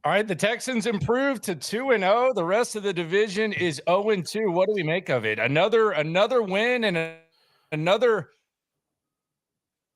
All right, the Texans improved to 2-0. The rest of the division is 0-2. What do we make of it? Another win and another,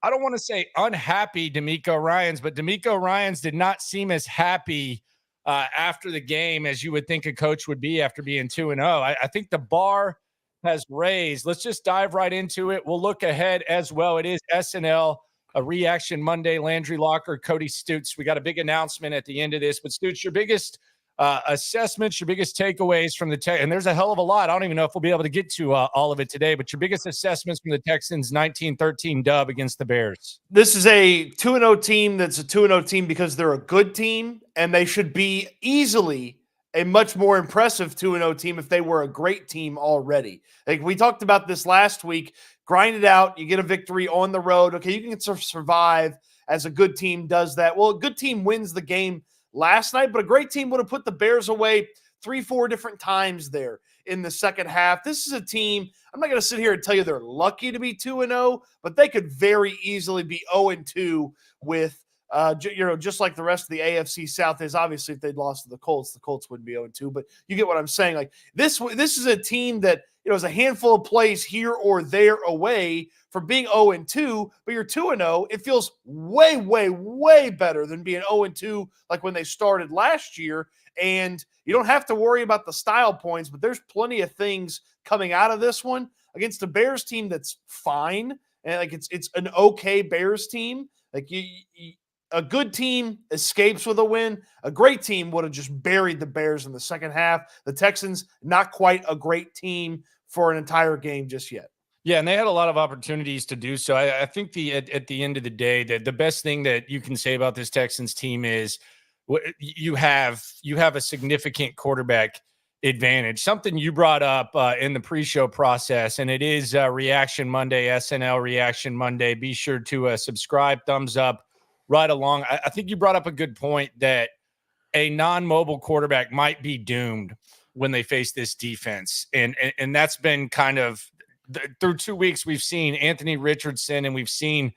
I don't want to say unhappy D'Amico Ryans, but D'Amico Ryans did not seem as happy after the game as you would think a coach would be after being 2-0. I think the bar has raised. Let's just dive right into it. We'll look ahead as well. It is SNL, a reaction Monday. Landry Locker, Cody Stoots. We got a big announcement at the end of this, but Stoots, your biggest assessments, your biggest takeaways from the tech, and there's a hell of a lot. I don't even know if we'll be able to get to all of it today, but your biggest assessments from the Texans 19-13 dub against the Bears. This is a 2-0 team that's a 2-0 team because they're a good team, and they should be easily a much more impressive 2-0 team if they were a great team already. Like we talked about this last week, grind it out, you get a victory on the road. Okay, you can survive as a good team does that. Well, a good team wins the game last night, but a great team would have put the Bears away 3-4 different times there in the second half. This is a team, I'm not going to sit here and tell you they're lucky to be 2-0, but they could very easily be 0-2 with just like the rest of the AFC South is. Obviously, if they'd lost to the Colts wouldn't be 0-2, but you get what I'm saying. Like this is a team that, is a handful of plays here or there away from being 0-2, but you're 2-0. It feels way, way, way better than being 0-2 like when they started last year. And you don't have to worry about the style points, but there's plenty of things coming out of this one against a Bears team that's fine. And like it's an okay Bears team. Like a good team escapes with a win. A great team would have just buried the Bears in the second half. The Texans, not quite a great team for an entire game just yet. Yeah, and they had a lot of opportunities to do so. I think at the end of the day, the best thing that you can say about this Texans team is you have a significant quarterback advantage. Something you brought up in the pre-show process, and it is Reaction Monday, SNL Reaction Monday. Be sure to subscribe, thumbs up, right along. I think you brought up a good point that a non-mobile quarterback might be doomed when they face this defense. And that's been kind of through 2 weeks, we've seen Anthony Richardson and we've seen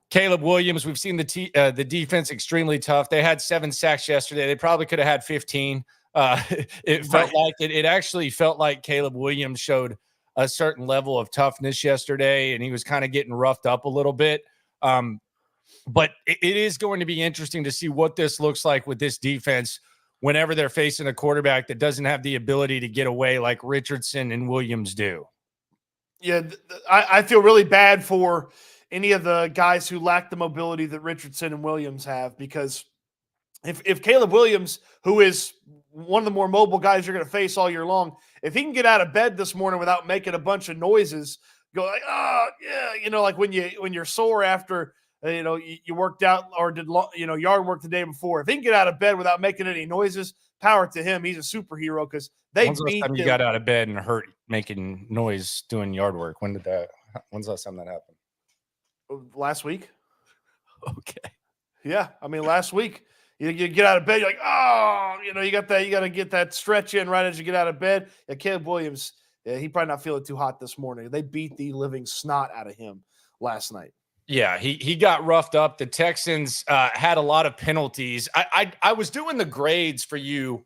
Caleb Williams. We've seen the defense extremely tough. They had 7 sacks yesterday. They probably could have had 15. It felt like it actually felt like Caleb Williams showed a certain level of toughness yesterday, and he was kind of getting roughed up a little bit. But it is going to be interesting to see what this looks like with this defense whenever they're facing a quarterback that doesn't have the ability to get away like Richardson and Williams do. Yeah, I feel really bad for any of the guys who lack the mobility that Richardson and Williams have, because if Caleb Williams, who is one of the more mobile guys you're going to face all year long, if he can get out of bed this morning without making a bunch of noises, go like, oh, yeah, like when you're sore after – you worked out or did yard work the day before. If he can get out of bed without making any noises, power to him. He's a superhero because they When's the last time you got out of bed and hurt making noise doing yard work? When's the last time that happened? Last week. Okay. Yeah, I mean last week. You get out of bed, you're like, oh, you got to get that stretch in right as you get out of bed. Yeah, Caleb Williams, he probably not feeling too hot this morning. They beat the living snot out of him last night. Yeah, he got roughed up. The Texans had a lot of penalties. I was doing the grades for you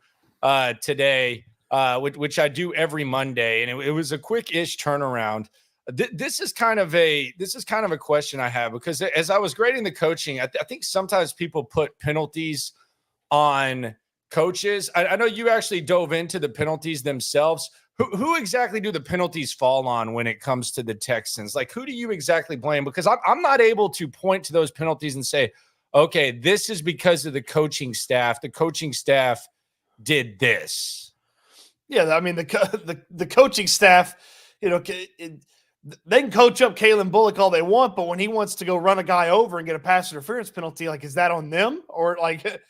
today, which I do every Monday, and it was a quick-ish turnaround. This is kind of a question I have, because as I was grading the coaching, I think sometimes people put penalties on coaches. I know you actually dove into the penalties themselves. Who exactly do the penalties fall on when it comes to the Texans? Like, who do you exactly blame? Because I'm not able to point to those penalties and say, okay, this is because of the coaching staff. The coaching staff did this. Yeah, I mean, the coaching staff, they can coach up Kalen Bullock all they want, but when he wants to go run a guy over and get a pass interference penalty, like, is that on them? Or like,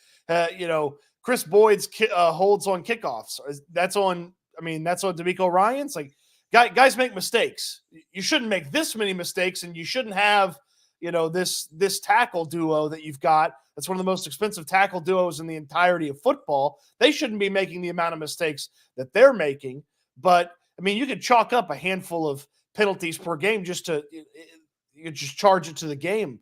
Chris Boyd's holds on kickoffs. That's on D'Amico Ryans. Like, guys make mistakes. You shouldn't make this many mistakes, and you shouldn't have, this tackle duo that you've got. That's one of the most expensive tackle duos in the entirety of football. They shouldn't be making the amount of mistakes that they're making. But I mean, you could chalk up a handful of penalties per game you could just charge it to the game.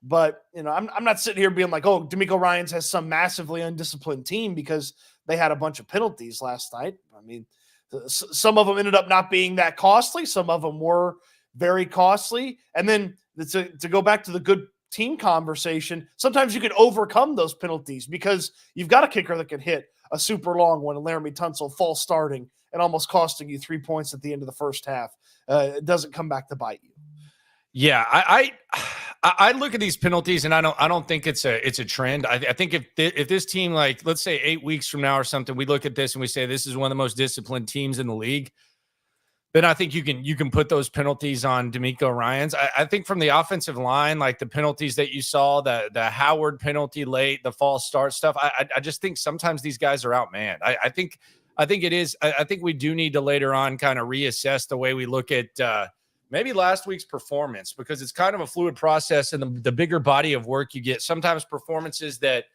But, I'm not sitting here being like, oh, DeMeco Ryans has some massively undisciplined team because they had a bunch of penalties last night. I mean, some of them ended up not being that costly. Some of them were very costly. And then to go back to the good team conversation, sometimes you can overcome those penalties because you've got a kicker that can hit a super long one, and Laramie Tunsil false starting and almost costing you 3 points at the end of the first half. It doesn't come back to bite you. Yeah, I look at these penalties and I don't think it's a trend. I think if this team, like, let's say 8 weeks from now or something, we look at this and we say this is one of the most disciplined teams in the league, then I think you can put those penalties on DeMeco Ryans. I think from the offensive line, like the penalties that you saw, the Howard penalty late, the false start stuff, I just think sometimes these guys are outmanned. I think it is. I think we do need to later on kind of reassess the way we look at maybe last week's performance, because it's kind of a fluid process, and the bigger body of work you get, sometimes performances that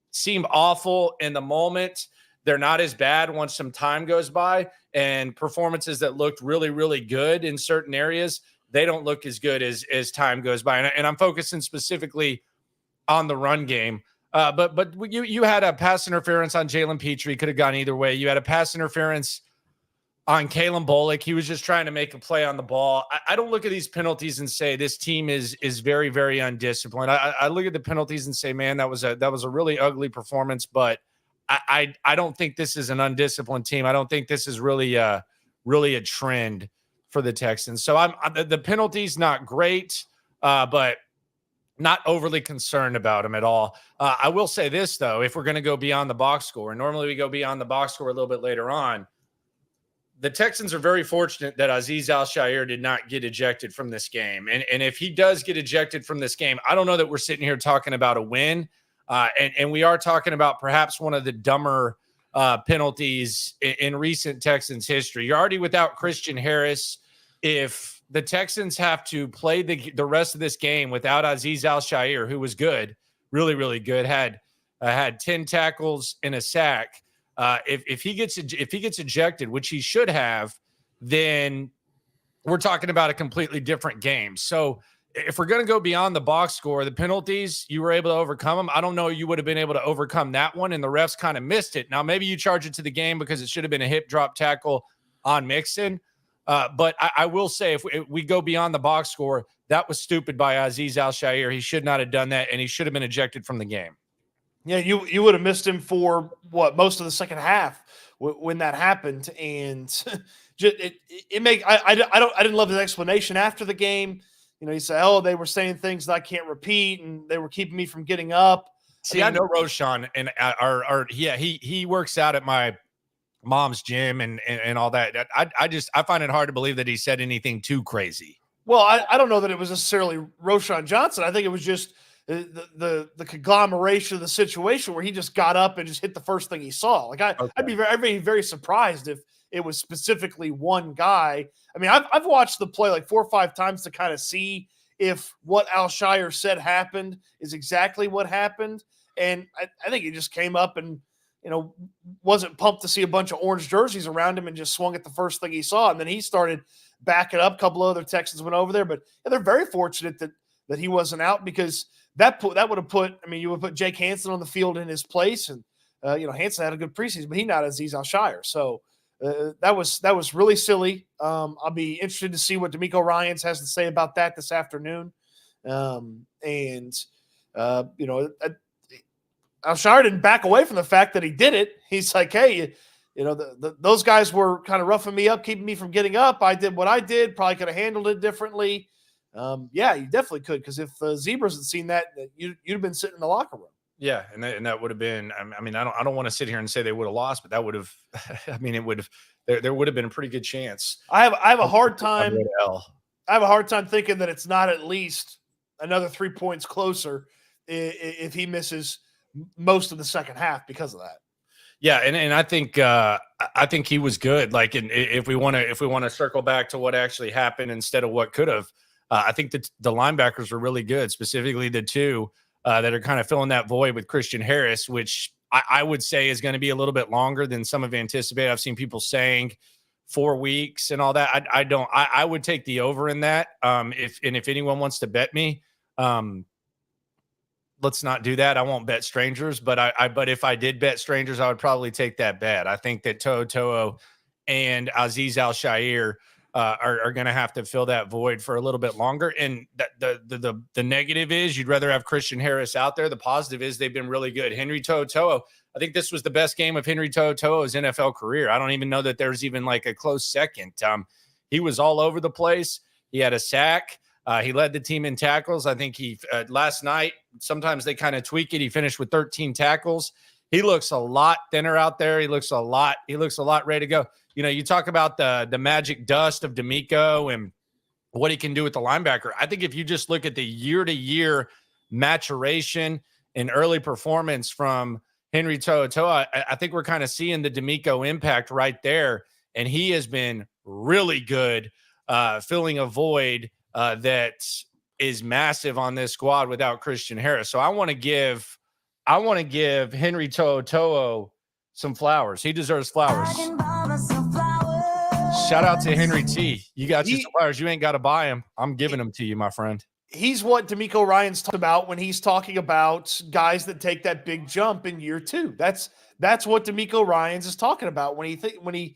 seem awful in the moment, they're not as bad once some time goes by, and performances that looked really, really good in certain areas, they don't look as good as time goes by. And I'm focusing specifically on the run game. But you had a pass interference on Jalen Petrie, could have gone either way. You had a pass interference on Kalen Bullock. He was just trying to make a play on the ball. I don't look at these penalties and say this team is very, very undisciplined. I look at the penalties and say, man, that was a really ugly performance, but I don't think this is an undisciplined team. I don't think this is really a trend for the Texans. So the penalties not great, but not overly concerned about them at all. I will say this, though, if we're going to go beyond the box score, and normally we go beyond the box score a little bit later on, the Texans are very fortunate that Azeez Al-Shaair did not get ejected from this game. And if he does get ejected from this game, I don't know that we're sitting here talking about a win. And we are talking about perhaps one of the dumber penalties in recent Texans history. You're already without Christian Harris. If the Texans have to play the rest of this game without Azeez Al-Shaair, who was good, really, really good, had 10 tackles and a sack, if he gets ejected, which he should have, then we're talking about a completely different game. So if we're going to go beyond the box score, the penalties, you were able to overcome them. I don't know you would have been able to overcome that one, and the refs kind of missed it. Now, maybe you charge it to the game because it should have been a hip drop tackle on Mixon. But I will say, if we go beyond the box score, that was stupid by Azeez Al-Shaair. He should not have done that, and he should have been ejected from the game. Yeah, you would have missed him for most of the second half when that happened, and I didn't love his explanation after the game. He said, "Oh, they were saying things that I can't repeat, and they were keeping me from getting up." See, I know Roshan, and he works out at my mom's gym and all that. I find it hard to believe that he said anything too crazy. Well, I don't know that it was necessarily Roshan Johnson. I think it was just the conglomeration of the situation where he just got up and just hit the first thing he saw. Like I'd be very, very surprised if it was specifically one guy. I mean, I've watched the play like 4 or 5 times to kind of see if what Al-Shaair said happened is exactly what happened. And I think he just came up and, wasn't pumped to see a bunch of orange jerseys around him and just swung at the first thing he saw. And then he started backing up. A couple of other Texans went over there, but they're very fortunate that he wasn't out, because that would have put, you would put Jake Hansen on the field in his place. And, Hansen had a good preseason, but he's not Azeez Al-Shaair. So that was really silly. I'll be interested to see what DeMeco Ryans has to say about that this afternoon. Al-Shaair didn't back away from the fact that he did it. He's like, hey, those guys were kind of roughing me up, keeping me from getting up. I did what I did. Probably could have handled it differently. Yeah, you definitely could, because if Zebras had seen that, you'd have been sitting in the locker room. Yeah, and that would have been. I don't want to sit here and say they would have lost, but that would have. It would have. There would have been a pretty good chance. I have a hard time. I have a hard time thinking that it's not at least another 3 points closer if he misses most of the second half because of that. Yeah, and I think he was good. Like, if we want to circle back to what actually happened instead of what could have, I think that the linebackers were really good, specifically the two that are kind of filling that void with Christian Harris, which I would say is going to be a little bit longer than some have anticipated. I've seen people saying 4 weeks and all that. I would take the over in that. If anyone wants to bet me, let's not do that. I won't bet strangers, but but if I did bet strangers, I would probably take that bet. I think that To'o and Aziz Al-Shair are going to have to fill that void for a little bit longer. And the negative is you'd rather have Christian Harris out there. The positive is they've been really good. Henry To'o, I think this was the best game of Henry To'o's NFL career. I don't even know that there's even like a close second. He was all over the place. He had a sack. He led the team in tackles. I think he last night, sometimes they kind of tweak it. He finished with 13 tackles. He looks a lot thinner out there. He looks a lot ready to go. You know, you talk about the magic dust of D'Amico and what he can do with the linebacker. I think if you just look at the year-to-year maturation and early performance from Henry To'o, I think we're kind of seeing the D'Amico impact right there. And he has been really good filling a void that is massive on this squad without Christian Harris. So I want to give Henry To'o some flowers. He deserves flowers. Shout out to Henry T. You got your flowers. You ain't got to buy them. I'm giving them to you, my friend. He's what D'Amico Ryan's talking about when he's talking about guys that take that big jump in year two. That's what D'Amico Ryan's is talking about when he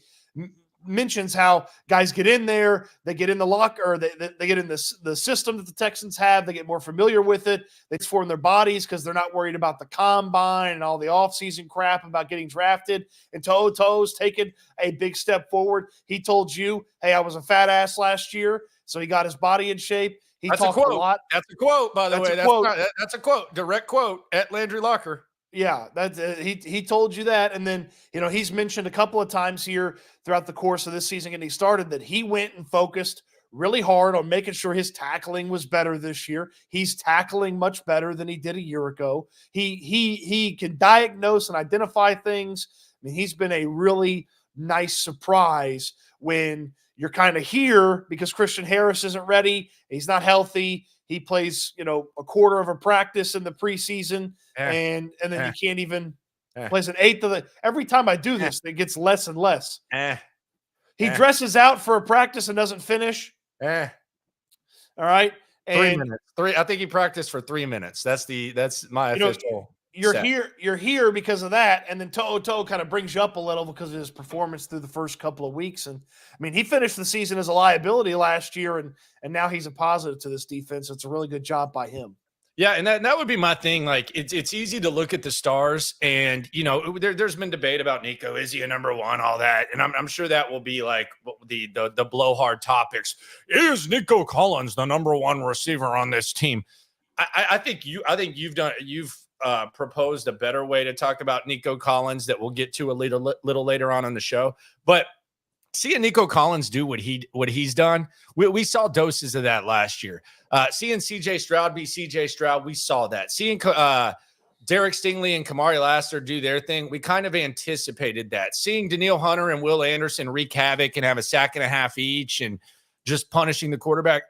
mentions how guys get in there, they get in the locker, or they get in the system that the Texans have, they get more familiar with it, they form their bodies because they're not worried about the combine and all the offseason crap about getting drafted. And To'o's taken a big step forward. He told you, hey, I was a fat ass last year, so he got his body in shape. That's a quote. That's a quote, by the way. That's a quote, direct quote at Landry Locker. Yeah, that's he told you that, and then he's mentioned a couple of times here throughout the course of this season getting started that he went and focused really hard on making sure his tackling was better this year. He's tackling much better than he did a year ago. He can diagnose and identify things. I mean, he's been a really nice surprise when you're kind of here because Christian Harris isn't ready. He's not healthy. He plays, a quarter of a practice in the preseason, and then you can't even plays an eighth of the. Every time I do this, it gets less and less. He dresses out for a practice and doesn't finish. All right, and 3 minutes. I think he practiced for 3 minutes. That's my official. You're here because of that, and then To'o kind of brings you up a little because of his performance through the first couple of weeks. And I mean, he finished the season as a liability last year, and now he's a positive to this defense. It's a really good job by him. Yeah, and that would be my thing. Like, it's easy to look at the stars, and there's been debate about Nico. Is he a number one? All that, and I'm sure that will be like the blowhard topics. Is Nico Collins the number one receiver on this team? I think you've proposed a better way to talk about Nico Collins that we'll get to a little later on the show. But seeing Nico Collins do what he's done, we saw doses of that last year. Seeing CJ Stroud be CJ Stroud, we saw that. Seeing Derek Stingley and Kamari Lassiter do their thing, we kind of anticipated that. Seeing Danielle Hunter and Will Anderson wreak havoc and have a sack and a half each and just punishing the quarterback,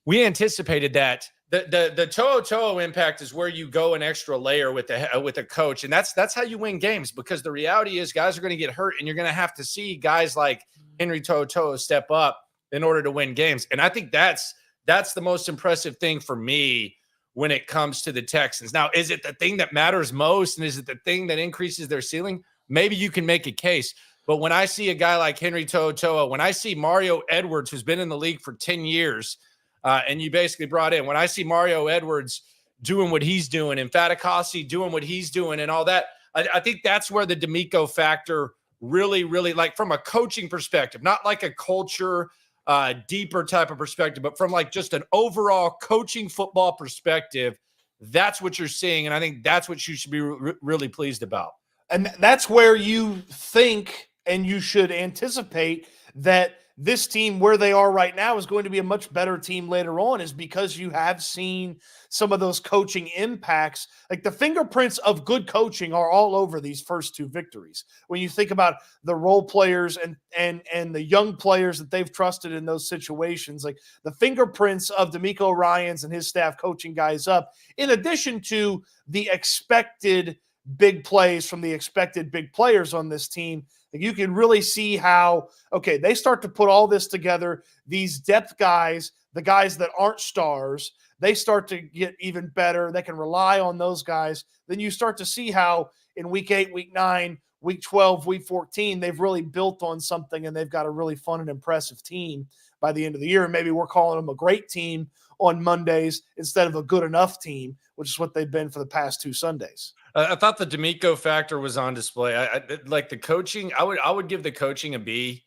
we anticipated that. The To'o impact is where you go an extra layer with a coach, and that's how you win games, because the reality is guys are going to get hurt, and you're going to have to see guys like Henry To'o step up in order to win games. And I think that's the most impressive thing for me when it comes to the Texans. Now, is it the thing that matters most, and is it the thing that increases their ceiling? Maybe you can make a case. But when I see a guy like Henry To'o, when I see Mario Edwards, who's been in the league for 10 years, and you basically brought in, when I see Mario Edwards doing what he's doing and Fatakasi doing what he's doing and all that, I think that's where the D'Amico factor really, really, like from a coaching perspective, not like a culture, deeper type of perspective, but from like just an overall coaching football perspective, that's what you're seeing. And I think that's what you should be really pleased about. And that's where you think and you should anticipate that this team, where they are right now, is going to be a much better team later on, is because you have seen some of those coaching impacts. Like the fingerprints of good coaching are all over these first two victories. When you think about the role players and the young players that they've trusted in those situations, like the fingerprints of D'Amico Ryans and his staff coaching guys up, in addition to the expected big plays from the expected big players on this team. You can really see how, okay, they start to put all this together, these depth guys, the guys that aren't stars, they start to get even better, they can rely on those guys, then you start to see how in week 8, week 9, week 12, week 14, they've really built on something and they've got a really fun and impressive team by the end of the year. And maybe we're calling them a great team on Mondays instead of a good enough team, which is what they've been for the past 2 Sundays. I thought the D'Amico factor was on display. I like the coaching. I would give the coaching a B.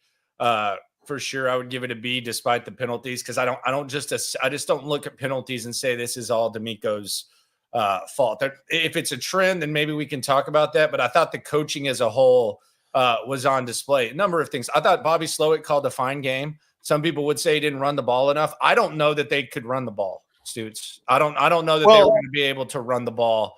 For sure, I would give it a B despite the penalties, because I just don't look at penalties and say this is all D'Amico's fault. If it's a trend, then maybe we can talk about that. But I thought the coaching as a whole was on display. A number of things. I thought Bobby Slowick called a fine game. Some people would say he didn't run the ball enough. I don't know that they could run the ball, Stoots. I don't know that they were going to be able to run the ball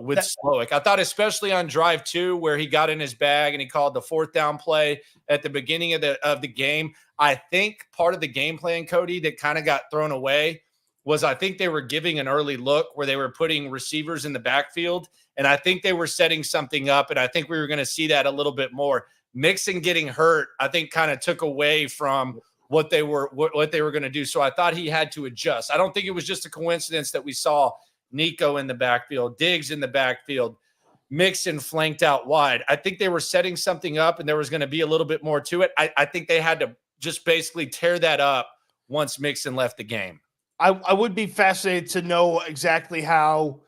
with Slowick. I thought especially on drive 2 where he got in his bag and he called the 4th down play at the beginning of the game. I think part of the game plan, Cody, that kind of got thrown away was I think they were giving an early look where they were putting receivers in the backfield, and I think they were setting something up, and I think we were going to see that a little bit more. Mixon getting hurt, I think, kind of took away from what they were going to do. So I thought he had to adjust. I don't think it was just a coincidence that we saw Nico in the backfield, Diggs in the backfield, Mixon flanked out wide. I think they were setting something up and there was going to be a little bit more to it. I think they had to just basically tear that up once Mixon left the game. I would be fascinated to know exactly how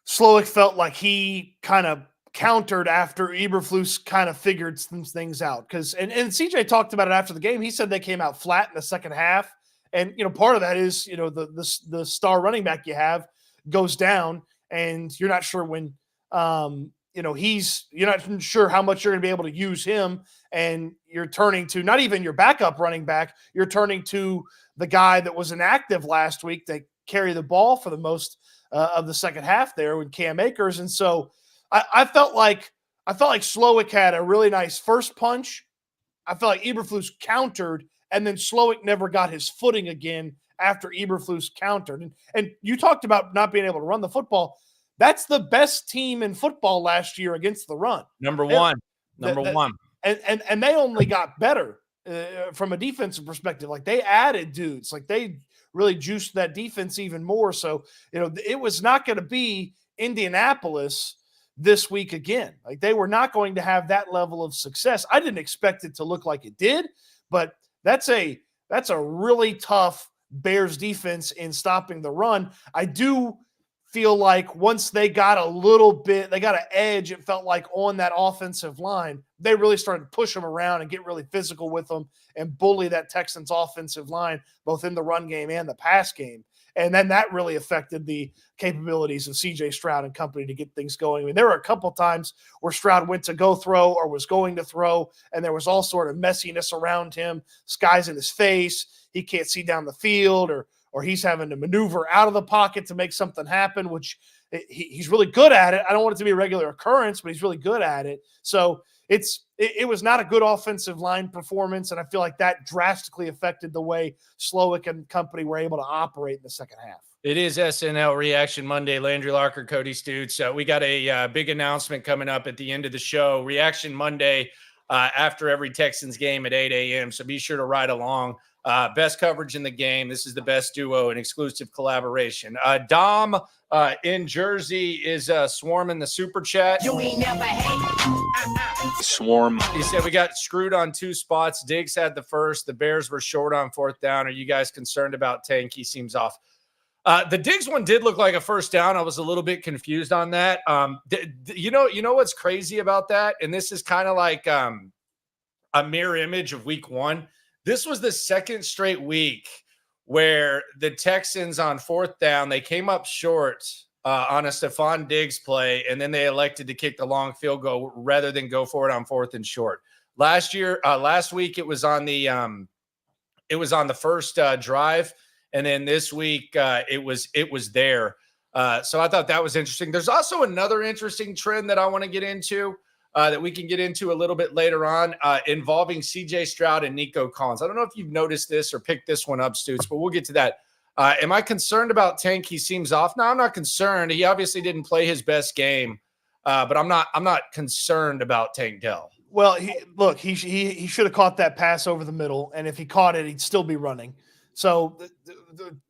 Slowick felt like he kind of countered after Eberflus kind of figured some things out. And CJ talked about it after the game. He said they came out flat in the second half. And, part of that is, the star running back you have goes down and you're not sure when, you're not sure how much you're going to be able to use him. And you're turning to not even your backup running back. You're turning to the guy that was inactive last week to carry the ball for the most of the second half there with Cam Akers. And so I felt like Slowick had a really nice first punch. I felt like Eberflus countered, and then Slowick never got his footing again after Eberflus countered. And you talked about not being able to run the football. That's the best team in football last year against the run. Number one. And they only got better from a defensive perspective. Like, they added dudes. Like, they really juiced that defense even more. So, it was not going to be Indianapolis this week again. Like, they were not going to have that level of success. I didn't expect it to look like it did, but that's a really tough Bears defense in stopping the run. I do feel like once they got they got an edge, it felt like, on that offensive line, they really started to push them around and get really physical with them and bully that Texans offensive line, both in the run game and the pass game. And then that really affected the capabilities of CJ Stroud and company to get things going. I mean, there were a couple times where Stroud went to go throw or was going to throw, and there was all sort of messiness around him. Skies in his face. He can't see down the field, or he's having to maneuver out of the pocket to make something happen, which he's really good at it. I don't want it to be a regular occurrence, but he's really good at it. So it was not a good offensive line performance, and I feel like that drastically affected the way Slowick and company were able to operate in the second half. It is SNL Reaction Monday. Landry Locker, Cody Stoots. We got a big announcement coming up at the end of the show. Reaction Monday after every Texans game at 8 a.m., so be sure to ride along. Best coverage in the game. This is the best duo and exclusive collaboration. Dom in Jersey is swarming the super chat. You ain't never hate. Swarm. He said we got screwed on 2 spots. Diggs had the first. The Bears were short on 4th down. Are you guys concerned about Tank? He seems off. The Diggs one did look like a first down. I was a little bit confused on that. You know what's crazy about that? And this is kind of like a mirror image of week 1. This was the second straight week where the Texans on 4th down, they came up short on a Stefon Diggs play, and then they elected to kick the long field goal rather than go for it on 4th and short. Last week it was on the first drive, and then this week it was there. So I thought that was interesting. There's also another interesting trend that I want to get into. That we can get into a little bit later on involving CJ Stroud and Nico Collins. I don't know if you've noticed this or picked this one up, Stoots, but we'll get to that. Am I concerned about Tank? He seems off. No, I'm not concerned. He obviously didn't play his best game, but I'm not concerned about Tank Dell. Well, he should have caught that pass over the middle, and if he caught it, he'd still be running. So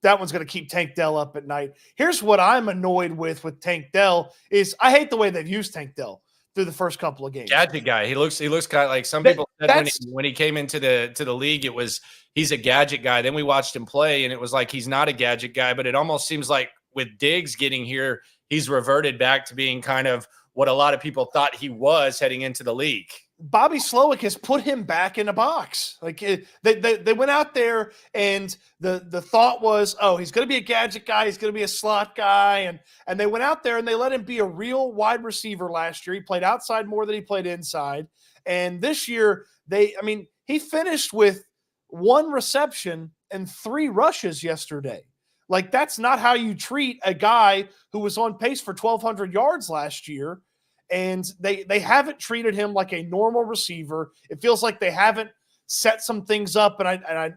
that one's going to keep Tank Dell up at night. Here's what I'm annoyed with Tank Dell is I hate the way they've used Tank Dell through the first couple of games. Gadget guy. He looks kind of like some people said when he came into the league, it was he's a gadget guy. Then we watched him play, and it was like he's not a gadget guy. But it almost seems like with Diggs getting here, he's reverted back to being kind of what a lot of people thought he was heading into the league. Bobby Slowick has put him back in a box. Like they went out there and the thought was, oh, he's going to be a gadget guy. He's going to be a slot guy. And they went out there and they let him be a real wide receiver last year. He played outside more than he played inside. And this year he finished with 1 reception and 3 rushes yesterday. Like that's not how you treat a guy who was on pace for 1,200 yards last year. And they haven't treated him like a normal receiver. It feels like they haven't set some things up. And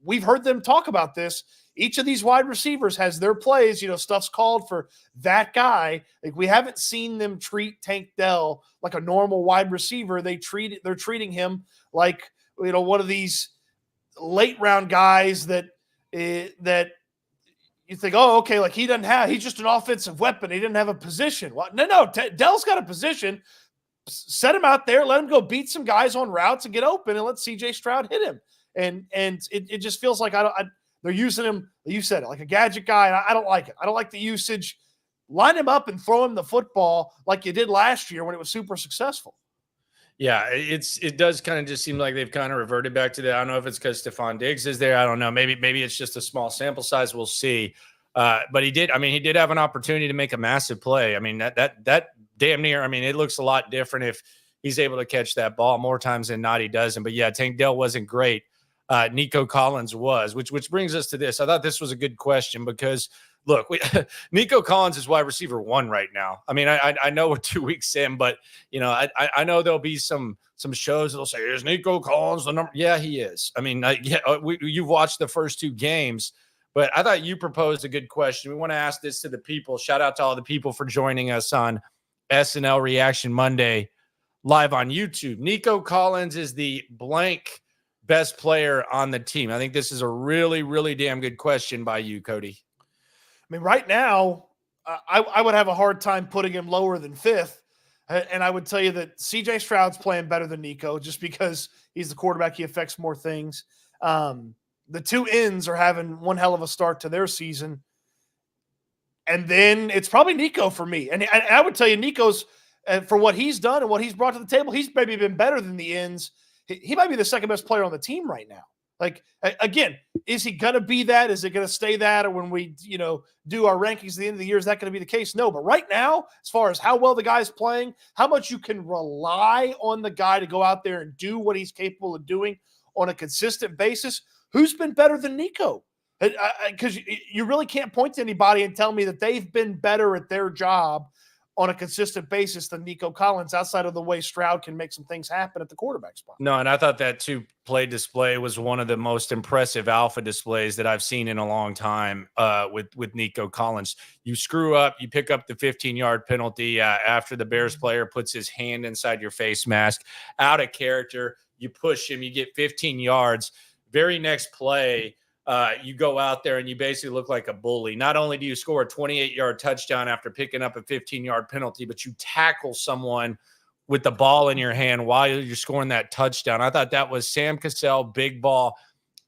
we've heard them talk about this. Each of these wide receivers has their plays. Stuff's called for that guy. Like we haven't seen them treat Tank Dell like a normal wide receiver. They're treating him like one of these late round guys that you think, oh, okay, like he's just an offensive weapon. He didn't have a position. Well, no, Dell's got a position. Set him out there, let him go beat some guys on routes and get open, and let CJ Stroud hit him. And it just feels like they're using him, you said it, like a gadget guy, and I don't like it. I don't like the usage. Line him up and throw him the football like you did last year when it was super successful. Yeah, it does kind of just seem like they've kind of reverted back to that. I don't know if it's because Stefon Diggs is there. I don't know. Maybe it's just a small sample size. We'll see. But he did have an opportunity to make a massive play. I mean, that damn near. I mean, it looks a lot different if he's able to catch that ball more times than not. He doesn't. But yeah, Tank Dell wasn't great. Nico Collins was, which brings us to this. I thought this was a good question because. Look, Nico Collins is wide receiver 1 right now. I mean, I know we're 2 weeks in, but I know there'll be some shows that'll say, "Is Nico Collins the number?" Yeah, he is. I mean, you've watched the first 2 games, but I thought you proposed a good question. We want to ask this to the people. Shout out to all the people for joining us on SNL Reaction Monday live on YouTube. Nico Collins is the blank best player on the team. I think this is a really, really damn good question by you, Cody. I mean, right now, I would have a hard time putting him lower than 5th. And I would tell you that CJ Stroud's playing better than Nico just because he's the quarterback. He affects more things. The 2 ends are having one hell of a start to their season. And then it's probably Nico for me. And I would tell you Nico's, for what he's done and what he's brought to the table, he's maybe been better than the ends. He might be the second best player on the team right now. Like, again, is he going to be that? Is it going to stay that? Or when we, do our rankings at the end of the year, is that going to be the case? No. But right now, as far as how well the guy's playing, how much you can rely on the guy to go out there and do what he's capable of doing on a consistent basis, who's been better than Nico? Because you really can't point to anybody and tell me that they've been better at their job on a consistent basis than Nico Collins outside of the way Stroud can make some things happen at the quarterback spot. No, and I thought that 2-play display was one of the most impressive alpha displays that I've seen in a long time with Nico Collins. You screw up, you pick up the 15-yard penalty after the Bears player puts his hand inside your face mask, out of character, you push him, you get 15 yards. Very next play, you go out there and you basically look like a bully. Not only do you score a 28-yard touchdown after picking up a 15-yard penalty, but you tackle someone with the ball in your hand while you're scoring that touchdown. I thought that was Sam Cassell, big ball,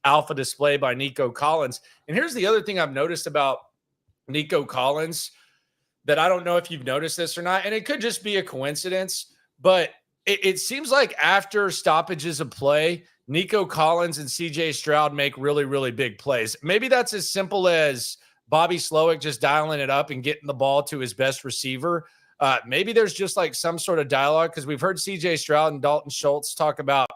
alpha display by Nico Collins. And here's the other thing I've noticed about Nico Collins that I don't know if you've noticed this or not, and it could just be a coincidence, but it seems like after stoppages of play, Nico Collins and CJ Stroud make really, really big plays. Maybe that's as simple as Bobby Slowick just dialing it up and getting the ball to his best receiver. Maybe there's just like some sort of dialogue because we've heard CJ Stroud and Dalton Schultz talk about,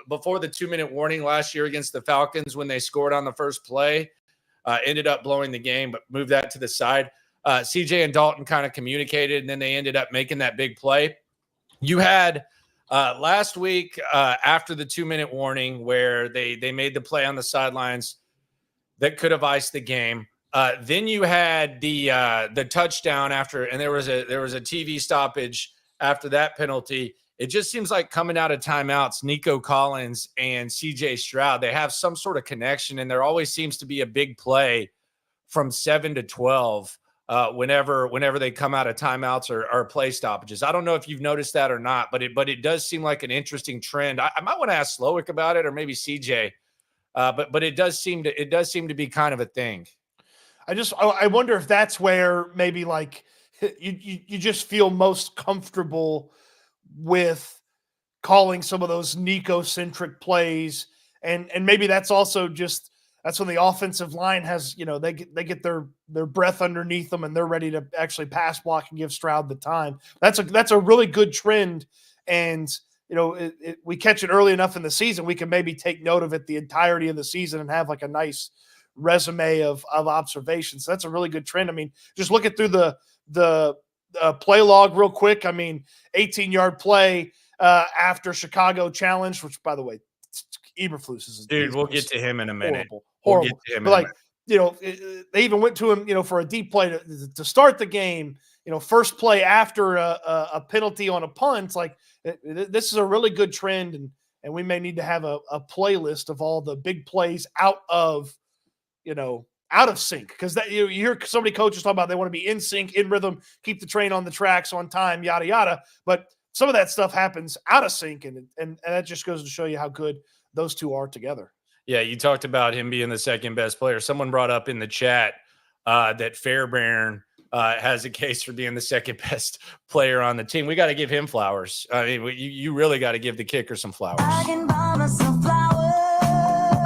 before the 2-minute warning last year against the Falcons when they scored on the first play, ended up blowing the game, but moved that to the side. CJ and Dalton kind of communicated, and then they ended up making that big play. You had last week after the 2-minute warning where they made the play on the sidelines that could have iced the game. Then you had the touchdown after, and there was a TV stoppage after that penalty. it just seems like coming out of timeouts, Nico Collins and CJ Stroud, they have some sort of connection, and there always seems to be a big play from 7 to 12 whenever they come out of timeouts or play stoppages. I don't know if you've noticed that or not, but it does seem like an interesting trend. I might want to ask Slowick about it, or maybe CJ, but it does seem to be kind of a thing. I wonder if that's where maybe like you just feel most comfortable with calling some of those Nico-centric plays, and maybe that's also just that's when the offensive line has, they get their breath underneath them and they're ready to actually pass block and give Stroud the time. That's a really good trend, and we catch it early enough in the season, we can maybe take note of it the entirety of the season and have like a nice resume of observations. So that's a really good trend. I mean, just looking through the play log real quick. I mean, 18-yard play after Chicago challenge, which by the way, Eberflus is dude. We'll get to him in a minute. Horrible. We'll get to him but like, they even went to him, for a deep play to start the game. First play after a penalty on a punt. Like this is a really good trend, and we may need to have a playlist of all the big plays out of sync, because that you hear so many coaches talk about they want to be in sync, in rhythm, keep the train on the tracks on time, yada yada. But some of that stuff happens out of sync, and that just goes to show you how good those two are together. Yeah, you talked about him being the second best player. Someone brought up in the chat that Fairbairn has a case for being the second best player on the team. We got to give him flowers. I mean, you really got to give the kicker some flowers.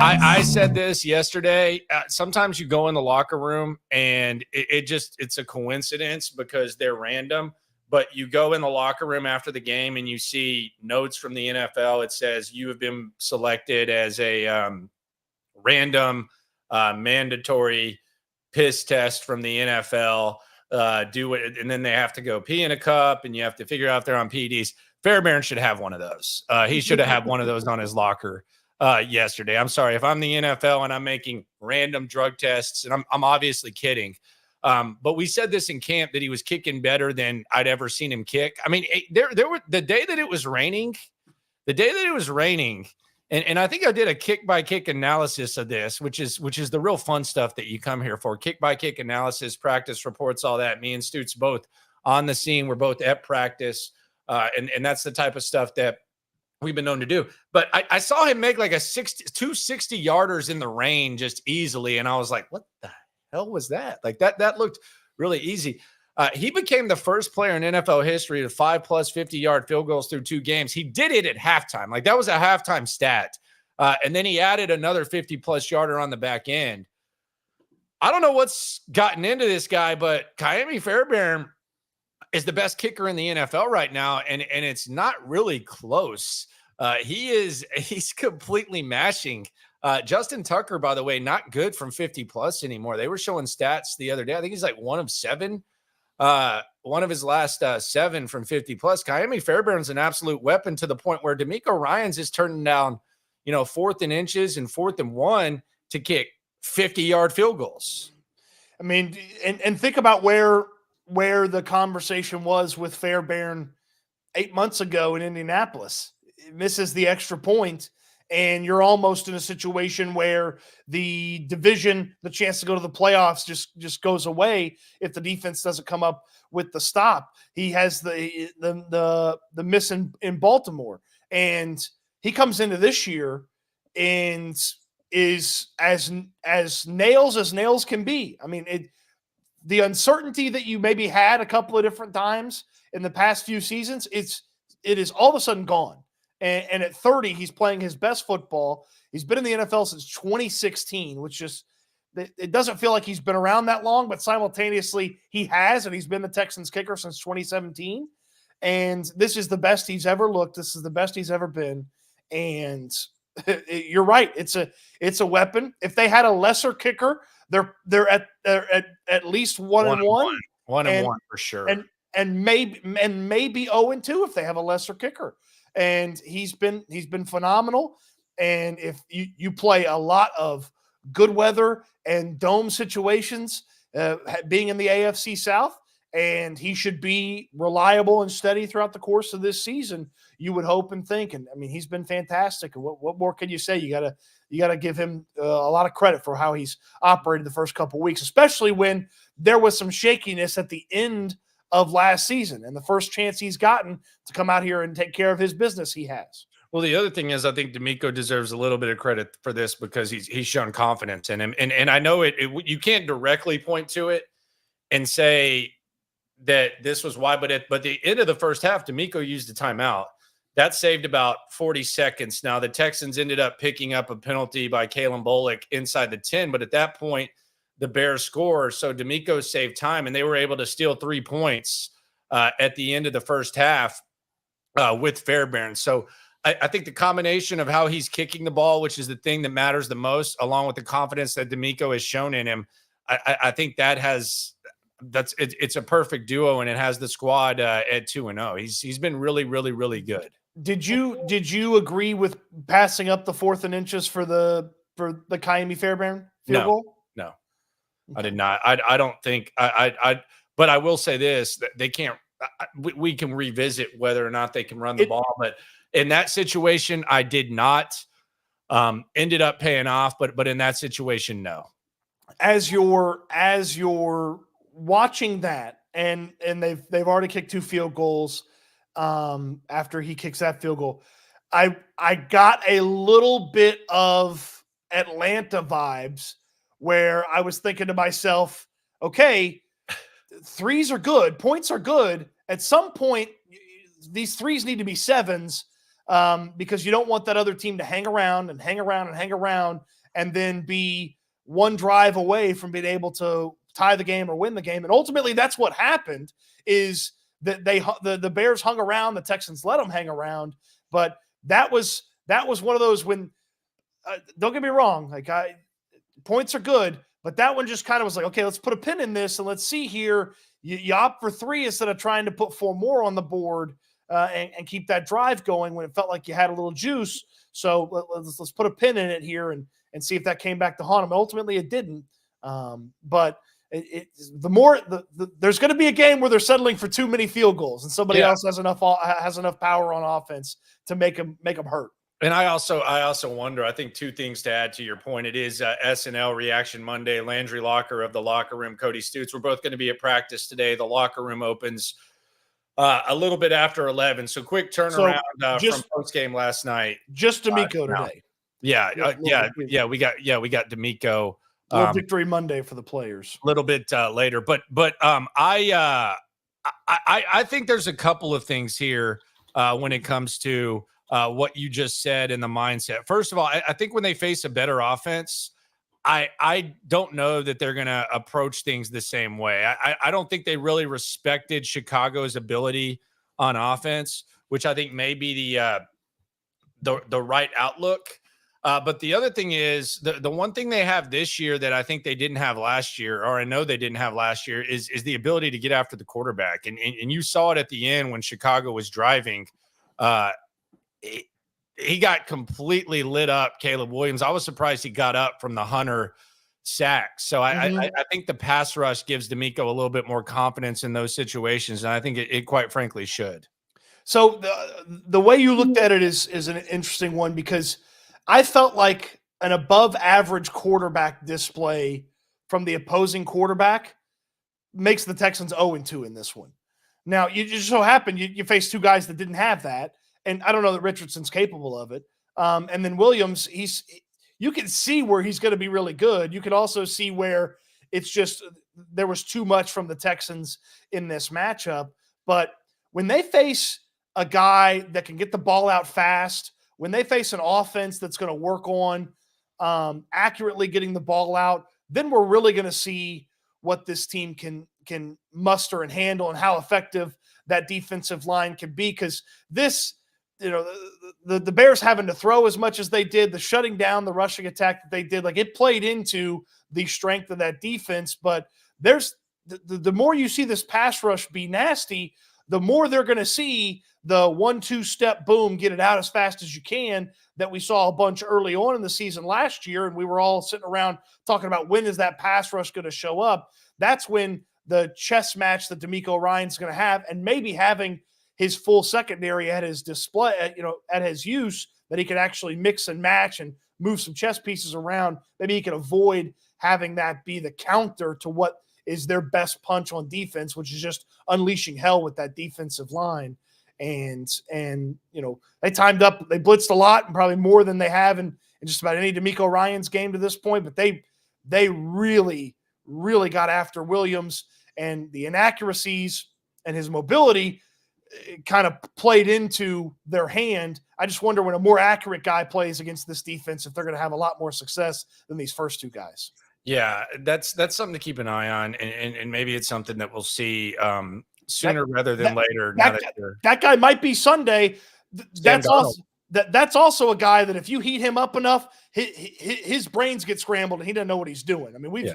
I said this yesterday. Sometimes you go in the locker room and it's a coincidence because they're random. But you go in the locker room after the game and you see notes from the NFL. It says you have been selected as a random mandatory piss test from the NFL. Do it, and then they have to go pee in a cup, and you have to figure out if they're on PEDs. Fairbairn should have one of those. He should have had one of those on his locker yesterday. I'm sorry if I'm the NFL and I'm making random drug tests, and I'm obviously kidding. But we said this in camp that he was kicking better than I'd ever seen him kick. I mean, there were the day that it was raining, and I think I did a kick by kick analysis of this, which is the real fun stuff that you come here for. Kick by kick analysis, practice reports, all that. Me and Stoots both on the scene. We're both at practice. And that's the type of stuff that we've been known to do. But I saw him make like two 60-yarders in the rain just easily. And I was like, what the hell was that? Like that looked really easy. He became the first player in NFL history to 5+ 50-yard field goals through 2 games. He did it at halftime. Like that was a halftime stat. And then he added another 50+ yarder on the back end. I don't know what's gotten into this guy, but Kaimi Fairbairn is the best kicker in the NFL right now. And it's not really close. He's completely mashing. Justin Tucker, by the way, not good from 50+ anymore. They were showing stats the other day. I think he's like 1 of 7. One of his last 7 from 50+. Kaimi Fairbairn's an absolute weapon to the point where D'Amico Ryans is turning down, 4th and inches and 4th and 1 to kick 50-yard field goals. I mean, and think about where the conversation was with Fairbairn 8 months ago in Indianapolis. It misses the extra point, and you're almost in a situation where the division, the chance to go to the playoffs just goes away if the defense doesn't come up with the stop. He has the miss in Baltimore, and he comes into this year and is as nails can be. I mean, the uncertainty that you maybe had a couple of different times in the past few seasons, it is all of a sudden gone. And at 30, he's playing his best football. He's been in the NFL since 2016, which just it doesn't feel like he's been around that long, but simultaneously he has, and he's been the Texans kicker since 2017. And this is the best he's ever looked. This is the best he's ever been. And you're right. It's a weapon. If they had a lesser kicker, they're at least 1 and 1. 1 and 1 for sure. And maybe 0-2 if they have a lesser kicker. And he's been phenomenal. And if you play a lot of good weather and dome situations, being in the AFC South, and he should be reliable and steady throughout the course of this season. You would hope and think, and I mean, he's been fantastic. And what more can you say? You gotta give him a lot of credit for how he's operated the first couple of weeks, especially when there was some shakiness at the end of last season, and the first chance he's gotten to come out here and take care of his business, he has. Well, the other thing is, I think D'Amico deserves a little bit of credit for this because he's shown confidence in him, and I know you can't directly point to it and say that this was why, but the end of the first half, D'Amico used a timeout. That saved about 40 seconds. Now, the Texans ended up picking up a penalty by Kalen Bullock inside the 10, but at that point, the Bears score. So D'Amico saved time, and they were able to steal 3 points at the end of the first half with Fairbairn. So I think the combination of how he's kicking the ball, which is the thing that matters the most, along with the confidence that D'Amico has shown in him, I think it's a perfect duo, and it has the squad at 2-0. He's been really, really, really good. Did you agree with passing up the 4th and inches for the Miami Fairbairn field goal? No, okay. I did not. I don't think but I will say this, that they can't. We can revisit whether or not they can run the ball, but in that situation, I did not. Ended up paying off, but in that situation, no. As you're watching that, and they've already kicked 2 field goals. After he kicks that field goal, I got a little bit of Atlanta vibes where I was thinking to myself, okay, threes are good, points are good. At some point, these threes need to be 7s because you don't want that other team to hang around and hang around and hang around and then be one drive away from being able to tie the game or win the game. And ultimately, that's what happened. Is that the Bears hung around, the Texans let them hang around, but that was one of those when don't get me wrong, points are good, but that one just kind of was like, okay, let's put a pin in this and let's see here. You opt for 3 instead of trying to put 4 more on the board and keep that drive going when it felt like you had a little juice. So let's put a pin in it here and see if that came back to haunt them. Ultimately, it didn't. But there's going to be a game where they're settling for too many field goals, and somebody else has enough power on offense to make them hurt. And I also wonder, I think 2 things to add to your point. It is SNL Reaction Monday. Landry Locker of the Locker Room, Cody Stoots. We're both going to be at practice today. The Locker Room opens a little bit after 11. So quick turnaround from post game last night. Just D'Amico today. Yeah. We got D'Amico. Little victory Monday for the players. A little bit later, but I think there's a couple of things here when it comes to what you just said in the mindset. First of all, I think when they face a better offense, I don't know that they're going to approach things the same way. I don't think they really respected Chicago's ability on offense, which I think may be the right outlook. But the other thing is the one thing they have this year that I think they didn't have last year, or I know they didn't have last year, is the ability to get after the quarterback. And you saw it at the end when Chicago was driving. He got completely lit up, Caleb Williams. I was surprised he got up from the Hunter sack. So I think the pass rush gives D'Amico a little bit more confidence in those situations, and I think it quite frankly should. So the way you looked at it is an interesting one, because I felt like an above average quarterback display from the opposing quarterback makes the Texans 0-2 in this one. Now, you just so happen you face 2 guys that didn't have that. And I don't know that Richardson's capable of it. And then Williams, you can see where he's going to be really good. You can also see where it's just there was too much from the Texans in this matchup. But when they face a guy that can get the ball out fast, when they face an offense that's going to work on accurately getting the ball out, then we're really going to see what this team can muster and handle and how effective that defensive line can be. Because this – the Bears having to throw as much as they did, the shutting down the rushing attack that they did, like it played into the strength of that defense. But there's the more you see this pass rush be nasty, the more they're going to see the 1-2 step boom, get it out as fast as you can, that we saw a bunch early on in the season last year. And we were all sitting around talking about when is that pass rush going to show up. That's when the chess match that D'Amico Ryan's going to have, and maybe having his full secondary at his display, at his use, that he could actually mix and match and move some chess pieces around. Maybe he can avoid having that be the counter to what is their best punch on defense, which is just unleashing hell with that defensive line. And they timed up, they blitzed a lot, and probably more than they have in just about any D'Amico Ryan's game to this point, but they really, really got after Williams, and the inaccuracies and his mobility kind of played into their hand. I just wonder, when a more accurate guy plays against this defense, if they're going to have a lot more success than these first two guys. Yeah, that's something to keep an eye on, and maybe it's something that we'll see sooner rather than later. That guy might be Sunday. That's also a guy that if you heat him up enough, his brains get scrambled and he doesn't know what he's doing. I mean, we've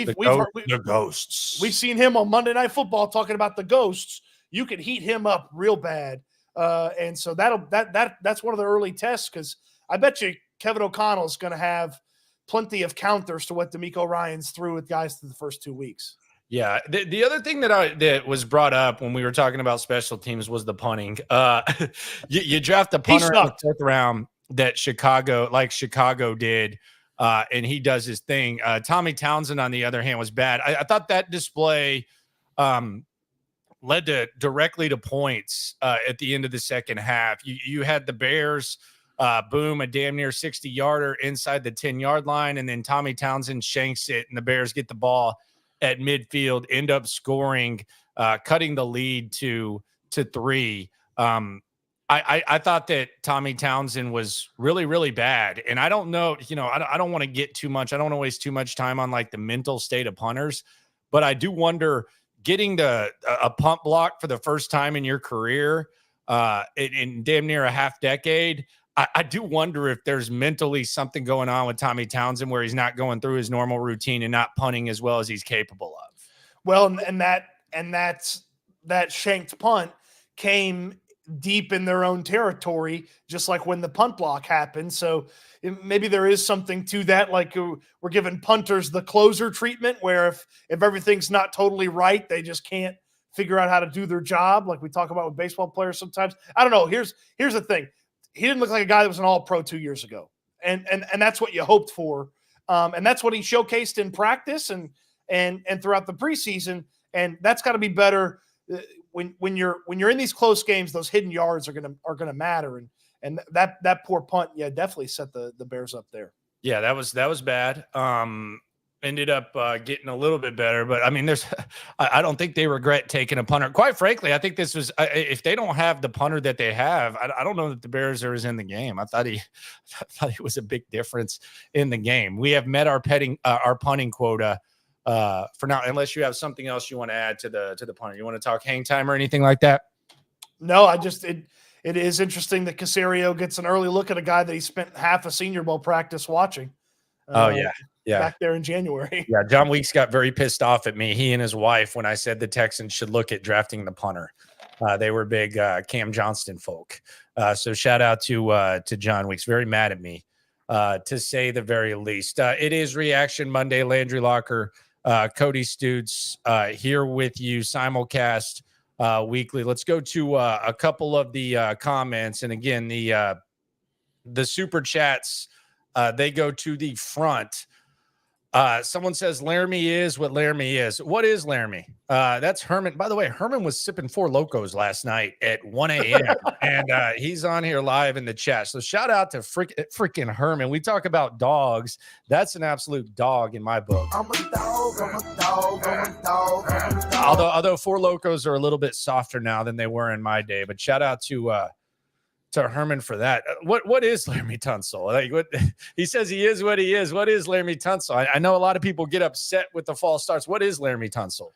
heard the ghosts. We've seen him on Monday Night Football talking about the ghosts. You can heat him up real bad, and so that's one of the early tests, because I bet you Kevin O'Connell is going to have plenty of counters to what D'Amico Ryan's threw with guys through the first 2 weeks. Yeah. The other thing that was brought up when we were talking about special teams was the punting. You draft a punter in the fourth round that Chicago did, and he does his thing. Tommy Townsend, on the other hand, was bad. I thought that display led directly to points at the end of the second half. You had the Bears boom, a damn near 60-yarder inside the 10-yard line, and then Tommy Townsend shanks it, and the Bears get the ball at midfield, end up scoring, cutting the lead to 3. I thought that Tommy Townsend was really, really bad. And I don't know, I don't want to get too much. I don't want to waste too much time on like the mental state of punters, but I do wonder, getting a punt block for the first time in your career in damn near a half decade, I do wonder if there's mentally something going on with Tommy Townsend where he's not going through his normal routine and not punting as well as he's capable of. Well, and that shanked punt came deep in their own territory, just like when the punt block happened. So maybe there is something to that. Like, we're giving punters the closer treatment, where if everything's not totally right, they just can't figure out how to do their job, like we talk about with baseball players sometimes. I don't know. Here's the thing. He didn't look like a guy that was an all-pro 2 years ago. And that's what you hoped for. And that's what he showcased in practice and throughout the preseason. And that's got to be better when you're in these close games. Those hidden yards are gonna matter. And that poor punt, definitely set the Bears up there. Yeah, that was bad. Ended up getting a little bit better, but I mean, I don't think they regret taking a punter. Quite frankly, I think this was, if they don't have the punter that they have, I don't know that the Bears are in the game. I thought he was a big difference in the game. We have met our punting quota for now, unless you have something else you want to add to the punter. You want to talk hang time or anything like that? No, it is interesting that Caserio gets an early look at a guy that he spent half a Senior Bowl practice watching. Back there in January. Yeah, John Weeks got very pissed off at me, he and his wife, when I said the Texans should look at drafting the punter. They were big Cam Johnston folk. So shout out to John Weeks. Very mad at me, to say the very least. It is Reaction Monday. Landry Locker, Cody Stoots here with you, simulcast weekly. Let's go to a couple of the comments. And again, the super chats, they go to the front. Someone says Laramie is what Laramie is. What is Laramie? That's Herman. By the way, Herman was sipping 4 Locos last night at 1 a.m. and he's on here live in the chat. So shout out to freaking Herman. We talk about dogs. That's an absolute dog in my book. I'm a dog. Although 4 Locos are a little bit softer now than they were in my day. But shout out to Herman for that. What is Laramie Tunsil? Like, what he says he is what he is. What is Laramie Tunsil? I know a lot of people get upset with the false starts. What is Laramie Tunsil?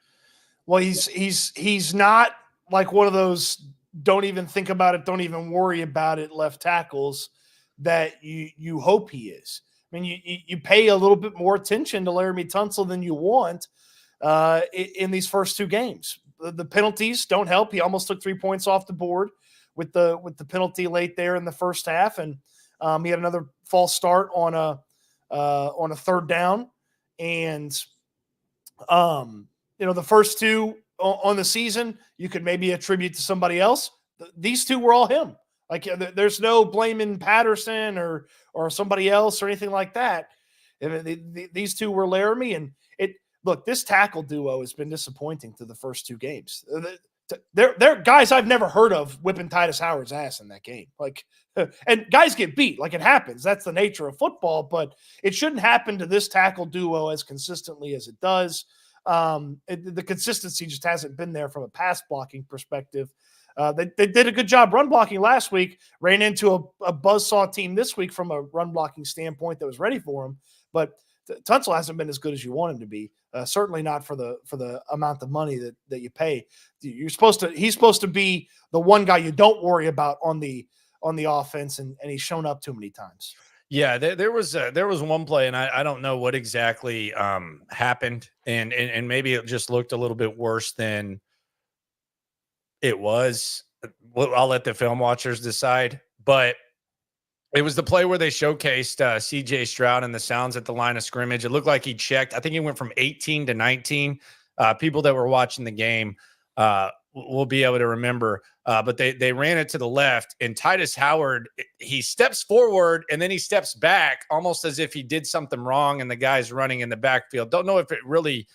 Well, he's not like one of those don't even think about it, don't even worry about it left tackles that you hope he is. I mean, you pay a little bit more attention to Laramie Tunsil than you want in these first 2 games. The penalties don't help. He almost took 3 points off the board with the penalty late there in the first half, and he had another false start on a 3rd down, and the first two on the season, you could maybe attribute to somebody else. These two were all him. Like there's no blaming Patterson or somebody else or anything like that. These two were Laramie, and look, this tackle duo has been disappointing through the first two games. They're guys I've never heard of whipping Titus Howard's ass in that game. Like, and guys get beat. Like, it happens. That's the nature of football, but it shouldn't happen to this tackle duo as consistently as it does. The consistency just hasn't been there from a pass blocking perspective. They did a good job run blocking last week, ran into a buzzsaw team this week from a run blocking standpoint that was ready for them. But Tunsil hasn't been as good as you want him to be. Certainly not for the amount of money that you pay. He's supposed to be the one guy you don't worry about on the offense, and he's shown up too many times. Yeah, there was one play, and I don't know what exactly happened, and maybe it just looked a little bit worse than it was. I'll let the film watchers decide, but it was the play where they showcased CJ Stroud and the sounds at the line of scrimmage. It looked like he checked. I think he went from 18 to 19. People that were watching the game will be able to remember. But they ran it to the left, and Titus Howard, he steps forward and then he steps back almost as if he did something wrong, and the guy's running in the backfield. Don't know if it really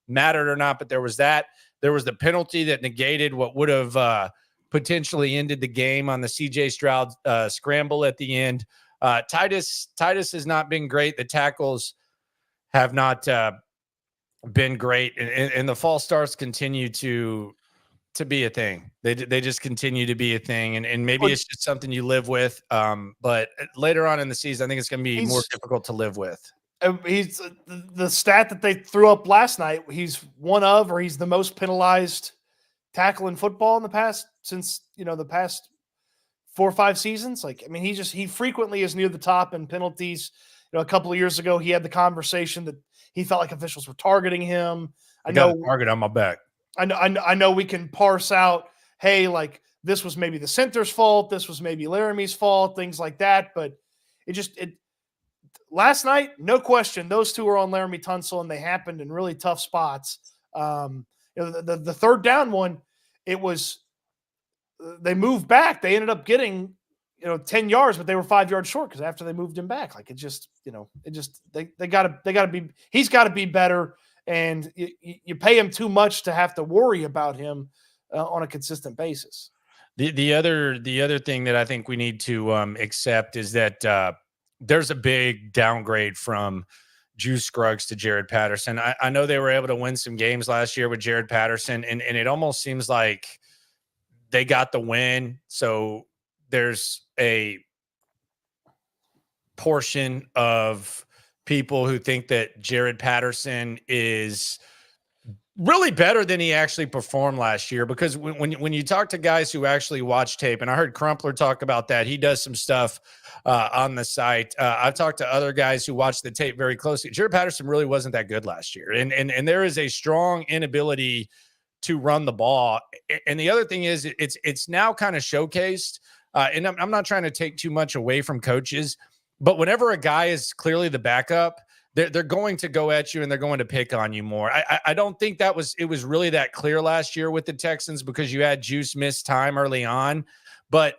mattered or not, but there was that. There was the penalty that negated what would have potentially ended the game on the CJ Stroud scramble at the end. Titus has not been great. The tackles have not been great, and the false starts continue to be a thing. They just continue to be a thing, and maybe it's just something you live with. But later on in the season, I think it's going to be more difficult to live with. He's the stat that they threw up last night. He's he's the most penalized tackle in football in the past the past 4 or 5 seasons. Like, I mean, he frequently is near the top in penalties. A couple of years ago, he had the conversation that he felt like officials were targeting him. I got a target on my back. I know we can parse out, hey, like this was maybe the center's fault, this was maybe Laramie's fault, things like that. But last night, no question, those two were on Laramie Tunsil, and they happened in really tough spots. The third down one, they moved back. They ended up getting 10 yards, but they were 5 yards short because after they moved him back, like they gotta be, he's got to be better. And you pay him too much to have to worry about him on a consistent basis. The other thing that I think we need to accept is that there's a big downgrade from Juice Scruggs to Jared Patterson. I know they were able to win some games last year with Jared Patterson, and it almost seems like they got the win. So there's a portion of people who think that Jared Patterson is really better than he actually performed last year, because when you talk to guys who actually watch tape, and I heard Crumpler talk about that, he does some stuff on the site. I've talked to other guys who watch the tape very closely. Jared Patterson really wasn't that good last year, and there is a strong inability to run the ball. And the other thing is it's now kind of showcased, and I'm not trying to take too much away from coaches, but whenever a guy is clearly the backup, they're going to go at you and they're going to pick on you more. I don't think it was really that clear last year with the Texans, because you had Juice miss time early on, but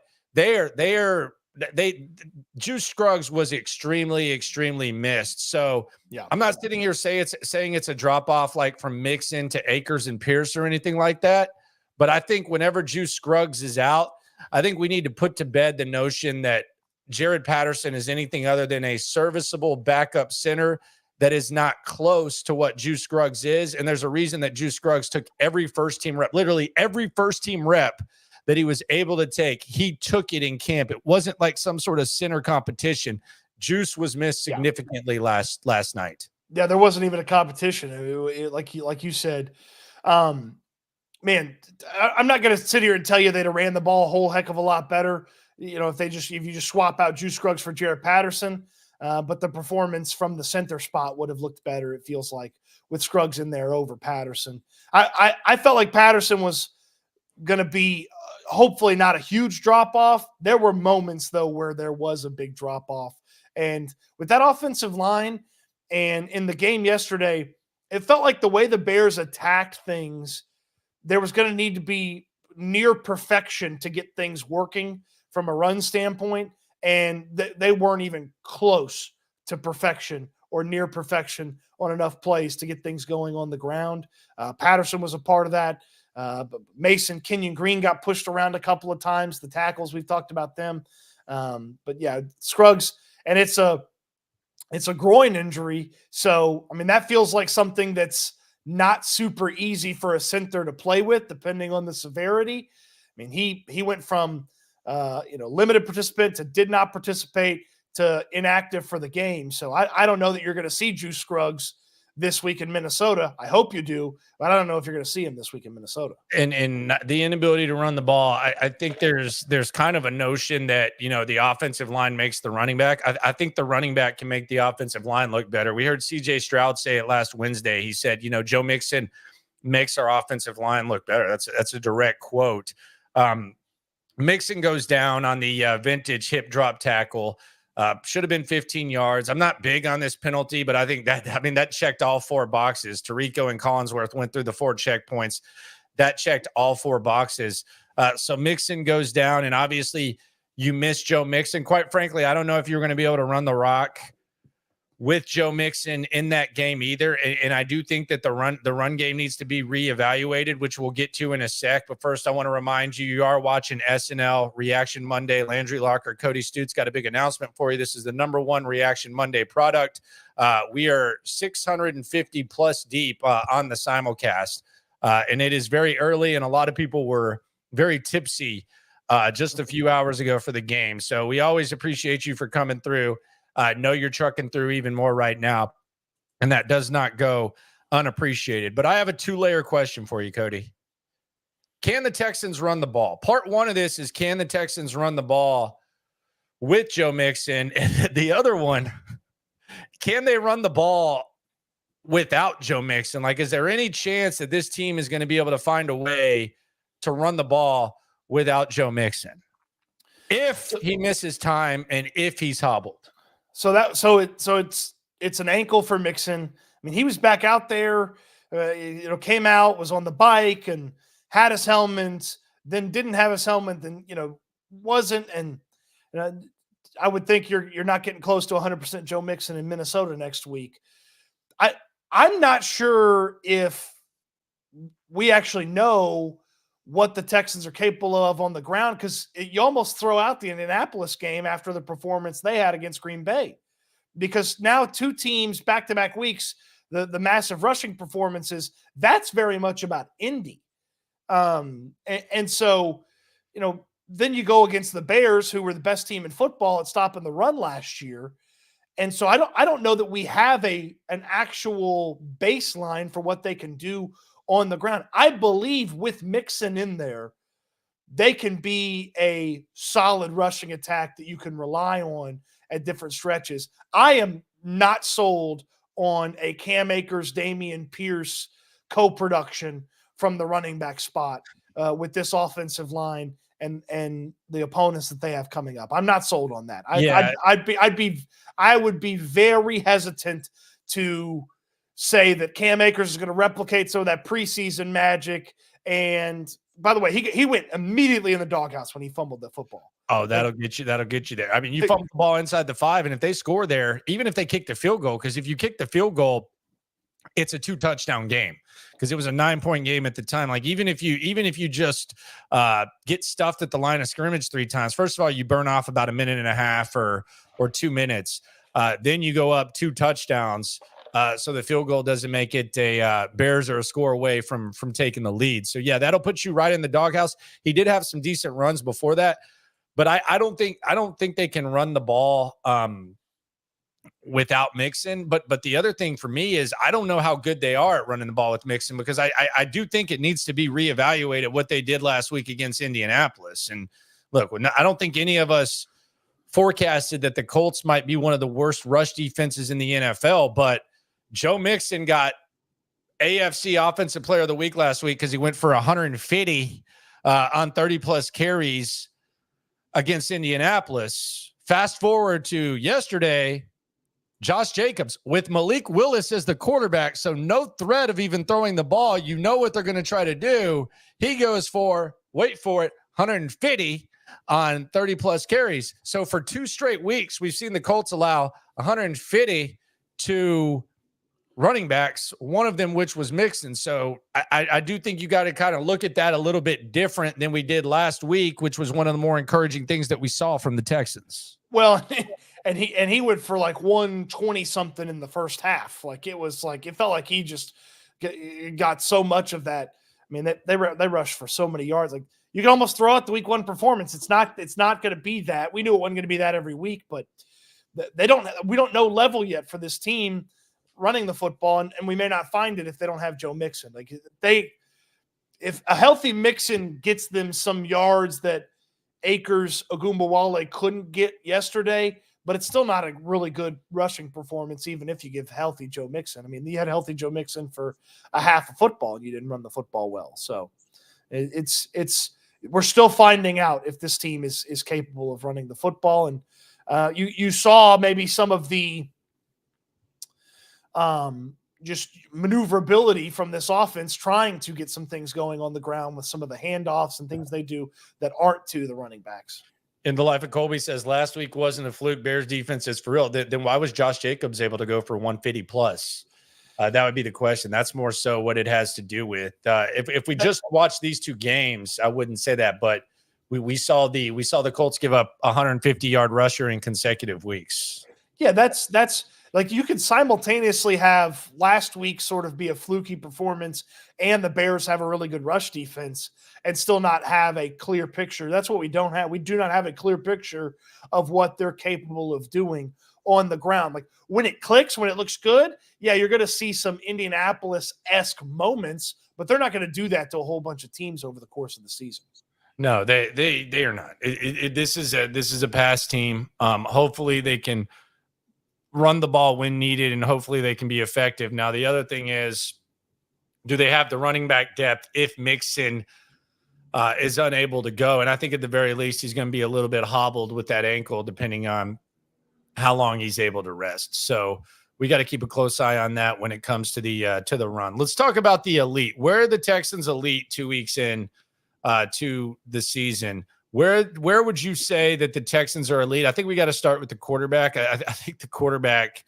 Juice Scruggs was extremely, extremely missed. So yeah, I'm not sitting here saying it's a drop off like from Mixon to Akers and Pierce or anything like that. But I think whenever Juice Scruggs is out, I think we need to put to bed the notion that Jared Patterson is anything other than a serviceable backup center that is not close to what Juice Scruggs is. And there's a reason that Juice Scruggs took every first team rep, literally every first team rep that he was able to take. He took it in camp. It wasn't like some sort of center competition. Juice was missed significantly last night. Yeah, there wasn't even a competition. Like you said, man, I'm not going to sit here and tell you they'd have ran the ball a whole heck of a lot better, if you just swap out Juice Scruggs for Jared Patterson. But the performance from the center spot would have looked better, it feels like, with Scruggs in there over Patterson. I felt like Patterson was going to be hopefully not a huge drop-off. There were moments, though, where there was a big drop-off. And with that offensive line, and in the game yesterday, it felt like the way the Bears attacked things, there was going to need to be near perfection to get things working from a run standpoint, and they weren't even close to perfection or near perfection on enough plays to get things going on the ground. Patterson was a part of that. But Mason, Kenyon Green got pushed around a couple of times. The tackles, we've talked about them. But yeah, Scruggs, and it's a groin injury. So, I mean, that feels like something that's not super easy for a center to play with, depending on the severity. I mean, he went from limited participant to did not participate to inactive for the game. So I don't know that you're going to see Juice Scruggs this week in Minnesota. I hope you do, but I don't know if you're going to see him this week in Minnesota. And the inability to run the ball, I think there's kind of a notion that, the offensive line makes the running back. I think the running back can make the offensive line look better. We heard CJ Stroud say it last Wednesday. He said, Joe Mixon makes our offensive line look better. That's a direct quote. Mixon goes down on the vintage hip drop tackle. Should have been 15 yards. I'm not big on this penalty, but I think that checked all 4 boxes. Tarico and Collinsworth went through the 4 checkpoints. That checked all 4 boxes. So Mixon goes down, and obviously you miss Joe Mixon. Quite frankly, I don't know if you're going to be able to run the rock with Joe Mixon in that game either. And I do think that the run game needs to be reevaluated, which we'll get to in a sec. But first, I want to remind you, you are watching SNL Reaction Monday. Landry Locker, Cody Stoots got a big announcement for you. This is the #1 Reaction Monday product. We are 650 plus deep on the simulcast. And it is very early, and a lot of people were very tipsy just a few hours ago for the game. So we always appreciate you for coming through. I know you're trucking through even more right now, and that does not go unappreciated. But I have a 2-layer question for you, Cody. Can the Texans run the ball? Part 1 of this is, can the Texans run the ball with Joe Mixon? And the other one, can they run the ball without Joe Mixon? Like, is there any chance that this team is going to be able to find a way to run the ball without Joe Mixon if he misses time and if he's hobbled? So it's an ankle for Mixon. I mean, he was back out there, came out, was on the bike and had his helmet, then didn't have his helmet, then wasn't. And I would think you're not getting close to 100% Joe Mixon in Minnesota next week. I'm not sure if we actually know what the Texans are capable of on the ground, because you almost throw out the Indianapolis game after the performance they had against Green Bay, because now 2 teams back-to-back weeks, the massive rushing performances, that's very much about Indy. And so, then you go against the Bears, who were the best team in football at stopping the run last year. And so I don't know that we have an actual baseline for what they can do on the ground. I believe with Mixon in there, they can be a solid rushing attack that you can rely on at different stretches. I am not sold on a Cam Akers, Dameon Pierce co-production from the running back spot with this offensive line and the opponents that they have coming up. I'm not sold on that. I would be very hesitant to say that Cam Akers is going to replicate some of that preseason magic. And by the way, he went immediately in the doghouse when he fumbled the football. Oh, that'll get you there. I mean, you fumble the ball inside the 5, and if they score there, even if they kick the field goal, because if you kick the field goal, it's a 2-touchdown game, because it was a 9-point game at the time. Like, even if you just get stuffed at the line of scrimmage 3 times, first of all, you burn off about a minute and a half or 2 minutes. Then you go up 2 touchdowns. So the field goal doesn't make it a Bears or a score away from taking the lead. So yeah, that'll put you right in the doghouse. He did have some decent runs before that, but I don't think they can run the ball without Mixon. But the other thing for me is, I don't know how good they are at running the ball with Mixon, because I do think it needs to be reevaluated what they did last week against Indianapolis. And look, I don't think any of us forecasted that the Colts might be one of the worst rush defenses in the NFL, but Joe Mixon got AFC Offensive Player of the Week last week because he went for 150 on 30-plus carries against Indianapolis. Fast forward to yesterday, Josh Jacobs with Malik Willis as the quarterback. So no threat of even throwing the ball. You know what they're going to try to do. He goes for, wait for it, 150 on 30 plus carries. So for 2 straight weeks, we've seen the Colts allow 150 to running backs, one of them which was Mixon. So I do think you got to kind of look at that a little bit different than we did last week, which was one of the more encouraging things that we saw from the Texans. Well, and he went for like 120 something in the first half. Like it felt like he just got so much of that. I mean, they rushed for so many yards. Like you can almost throw out the week 1 performance. It's not going to be that. We knew it wasn't going to be that every week, but we don't know level yet for this team running the football, and we may not find it if they don't have Joe Mixon. Like if a healthy Mixon gets them some yards that Akers, Ogunbowale couldn't get yesterday, but it's still not a really good rushing performance, even if you give healthy Joe Mixon. I mean, you had healthy Joe Mixon for a half of football, and you didn't run the football well. So we're still finding out if this team is capable of running the football. And you saw maybe some of the just maneuverability from this offense trying to get some things going on the ground with some of the handoffs and things they do that aren't to the running backs. In the life of Colby says last week wasn't a fluke. Bears defense is for real. Then why was Josh Jacobs able to go for 150 plus? That would be the question. That's more so what it has to do with. If we just watch these 2 games, I wouldn't say that, but we saw the Colts give up 150-yard rusher in consecutive weeks. Yeah, that's like you could simultaneously have last week sort of be a fluky performance and the Bears have a really good rush defense and still not have a clear picture. That's what we don't have. We do not have a clear picture of what they're capable of doing on the ground. Like when it clicks, when it looks good, yeah, you're going to see some Indianapolis-esque moments, but they're not going to do that to a whole bunch of teams over the course of the season. No, they are not. This is a pass team. Hopefully they can run the ball when needed, and hopefully they can be effective. Now, the other thing is, do they have the running back depth if Mixon is unable to go? And I think at the very least, he's going to be a little bit hobbled with that ankle, depending on how long he's able to rest. So we got to keep a close eye on that when it comes to the run. Let's talk about the elite. Where are the Texans elite 2 weeks in to the season? Where would you say that the Texans are elite? I think we got to start with the quarterback. I think the quarterback,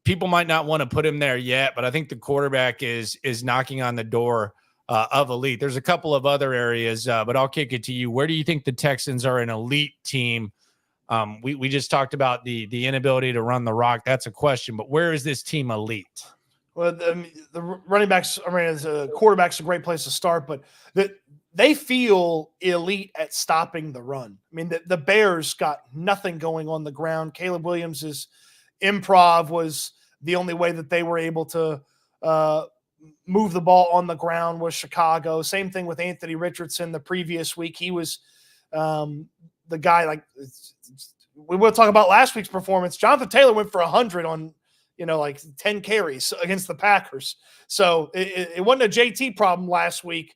people might not want to put him there yet, but I think the quarterback is knocking on the door of elite. There's a couple of other areas, but I'll kick it to you. Where do you think the Texans are an elite team? We just talked about the inability to run the rock. That's a question, but where is this team elite? Well, the running backs, the quarterback's a great place to start, but they feel elite at stopping the run. I mean, the Bears got nothing going on the ground. Caleb Williams' improv was the only way that they were able to move the ball on the ground was Chicago. Same thing with Anthony Richardson the previous week. He was the guy, like we will talk about last week's performance. Jonathan Taylor went for 100 on, like 10 carries against the Packers. So it wasn't a JT problem last week.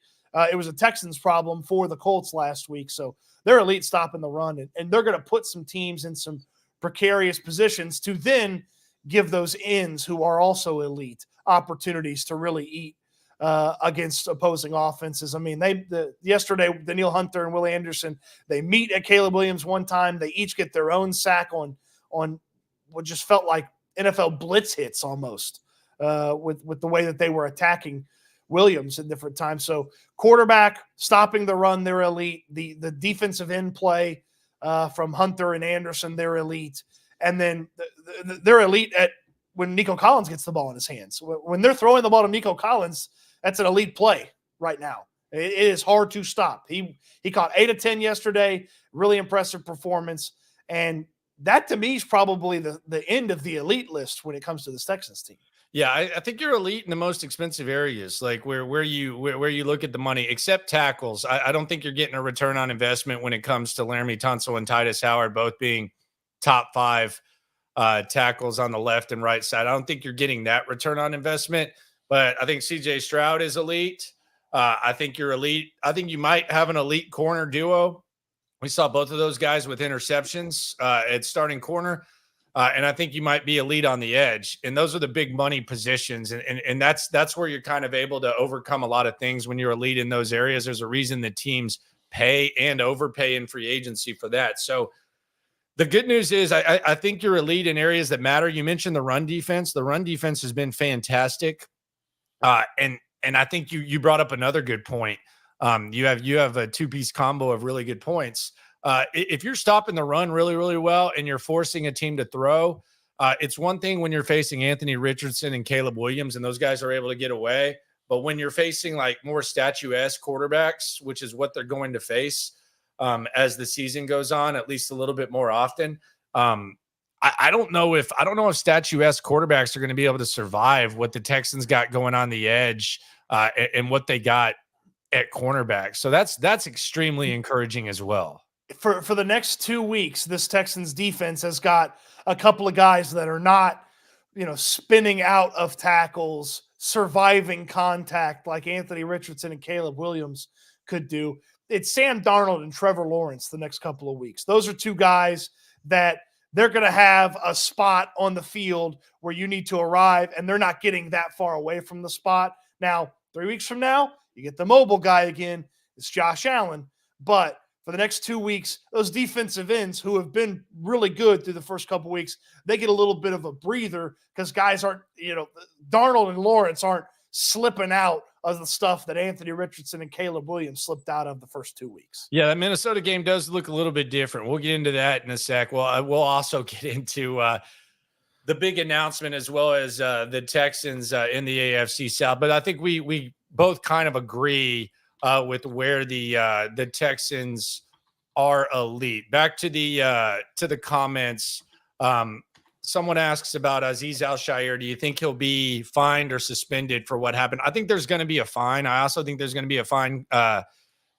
It was a Texans problem for the Colts last week. So they're elite stopping the run, and they're going to put some teams in some precarious positions to then give those ends who are also elite opportunities to really eat against opposing offenses. I mean, yesterday, Danielle Hunter and Willie Anderson, they meet at Caleb Williams one time. They each get their own sack on what just felt like NFL blitz hits almost with the way that they were attacking Williams at different times. So quarterback stopping the run, they're elite. The defensive end play from Hunter and Anderson, they're elite. And then they're elite at when Nico Collins gets the ball in his hands. When they're throwing the ball to Nico Collins, that's an elite play right now. It is hard to stop. He caught 8 of 10 yesterday, really impressive performance. And that to me is probably the end of the elite list when it comes to this Texans team. Yeah, I think you're elite in the most expensive areas, like where you look at the money, except tackles. I don't think you're getting a return on investment when it comes to Laramie Tunsil and Titus Howard, both being top 5 tackles on the left and right side. I don't think you're getting that return on investment, but I think CJ Stroud is elite. I think you're elite. I think you might have an elite corner duo. We saw both of those guys with interceptions at starting corner. And I think you might be elite on the edge. And those are the big money positions. And that's where you're kind of able to overcome a lot of things when you're elite in those areas. There's a reason that teams pay and overpay in free agency for that. So the good news is I think you're elite in areas that matter. You mentioned the run defense. The run defense has been fantastic. And I think you brought up another good point. You have a two-piece combo of really good points. If you're stopping the run really, really well and you're forcing a team to throw, it's one thing when you're facing Anthony Richardson and Caleb Williams and those guys are able to get away. But when you're facing like more statuesque quarterbacks, which is what they're going to face as the season goes on, at least a little bit more often, I don't know if statuesque quarterbacks are going to be able to survive what the Texans got going on the edge and what they got at cornerback. So that's extremely encouraging as well. For the next 2 weeks, this Texans defense has got a couple of guys that are not, spinning out of tackles, surviving contact like Anthony Richardson and Caleb Williams could do. It's Sam Darnold and Trevor Lawrence the next couple of weeks. Those are two guys that they're going to have a spot on the field where you need to arrive, and they're not getting that far away from the spot. Now, 3 weeks from now, you get the mobile guy again. It's Josh Allen. But for the next 2 weeks, those defensive ends who have been really good through the first couple of weeks, they get a little bit of a breather because guys aren't, Darnold and Lawrence aren't slipping out of the stuff that Anthony Richardson and Caleb Williams slipped out of the first 2 weeks. Yeah, that Minnesota game does look a little bit different. We'll get into that in a sec. Well, we'll also get into the big announcement as well as the Texans in the AFC South. But I think we both kind of agree with where the Texans are elite. Back to the comments. Someone asks about Azeez Al-Shaair. Do you think he'll be fined or suspended for what happened? I think there's going to be a fine. I also think there's going to be a fine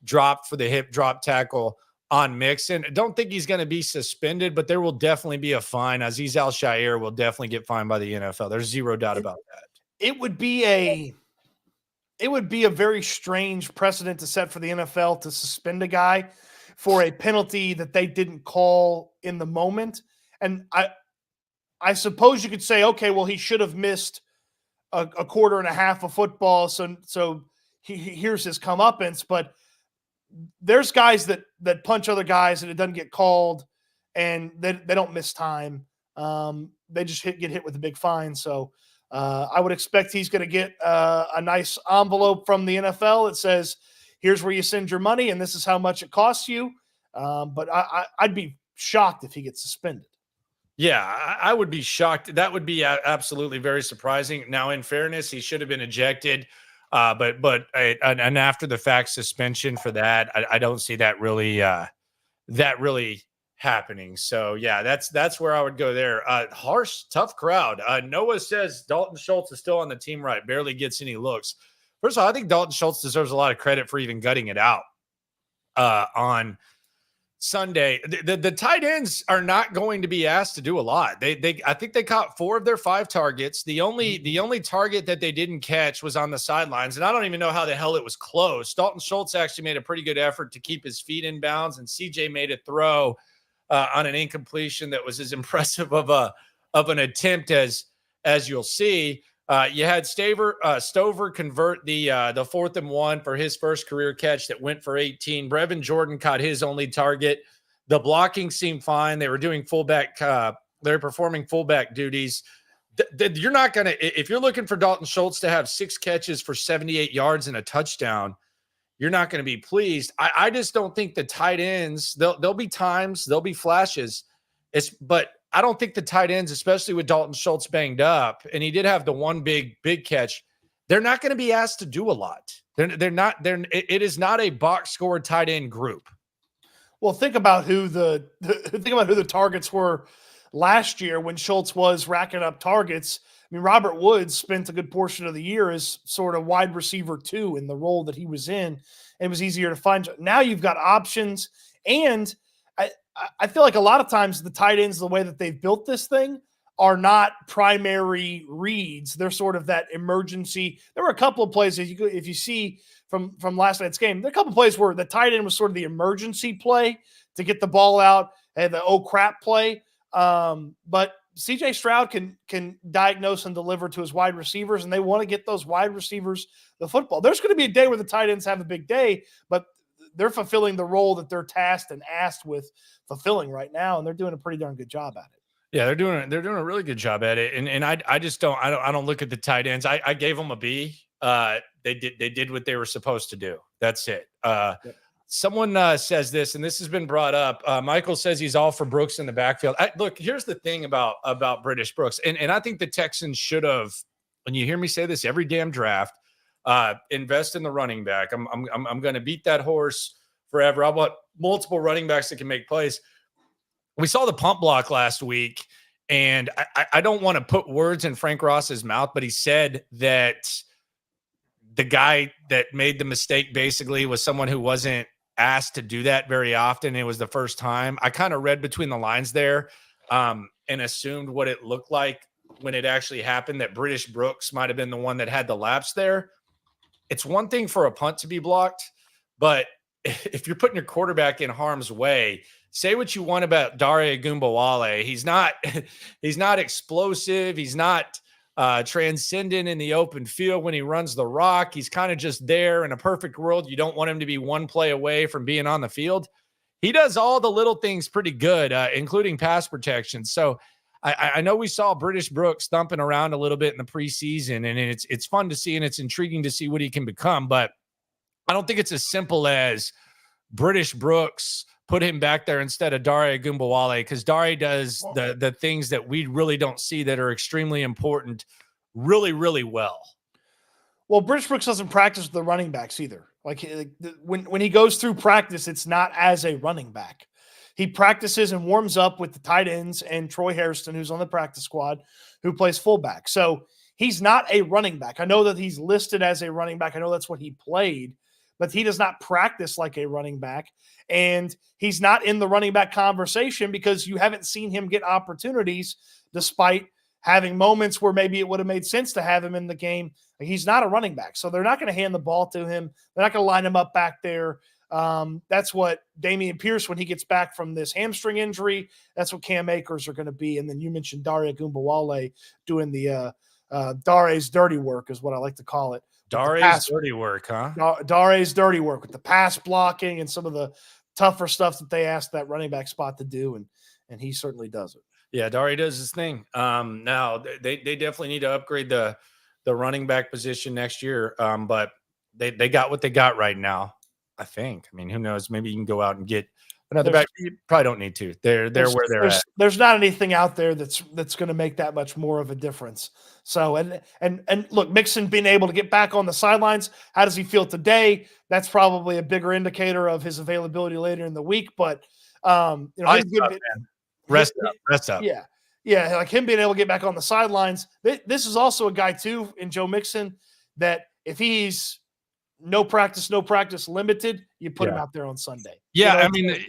drop for the hip drop tackle on Mixon. I don't think he's going to be suspended, but there will definitely be a fine. Azeez Al-Shaair will definitely get fined by the NFL. There's zero doubt about that. It would be a very strange precedent to set for the NFL to suspend a guy for a penalty that they didn't call in the moment. And I suppose you could say, okay, well, he should have missed a quarter and a half of football. So here's his comeuppance. But there's guys that punch other guys and it doesn't get called and they don't miss time. They just get hit with a big fine. So I would expect he's going to get a nice envelope from the NFL that says, here's where you send your money and this is how much it costs you. But I'd be shocked if he gets suspended. Yeah, I would be shocked. That would be absolutely very surprising. Now, in fairness, he should have been ejected, but an after the fact suspension for that, I don't see that really happening. So yeah, that's where I would go there. Harsh, tough crowd. Noah says Dalton Schultz is still on the team, right? Barely gets any looks. First of all, I think Dalton Schultz deserves a lot of credit for even gutting it out on Sunday. The tight ends are not going to be asked to do a lot. I think they caught 4 of their 5 targets. The only target that they didn't catch was on the sidelines, and I don't even know how the hell it was close. Dalton Schultz actually made a pretty good effort to keep his feet in bounds, and CJ made a throw on an incompletion that was as impressive of an attempt as you'll see. You had Stover convert the 4th and 1 for his first career catch that went for 18. Brevin Jordan caught his only target. The blocking seemed fine. They were doing fullback. They're performing fullback duties. You're not going to, if you're looking for Dalton Schultz to have 6 catches for 78 yards and a touchdown, you're not going to be pleased. I just don't think the tight ends, there'll be times, there'll be flashes. But I don't think the tight ends, especially with Dalton Schultz banged up, and he did have the one big catch, they're not going to be asked to do a lot. It is not a box score tight end group. Well, think about who the targets were last year when Schultz was racking up targets. I mean, Robert Woods spent a good portion of the year as sort of wide receiver 2 in the role that he was in. It was easier to find. Now you've got options, and I feel like a lot of times the tight ends, the way that they've built this thing, are not primary reads. They're sort of that emergency. There were a couple of plays, if you see from last night's game, there are a couple of plays where the tight end was sort of the emergency play to get the ball out and the oh crap play. But CJ Stroud can diagnose and deliver to his wide receivers, and they want to get those wide receivers the football. There's going to be a day where the tight ends have a big day, but they're fulfilling the role that they're tasked and asked with fulfilling right now, and they're doing a pretty darn good job at it. Yeah, they're doing a really good job at it. And I just don't look at the tight ends. I gave them a B. They did what they were supposed to do. That's it. Yep. Someone says this, and this has been brought up. Michael says he's all for Brooks in the backfield. Look, here's the thing about British Brooks, and I think the Texans should have. When you hear me say this every damn draft, invest in the running back. I'm going to beat that horse forever. I want multiple running backs that can make plays. We saw the pump block last week, and I don't want to put words in Frank Ross's mouth, but he said that the guy that made the mistake basically was someone who wasn't asked to do that very often. It was the first time. I kind of read between the lines there and assumed what it looked like when it actually happened, that British Brooks might have been the one that had the lapse there. It's one thing for a punt to be blocked, but if you're putting your quarterback in harm's way, say what you want about Dare Ogunbowale. He's not explosive. He's not transcendent in the open field when he runs the rock. He's kind of just there. In a perfect world, you don't want him to be one play away from being on the field. He does all the little things pretty good, including pass protection. So I know we saw British Brooks thumping around a little bit in the preseason, and it's fun to see, and it's intriguing to see what he can become. But I don't think it's as simple as British Brooks put him back there instead of Dare Ogunbowale, because Dare does the things that we really don't see that are extremely important really, really well. Well, British Brooks doesn't practice with the running backs either. Like when he goes through practice, it's not as a running back. He practices and warms up with the tight ends and Troy Hairston, who's on the practice squad, who plays fullback. So he's not a running back. I know that he's listed as a running back. I know that's what he played, but he does not practice like a running back. And he's not in the running back conversation because you haven't seen him get opportunities despite having moments where maybe it would have made sense to have him in the game. He's not a running back. So they're not going to hand the ball to him. They're not going to line him up back there. That's what Dameon Pierce, when he gets back from this hamstring injury, that's what Cam Akers are going to be. And then you mentioned Dare Ogunbowale doing the Dare's dirty work is what I like to call it. Dare's dirty work, huh? Dare's dirty work with the pass blocking and some of the tougher stuff that they asked that running back spot to do, and he certainly does it. Yeah, Dare does his thing. Now they definitely need to upgrade the running back position next year. But they got what they got right now, I think. I mean, who knows? Maybe you can go out and get another back. You probably don't need to. They're where they're at. There's not anything out there that's going to make that much more of a difference. So and look, Mixon being able to get back on the sidelines, how does he feel today? That's probably a bigger indicator of his availability later in the week. But Rest up. Yeah, like him being able to get back on the sidelines. This is also a guy too in Joe Mixon that if he's no practice limited, you put him out there on Sunday. Yeah, I mean,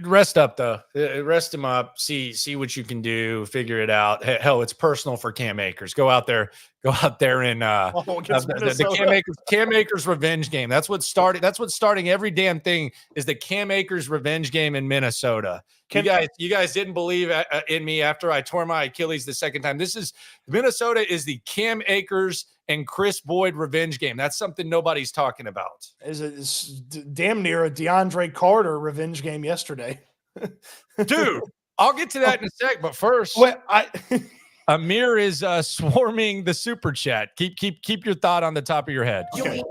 rest up though. Rest him up. See what you can do. Figure it out. Hell, it's personal for Cam Akers. Go out there and the Cam Akers revenge game. That's what's starting every damn thing is the Cam Akers revenge game in Minnesota. You guys didn't believe in me after I tore my Achilles the second time. Minnesota is the Cam Akers and Chris Boyd revenge game. That's something nobody's talking about. It's damn near a DeAndre Carter revenge game yesterday. Dude, I'll get to that in a sec, but first, Amir is swarming the super chat. Keep your thought on the top of your head. Okay.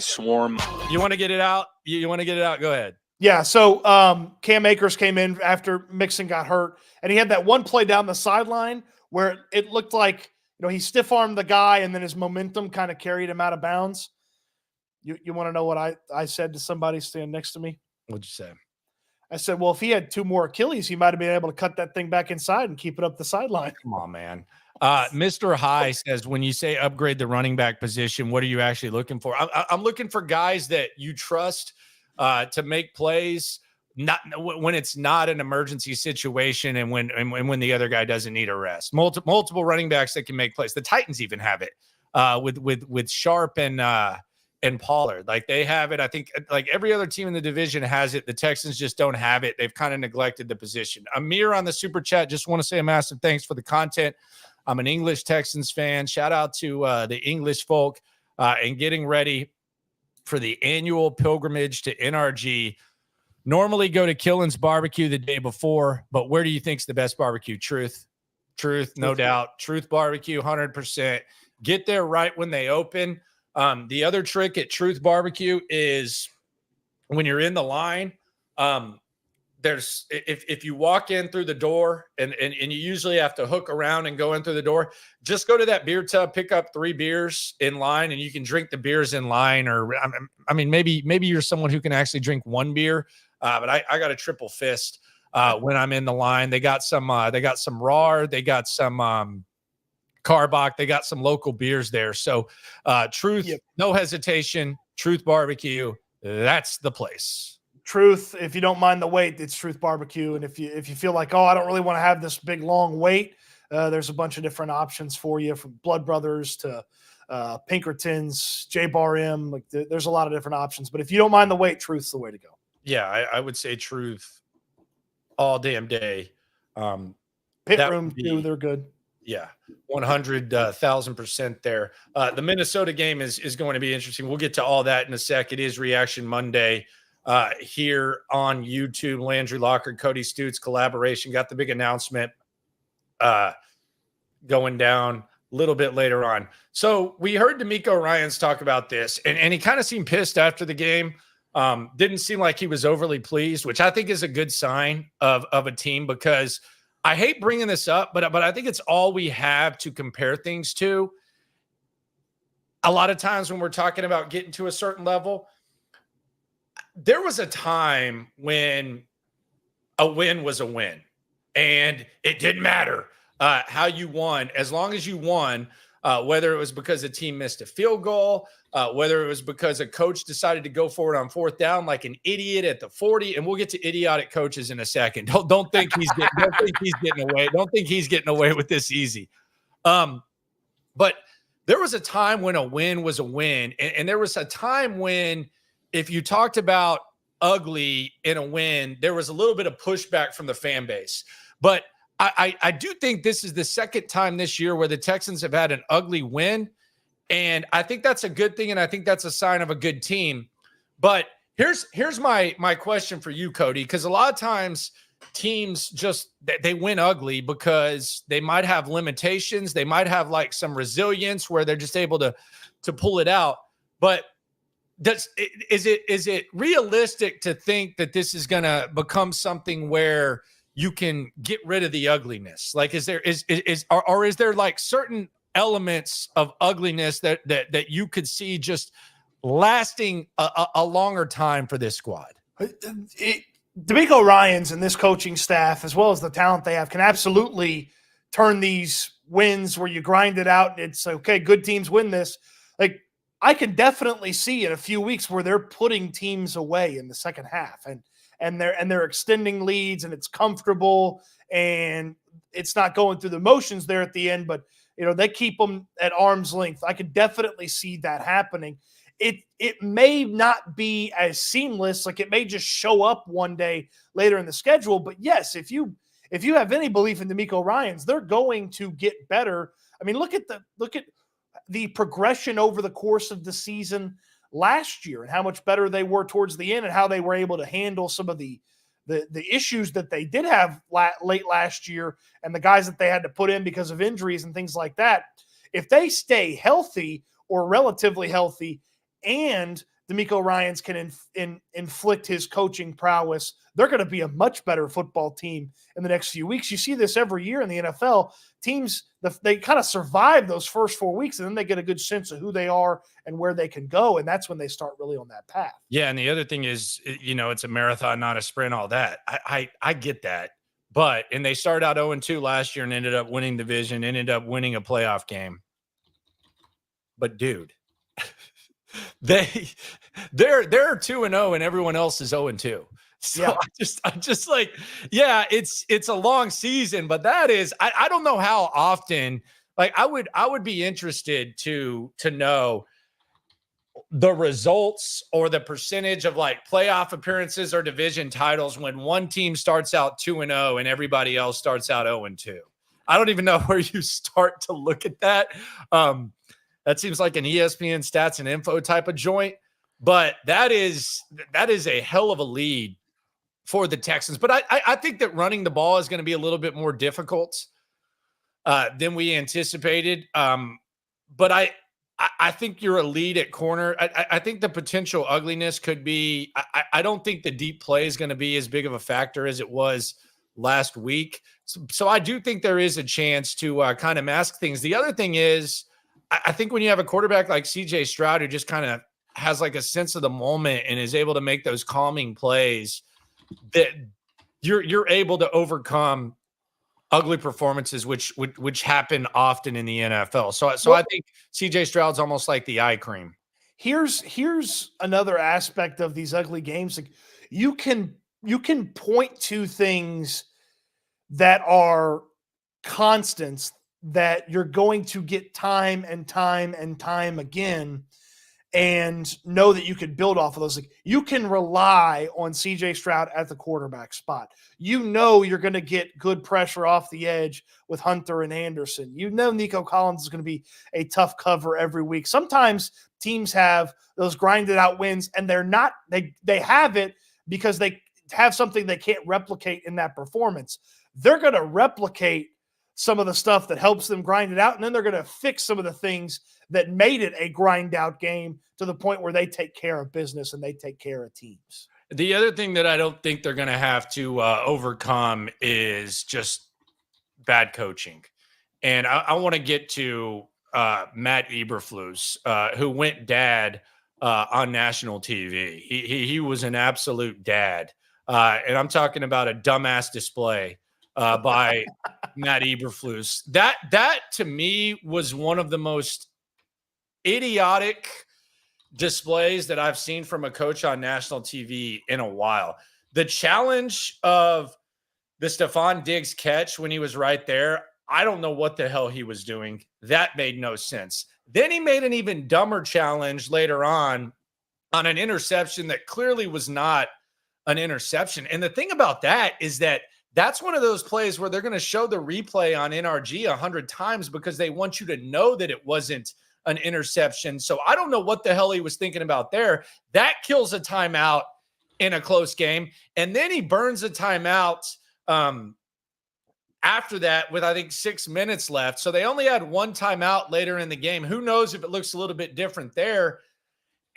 Swarm. You want to get it out? You want to get it out? Go ahead. Yeah, so Cam Akers came in after Mixon got hurt, and he had that one play down the sideline where it looked like, he stiff-armed the guy, and then his momentum kind of carried him out of bounds. You want to know what I said to somebody standing next to me? What'd you say? I said, well, if he had two more Achilles, he might have been able to cut that thing back inside and keep it up the sideline. Come on, man. Mr. High says, when you say upgrade the running back position, what are you actually looking for? I'm looking for guys that you trust to make plays, not when it's not an emergency situation and when the other guy doesn't need a rest. Multiple running backs that can make plays. The Titans even have it with Sharp and and Pollard. Like they have it. I think like every other team in the division has it. The Texans just don't have it. They've kind of neglected the position. Amir on the super chat, just want to say a massive thanks for the content. I'm an English Texans fan. Shout out to the English folk and getting ready for the annual pilgrimage to NRG. Normally go to Killen's Barbecue the day before, but where do you think's the best barbecue? Truth, no doubt. Truth Barbecue, 100%. Get there right when they open. The other trick at Truth Barbecue is when you're in the line, there's if you walk in through the door and you usually have to hook around and go in through the door, just go to that beer tub, pick up 3 beers in line, and you can drink the beers in line. Or I mean, maybe you're someone who can actually drink 1 beer, but I got a triple fist when I'm in the line. They got some raw, they got some Carbach, they got some local beers there. So Truth, no hesitation, Truth Barbecue, that's the place. Truth, if you don't mind the wait, it's Truth Barbecue. And if you feel like, oh, I don't really want to have this big long wait, there's a bunch of different options for you, from Blood Brothers to Pinkertons, J Bar M. Like there's a lot of different options. But if you don't mind the wait, Truth's the way to go. Yeah, I would say Truth all damn day. Pit Room too, they're good. Yeah, 100,000% there. The Minnesota game is going to be interesting. We'll get to all that in a sec. It is Reaction Monday. Here on YouTube, Landry Locker, Cody Stoots collaboration, got the big announcement going down a little bit later on. So we heard D'Amico Ryans talk about this, and he kind of seemed pissed after the game. Didn't seem like he was overly pleased, which I think is a good sign of a team, because I hate bringing this up, but I think it's all we have to compare things to. A lot of times when we're talking about getting to a certain level, there was a time when a win was a win, and it didn't matter how you won, as long as you won, whether it was because a team missed a field goal, whether it was because a coach decided to go for it on 4th down like an idiot at the 40. And we'll get to idiotic coaches in a second. Don't think he's getting away. Don't think he's getting away with this easy. But there was a time when a win was a win, and there was a time when, if you talked about ugly in a win, there was a little bit of pushback from the fan base. But I do think this is the second time this year where the Texans have had an ugly win. And I think that's a good thing, and I think that's a sign of a good team. But here's my question for you, Cody, because a lot of times teams just they win ugly because they might have limitations. They might have like some resilience where they're just able to pull it out. But is it realistic to think that this is going to become something where you can get rid of the ugliness? Like, is there like certain elements of ugliness that you could see just lasting a longer time for this squad? D'Amico Ryans and this coaching staff, as well as the talent they have, can absolutely turn these wins where you grind it out and it's okay, good teams win this. Like, I can definitely see in a few weeks where they're putting teams away in the second half, and they're extending leads, and it's comfortable, and it's not going through the motions there at the end, but they keep them at arm's length. I could definitely see that happening. It may not be as seamless, like it may just show up one day later in the schedule, but yes, if you have any belief in D'Amico Ryans, they're going to get better. I mean, look at the progression over the course of the season last year and how much better they were towards the end, and how they were able to handle some of the issues that they did have late last year, and the guys that they had to put in because of injuries and things like that. If they stay healthy or relatively healthy, and D'Amico Ryans can inflict his coaching prowess, they're going to be a much better football team in the next few weeks. You see this every year in the NFL. Teams, they kind of survive those first 4 weeks, and then they get a good sense of who they are and where they can go, and that's when they start really on that path. Yeah, and the other thing is, it's a marathon, not a sprint, all that. I get that. And they started out 0-2 last year and ended up winning division, ended up winning a playoff game. But, dude, they're 2-0 and everyone else is 0-2. So yeah. I'm just like, yeah, it's a long season, but that is, I don't know how often, like I would be interested to know the results or the percentage of like playoff appearances or division titles when one team starts out 2-0 and everybody else starts out 0-2. I don't even know where you start to look at that. That seems like an ESPN stats and info type of joint, but that is a hell of a lead for the Texans. But I think that running the ball is going to be a little bit more difficult than we anticipated. But I think you're a lead at corner. I think the potential ugliness could be, I don't think the deep play is going to be as big of a factor as it was last week. So I do think there is a chance to kind of mask things. The other thing is, I think when you have a quarterback like CJ Stroud, who just kind of has like a sense of the moment and is able to make those calming plays, that you're able to overcome ugly performances, which happen often in the NFL. So I think CJ Stroud's almost like the eye cream. Here's another aspect of these ugly games. Like you can point to things that are constants that you're going to get time and time and time again, and know that you could build off of those. Like you can rely on CJ Stroud at the quarterback spot. You know you're going to get good pressure off the edge with Hunter and Anderson. You know Nico Collins is going to be a tough cover every week. Sometimes teams have those grinded out wins, and they have it because they have something they can't replicate in that performance. They're going to replicate some of the stuff that helps them grind it out, and then they're going to fix some of the things that made it a grind out game to the point where they take care of business and they take care of teams. The other thing that I don't think they're going to have to overcome is just bad coaching. And I want to get to Matt Eberflus, who went dad on national TV. He was an absolute dad. And I'm talking about a dumbass display by Matt Eberflus. That to me was one of the most idiotic displays that I've seen from a coach on national TV in a while. The challenge of the Stefon Diggs catch when he was right there, I don't know what the hell he was doing. That made no sense. Then he made an even dumber challenge later on an interception that clearly was not an interception. And the thing about that is that that's one of those plays where they're going to show the replay on NRG 100 times because they want you to know that it wasn't an interception. So I don't know what the hell he was thinking about there. That kills a timeout in a close game. And then he burns a timeout after that with, I think, 6 minutes left. So they only had one timeout later in the game. Who knows if it looks a little bit different there.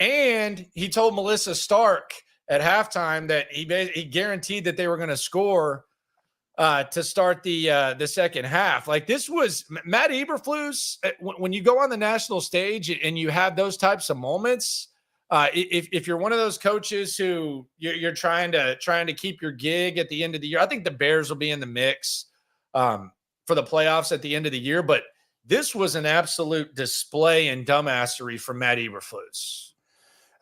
And he told Melissa Stark at halftime that he guaranteed that they were going to score to start the second half. Like this was Matt Eberflus. When you go on the national stage and you have those types of moments, if you're one of those coaches who you're trying to keep your gig at the end of the year, I think the Bears will be in the mix for the playoffs at the end of the year. But this was an absolute display in dumbassery from Matt Eberflus.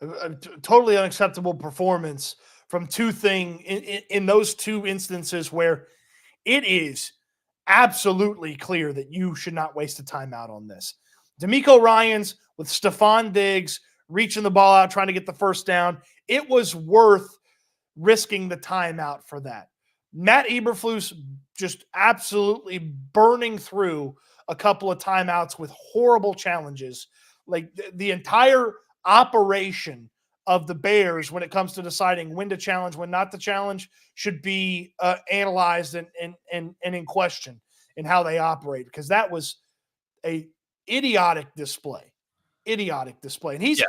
A totally unacceptable performance from in those two instances where it is absolutely clear that you should not waste a timeout on this. DeMeco Ryans with Stefon Diggs reaching the ball out, trying to get the first down. It was worth risking the timeout for that. Matt Eberflus just absolutely burning through a couple of timeouts with horrible challenges. Like the entire operation of the Bears when it comes to deciding when to challenge, when not to challenge, should be analyzed and in question in how they operate, because that was a idiotic display. And he's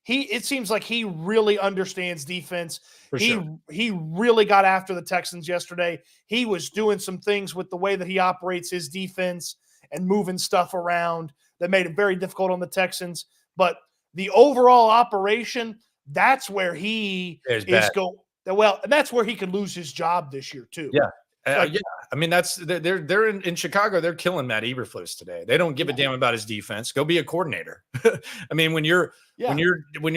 it seems like he really understands defense. He really got after the Texans yesterday. He was doing some things with the way that he operates his defense and moving stuff around that made it very difficult on the Texans. But the overall operation, that's where he is going. Well, and that's where he could lose his job this year too. Yeah. Yeah. I mean, they're in Chicago. They're killing Matt Eberflus today. They don't give a damn about his defense. Go be a coordinator. I mean, when you're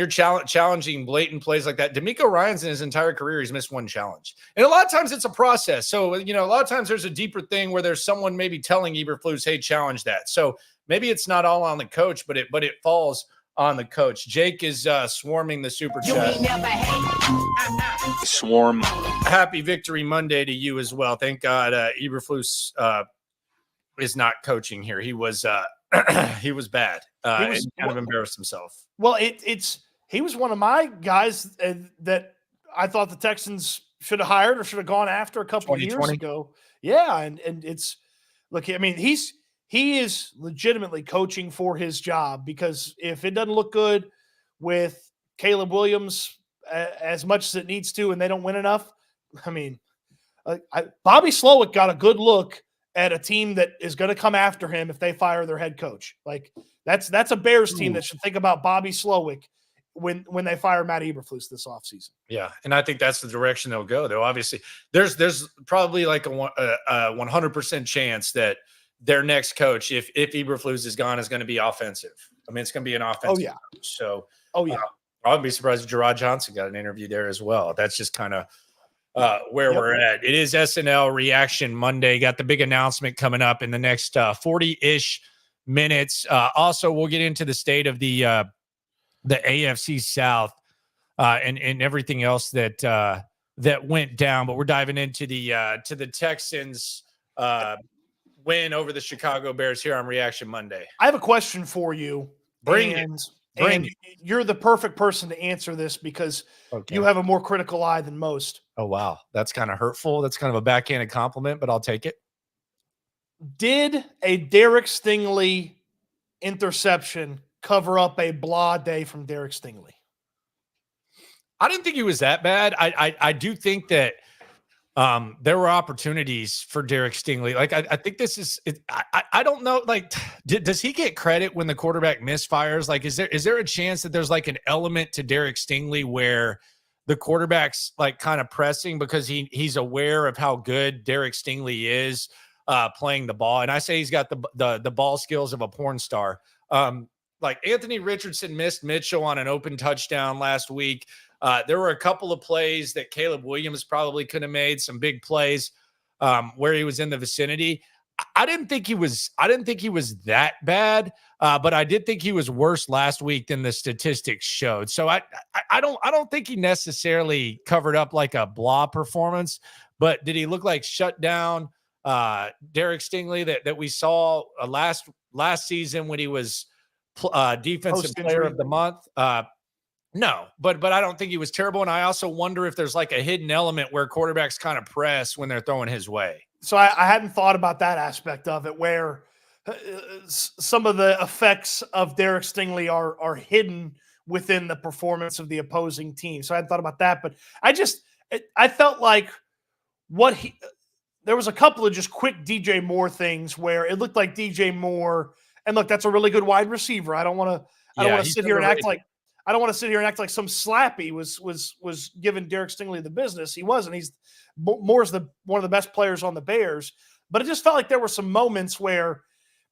challenging blatant plays like that, DeMeco Ryans in his entire career, he's missed one challenge. And a lot of times it's a process. So, a lot of times there's a deeper thing where there's someone maybe telling Eberflus, hey, challenge that. So maybe it's not all on the coach, but it falls on the coach. Jake is swarming the super chat. Swarm. Happy Victory Monday to you as well. Thank God Eberflus is not coaching here. He was he was bad. He was kind of embarrassed himself. Well, he was one of my guys that I thought the Texans should have hired or should have gone after a couple of years ago. Yeah, and it's look, I mean, he is legitimately coaching for his job, because if it doesn't look good with Caleb Williams as much as it needs to, and they don't win enough, I mean, Bobby Slowick got a good look at a team that is going to come after him if they fire their head coach. Like that's a Bears team that should think about Bobby Slowick when they fire Matt Eberflus this offseason. Yeah, and I think that's the direction they'll go. Though obviously, there's probably like a 100% chance that their next coach, if Eberflus is gone, is going to be offensive. I mean, it's going to be an offensive. Oh yeah. Coach. So yeah. I wouldn't be surprised if Gerard Johnson got an interview there as well. That's just kind of where we're at. It is SNL Reaction Monday. Got the big announcement coming up in the next 40-ish minutes. Also, we'll get into the state of the AFC South and everything else that went down. But we're diving into the Texans win over the Chicago Bears here on Reaction Monday. I have a question for you. Bring it. You're the perfect person to answer this, because you have a more critical eye than most. Oh, wow. That's kind of hurtful. That's kind of a backhanded compliment, but I'll take it. Did a Derek Stingley interception cover up a blah day from Derek Stingley? I didn't think he was that bad. I do think that there were opportunities for Derek Stingley. Like, I think this is I don't know. Like, does he get credit when the quarterback misfires? Like, is there a chance that there's like an element to Derek Stingley where the quarterback's like kind of pressing because he's aware of how good Derek Stingley is playing the ball? And I say he's got the ball skills of a porn star. Like Anthony Richardson missed Mitchell on an open touchdown last week. There were a couple of plays that Caleb Williams probably could have made, some big plays where he was in the vicinity. I didn't think he was that bad, but I did think he was worse last week than the statistics showed. So I don't think he necessarily covered up like a blah performance, but did he look like shut down Derek Stingley that we saw last season when he was defensive player of the month? No, but I don't think he was terrible. And I also wonder if there's like a hidden element where quarterbacks kind of press when they're throwing his way. So I hadn't thought about that aspect of it, where some of the effects of Derek Stingley are hidden within the performance of the opposing team. So I hadn't thought about that, but I felt like there was a couple of just quick DJ Moore things where it looked like DJ Moore, and look, that's a really good wide receiver. I don't want to sit here and act like some slappy was giving Derek Stingley the business. He wasn't. Moore's one of the best players on the Bears, but it just felt like there were some moments where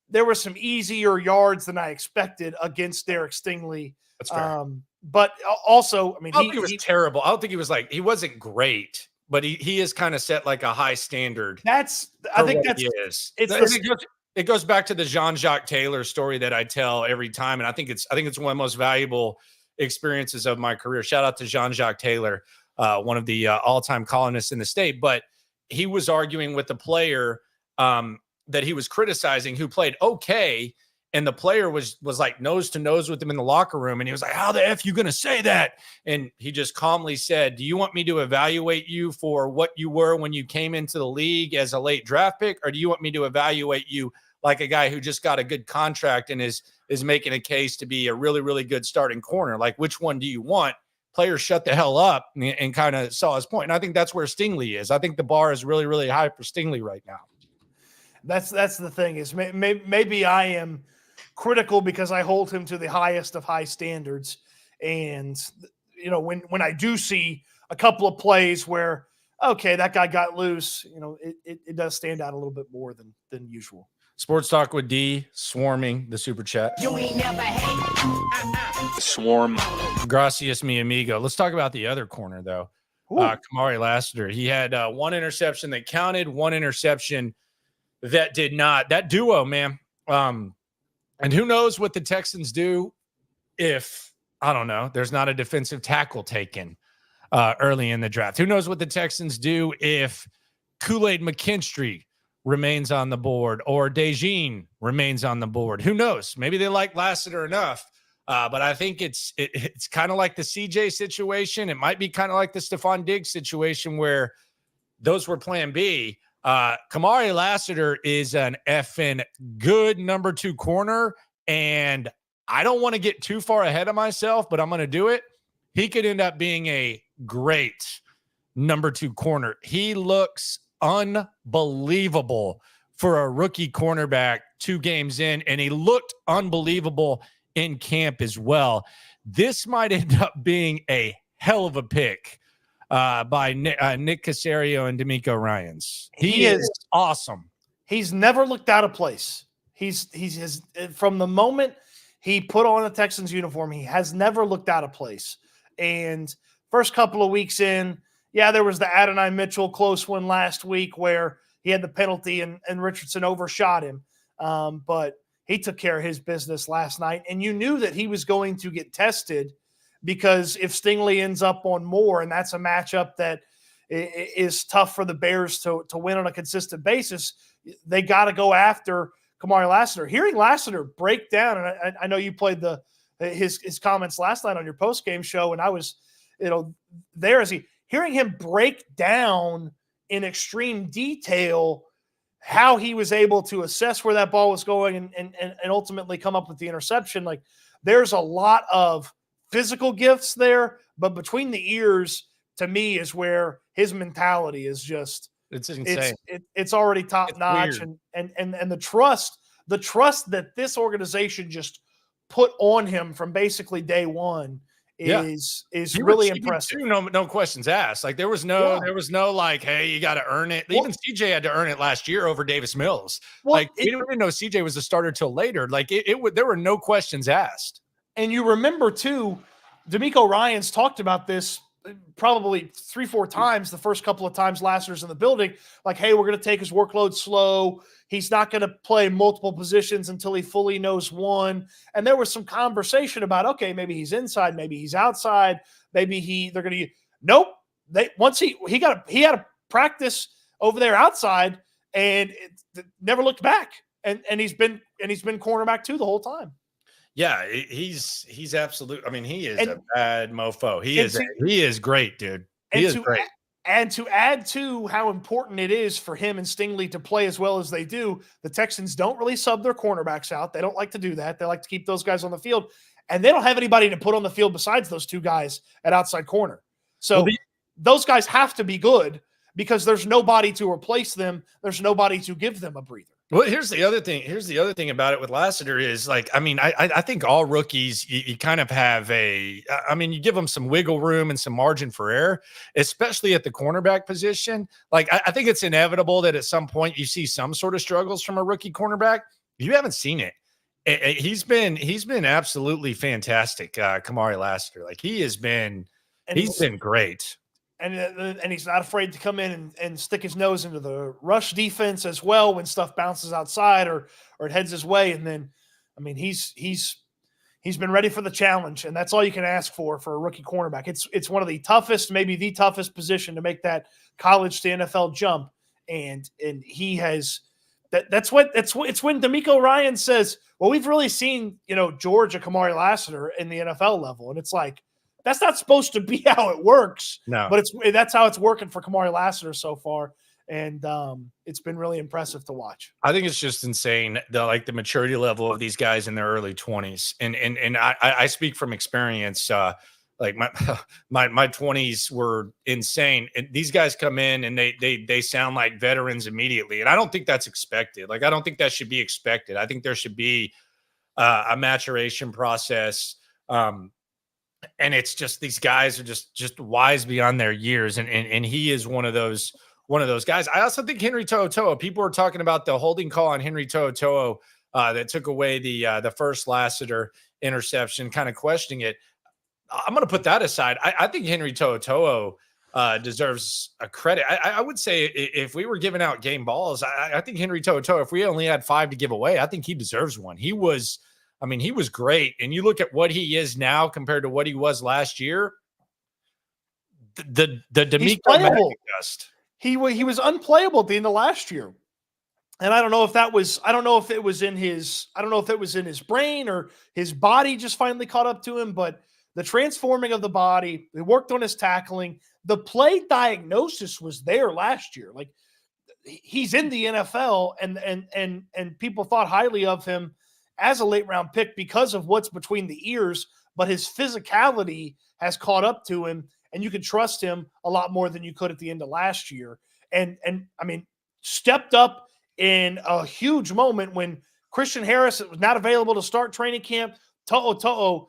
there were some easier yards than I expected against Derek Stingley. That's fair. But also, I mean, I don't think he was terrible. I don't think he wasn't great, but he has kind of set like a high standard. It goes back to the Jean-Jacques Taylor story that I tell every time, and I think it's one of the most valuable experiences of my career. Shout out to Jean-Jacques Taylor, one of the all-time columnists in the state. But he was arguing with the player that he was criticizing, who played okay, and the player was like nose to nose with him in the locker room, and he was like, "How the F you gonna say that?" And he just calmly said, "Do you want me to evaluate you for what you were when you came into the league as a late draft pick, or do you want me to evaluate you like a guy who just got a good contract and is making a case to be a really, really good starting corner? Like, which one do you want?" Players shut the hell up and kind of saw his point. And I think that's where Stingley is. I think the bar is really, really high for Stingley right now. That's the thing, is maybe I am critical because I hold him to the highest of high standards. And, you know, when I do see a couple of plays where, okay, that guy got loose, you know, it does stand out a little bit more than usual. Sports Talk with D, swarming the super chat. You ain't never hate. Swarm. Gracias, mi amigo. Let's talk about the other corner, though. Kamari Lassiter. He had one interception that counted, one interception that did not. That duo, man, And who knows what the Texans do if, I don't know, there's not a defensive tackle taken early in the draft. Who knows what the Texans do if Kool-Aid McKinstry remains on the board or Dejeen remains on the board. Who knows? Maybe they like Lassiter enough. But I think it's kind of like the CJ situation. It might be kind of like the Stefon Diggs situation where those were plan B. Kamari Lassiter is an effing good number 2 corner, and I don't want to get too far ahead of myself, but I'm going to do it. He could end up being a great number 2 corner. He looks unbelievable for a rookie cornerback 2 games in, and he looked unbelievable in camp as well. This might end up being a hell of a pick by Nick Caserio and D'Amico Ryans. He is awesome. He's never looked out of place. He's from the moment he put on a Texans uniform, he has never looked out of place. And first couple of weeks in, yeah, there was the Adonai Mitchell close one last week where he had the penalty and Richardson overshot him. But he took care of his business last night. And you knew that he was going to get tested because if Stingley ends up on Moore, and that's a matchup that is tough for the Bears to win on a consistent basis, they got to go after Kamari Lassiter. Hearing Lassiter break down, and I know you played his comments last night on your post-game show, and I was, there as hearing him break down in extreme detail how he was able to assess where that ball was going and ultimately come up with the interception. Like, there's a lot of physical gifts there, but between the ears, to me, is where his mentality is just, it's insane. It's already top notch. And the trust that this organization just put on him from basically day one is really impressive. No questions asked. Like there was no like, hey, you got to earn it. Even CJ had to earn it last year over Davis Mills. We didn't even know CJ was a starter till later. Like there were no questions asked. And you remember too, D'Amico Ryans talked about this probably 3-4 times the first couple of times Lassiter's in the building. Like, hey, we're going to take his workload slow. He's not going to play multiple positions until he fully knows one. And there was some conversation about, okay, maybe he's inside, maybe he's outside, maybe they're going to nope. He had a practice over there outside and never looked back. And he's been cornerback too the whole time. Yeah, he's absolute. I mean, he is a bad mofo. He is great, dude. He is great. And to add to how important it is for him and Stingley to play as well as they do, the Texans don't really sub their cornerbacks out. They don't like to do that. They like to keep those guys on the field. And they don't have anybody to put on the field besides those 2 guys at outside corner. So those guys have to be good because there's nobody to replace them. There's nobody to give them a breather. Well, here's the other thing about it with Lassiter is like, I mean, I think all rookies, you kind of have you give them some wiggle room and some margin for error, especially at the cornerback position. Like, I think it's inevitable that at some point you see some sort of struggles from a rookie cornerback. You haven't seen it. He's been absolutely fantastic. Kamari Lassiter, like he's been great. And he's not afraid to come in and stick his nose into the rush defense as well when stuff bounces outside or it heads his way. And then, I mean, he's been ready for the challenge, and that's all you can ask for a rookie cornerback. It's one of the toughest, maybe the toughest position to make that college to NFL jump. And he has it's when D'Amico Ryans says, well, we've really seen, Georgia Kamari Lassiter in the NFL level. And it's like, that's not supposed to be how it works. No, but that's how it's working for Kamari Lassiter so far, and it's been really impressive to watch. I think it's just insane the maturity level of these guys in their early 20s, and I speak from experience. Like my 20s were insane, and these guys come in and they sound like veterans immediately, and I don't think that's expected. Like I don't think that should be expected. I think there should be a maturation process. And it's just these guys are just wise beyond their years, and he is one of those guys. I also think Henry To'oTo'o. People were talking about the holding call on Henry To'oTo'o that took away the first Lassiter interception, kind of questioning it. I'm going to put that aside. I think Henry To'oTo'o deserves a credit. I would say if we were giving out game balls, I think Henry To'oTo'o, if we only had 5 to give away, I think he deserves one. He was great. And you look at what he is now compared to what he was last year. The D'Amico Magicust. He was unplayable at the end of last year. And I don't know if it was in his brain or his body just finally caught up to him, but the transforming of the body, he worked on his tackling. The play diagnosis was there last year. Like, he's in the NFL, and people thought highly of him as a late round pick because of what's between the ears, but his physicality has caught up to him, and you can trust him a lot more than you could at the end of last year. And I mean, stepped up in a huge moment when Christian Harris was not available to start training camp. To'oTo'o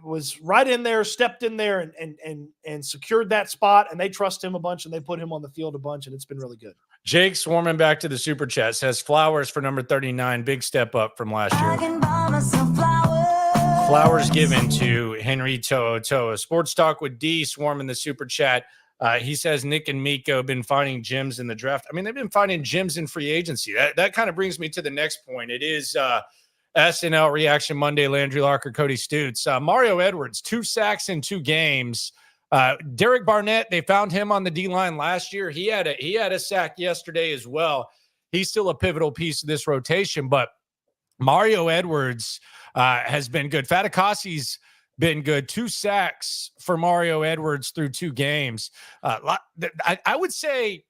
was right in there, stepped in there and secured that spot, and they trust him a bunch, and they put him on the field a bunch, and it's been really good. Jake swarming back to the super chat says flowers for number 39, big step up from last year. Flowers given to Henry To'oTo'o. Sports Talk with D swarming the super chat. He says Nick and Miko have been finding gems in the draft. I mean, they've been finding gems in free agency. That kind of brings me to the next point. It is SNL Reaction Monday, Landry Locker, Cody Stoots. Mario Edwards, 2 sacks in 2 games. Derek Barnett, they found him on the D-line last year. He had a sack yesterday as well. He's still a pivotal piece of this rotation, but Mario Edwards has been good. Fatukasi's been good. 2 sacks for Mario Edwards through 2 games. I would say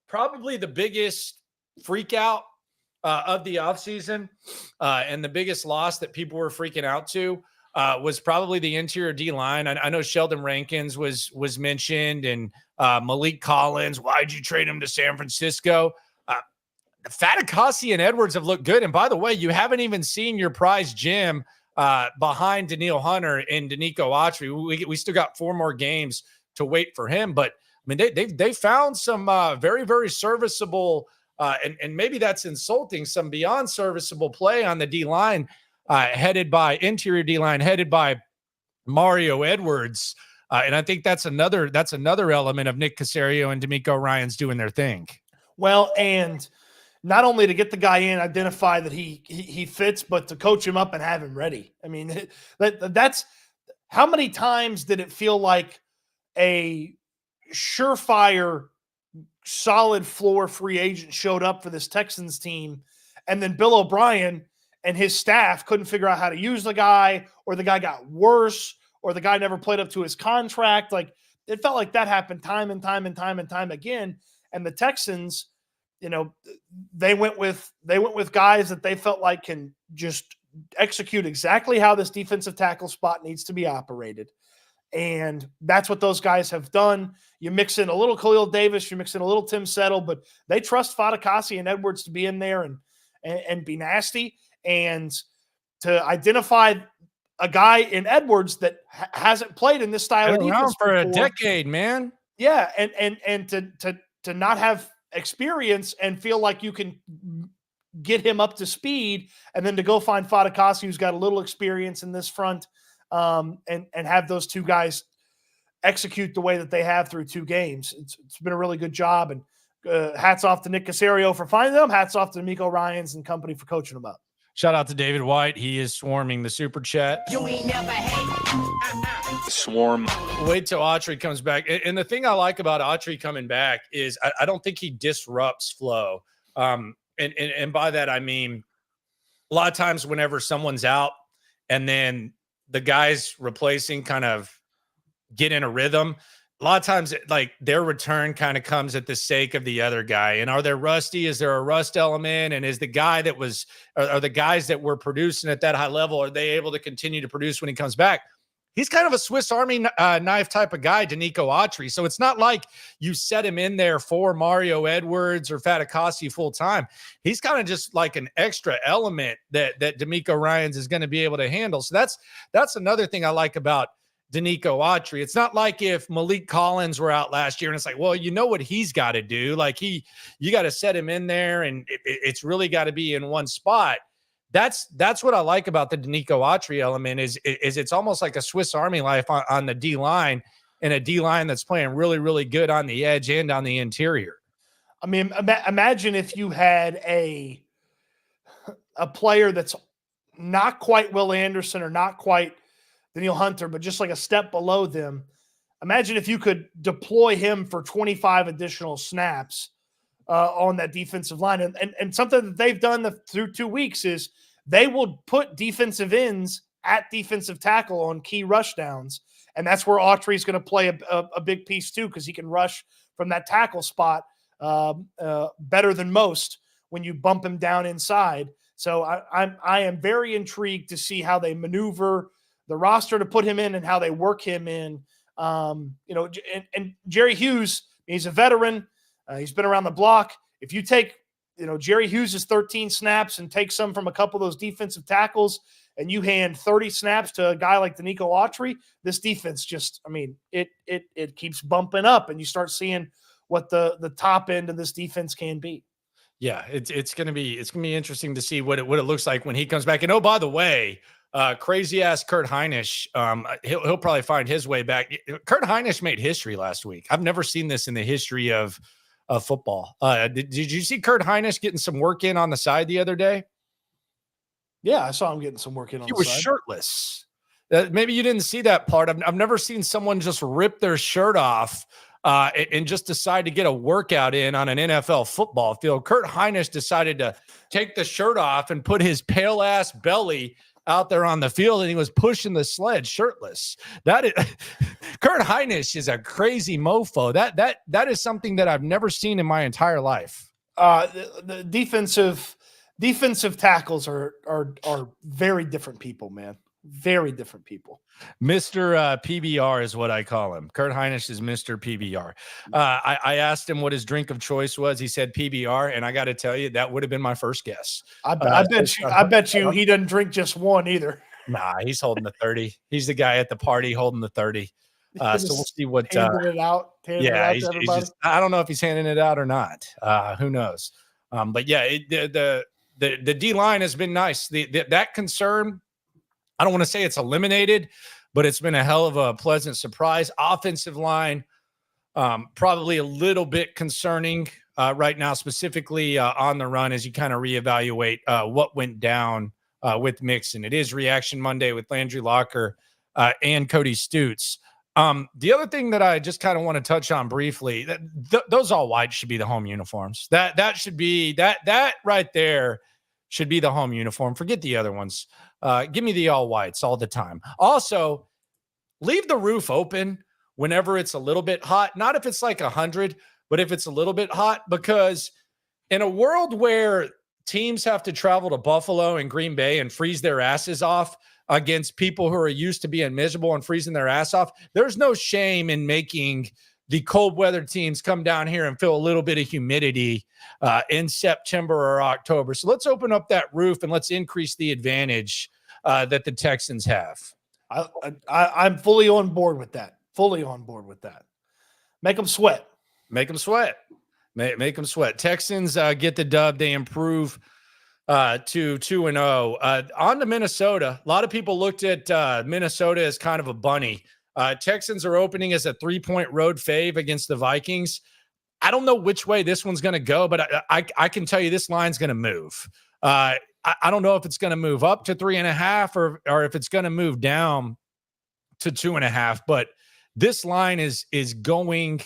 probably the biggest freak out of the offseason and the biggest loss that people were freaking out to was probably the interior D-line. I know Sheldon Rankins was mentioned, and Malik Collins. Why'd you trade him to San Francisco? Fatukasi and Edwards have looked good. And by the way, you haven't even seen your prize gem behind Daniil Hunter and Danico Autry. We still got 4 more games to wait for him. But I mean, they found some very, very serviceable and maybe that's insulting, some beyond serviceable play on the D-line interior D-line headed by Mario Edwards. And I think that's another element of Nick Caserio and D'Amico Ryans doing their thing. Well, and not only to get the guy in, identify that he fits, but to coach him up and have him ready. I mean, that's how many times did it feel like a surefire, solid floor free agent showed up for this Texans team, and then Bill O'Brien and his staff couldn't figure out how to use the guy, or the guy got worse, or the guy never played up to his contract. Like, it felt like that happened time and time again. And the Texans, you know, they went with guys that they felt like can just execute exactly how this defensive tackle spot needs to be operated. And that's what those guys have done. You mix in a little Khalil Davis, you mix in a little Tim Settle, but they trust Fatukasi and Edwards to be in there and be nasty, and to identify a guy in Edwards that hasn't played in this style of defense for a decade, man. Yeah, and to not have experience and feel like you can get him up to speed, and then to go find Fatukasi, who's got a little experience in this front, and have those 2 guys execute the way that they have through 2 games. It's been a really good job, and hats off to Nick Caserio for finding them. Hats off to D'Amico Ryans and company for coaching them up. Shout out to David White. He is swarming the super chat. You ain't never hate. Swarm. Wait till Autry comes back. And the thing I like about Autry coming back is I don't think he disrupts flow. And by that, I mean, a lot of times whenever someone's out and then the guys replacing kind of get in a rhythm, a lot of times like their return kind of comes at the sake of the other guy. And are they rusty? Is there a rust element? And is the guy that was, are the guys that were producing at that high level, are they able to continue to produce when he comes back? He's kind of a Swiss Army knife type of guy, Danico Autry. So it's not like you set him in there for Mario Edwards or Fatukasi full time. He's kind of just like an extra element that D'Amico Ryans is going to be able to handle. So that's another thing I like about Danico Autry. It's not like if Malik Collins were out last year and it's like, well, you know what he's got to do. Like you got to set him in there, and it's really got to be in one spot. That's what I like about the Danico Autry element is it's almost like a Swiss Army knife on the D line. and a D-line that's playing really, really good on the edge and on the interior. I mean, imagine if you had a player that's not quite Will Anderson or not quite Danielle Hunter, but just like a step below them. Imagine if you could deploy him for 25 additional snaps on that defensive line. And something that they've done through 2 weeks is they will put defensive ends at defensive tackle on key rush downs. And that's where Autry's going to play a big piece too, because he can rush from that tackle spot better than most when you bump him down inside. So I am very intrigued to see how they maneuver the roster to put him in and how they work him in. And Jerry Hughes, he's a veteran. He's been around the block. If you take, Jerry Hughes' 13 snaps and take some from a couple of those defensive tackles and you hand 30 snaps to a guy like Danico Autry, this defense just, it keeps bumping up and you start seeing what the top end of this defense can be. Yeah, it's gonna be interesting to see what it looks like when he comes back. And oh, by the way, crazy ass Kurt Heinisch, he'll probably find his way back. Kurt Heinisch made history last week. I've never seen this in the history of football. Did you see Kurt Heinisch getting some work in on the side the other day? Yeah, I saw him getting some work in on the side. He was shirtless. Maybe you didn't see that part. I've never seen someone just rip their shirt off and just decide to get a workout in on an NFL football field. Kurt Heinisch decided to take the shirt off and put his pale ass belly out there on the field, and he was pushing the sled shirtless. That is Kurt Heinisch is a crazy mofo. That is something that I've never seen in my entire life. The defensive tackles are very different people, man. Very different people. Mr. PBR is what I call him. Kurt Heinisch is Mr. PBR. I asked him what his drink of choice was. He said PBR, and I got to tell you, that would have been my first guess. I bet you he doesn't drink just one either. Nah, he's holding the 30. He's the guy at the party holding the 30. So we'll see what. Handing it out. He's just, I don't know if he's handing it out or not. Who knows? But yeah, the D line has been nice. That concern, I don't want to say it's eliminated, but it's been a hell of a pleasant surprise. Offensive line, probably a little bit concerning right now, specifically on the run as you kind of reevaluate what went down with Mixon. It is Reaction Monday with Landry Locker and Cody Stoots. The other thing that I just kind of want to touch on briefly, those all whites should be the home uniforms. That should be that right there should be the home uniform. Forget the other ones. Give me the all whites all the time. Also, leave the roof open whenever it's a little bit hot. Not if it's like 100, but if it's a little bit hot, because in a world where teams have to travel to Buffalo and Green Bay and freeze their asses off against people who are used to being miserable and freezing their ass off, there's no shame in making the cold weather teams come down here and feel a little bit of humidity in September or October. So let's open up that roof and let's increase the advantage that the Texans have. I'm fully on board with that. Make them sweat. Make them sweat. Make them sweat. Texans get the dub. They improve to 2-0. On to Minnesota. A lot of people looked at Minnesota as kind of a bunny. Texans are opening as a 3-point road fave against the Vikings. I don't know which way this one's going to go, but I can tell you this line's going to move. I don't know if it's going to move up to 3.5 or if it's going to move down to 2.5, but this line is going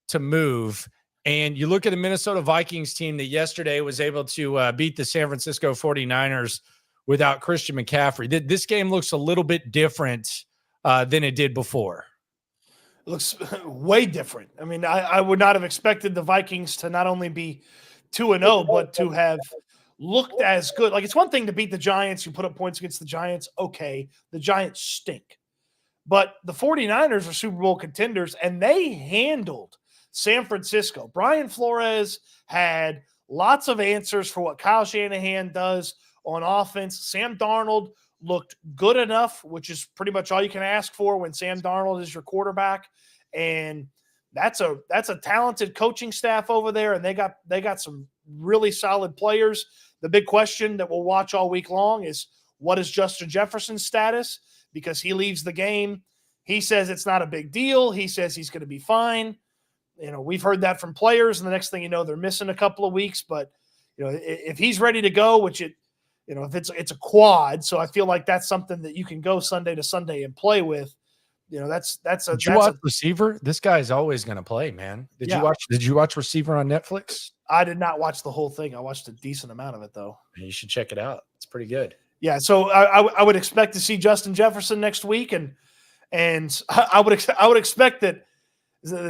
to move. And you look at the Minnesota Vikings team that yesterday was able to beat the San Francisco 49ers without Christian McCaffrey. This game looks a little bit different than it did before. It looks way different. I mean, I would not have expected the Vikings to not only be 2-0, but to have looked as good. Like, it's one thing to beat the Giants. You put up points against the Giants. Okay, the Giants stink. But the 49ers are Super Bowl contenders, and they handled San Francisco. Brian Flores had lots of answers for what Kyle Shanahan does on offense. Sam Darnold looked good enough, which is pretty much all you can ask for when Sam Darnold is your quarterback. And that's a talented coaching staff over there, and they got some really solid players. The big question that we'll watch all week long is, what is Justin Jefferson's status? Because he leaves the game. He says it's not a big deal. He says he's going to be fine. We've heard that from players, and the next thing you know, they're missing a couple of weeks. But if he's ready to go, which if it's a quad, so I feel like that's something that you can go Sunday to Sunday and play with. Did you watch Receiver? This guy's always going to play, man. Did you watch Receiver on Netflix? I did not watch the whole thing. I watched a decent amount of it, though. You should check it out. It's pretty good. Yeah, so I would expect to see Justin Jefferson next week, and I would expect that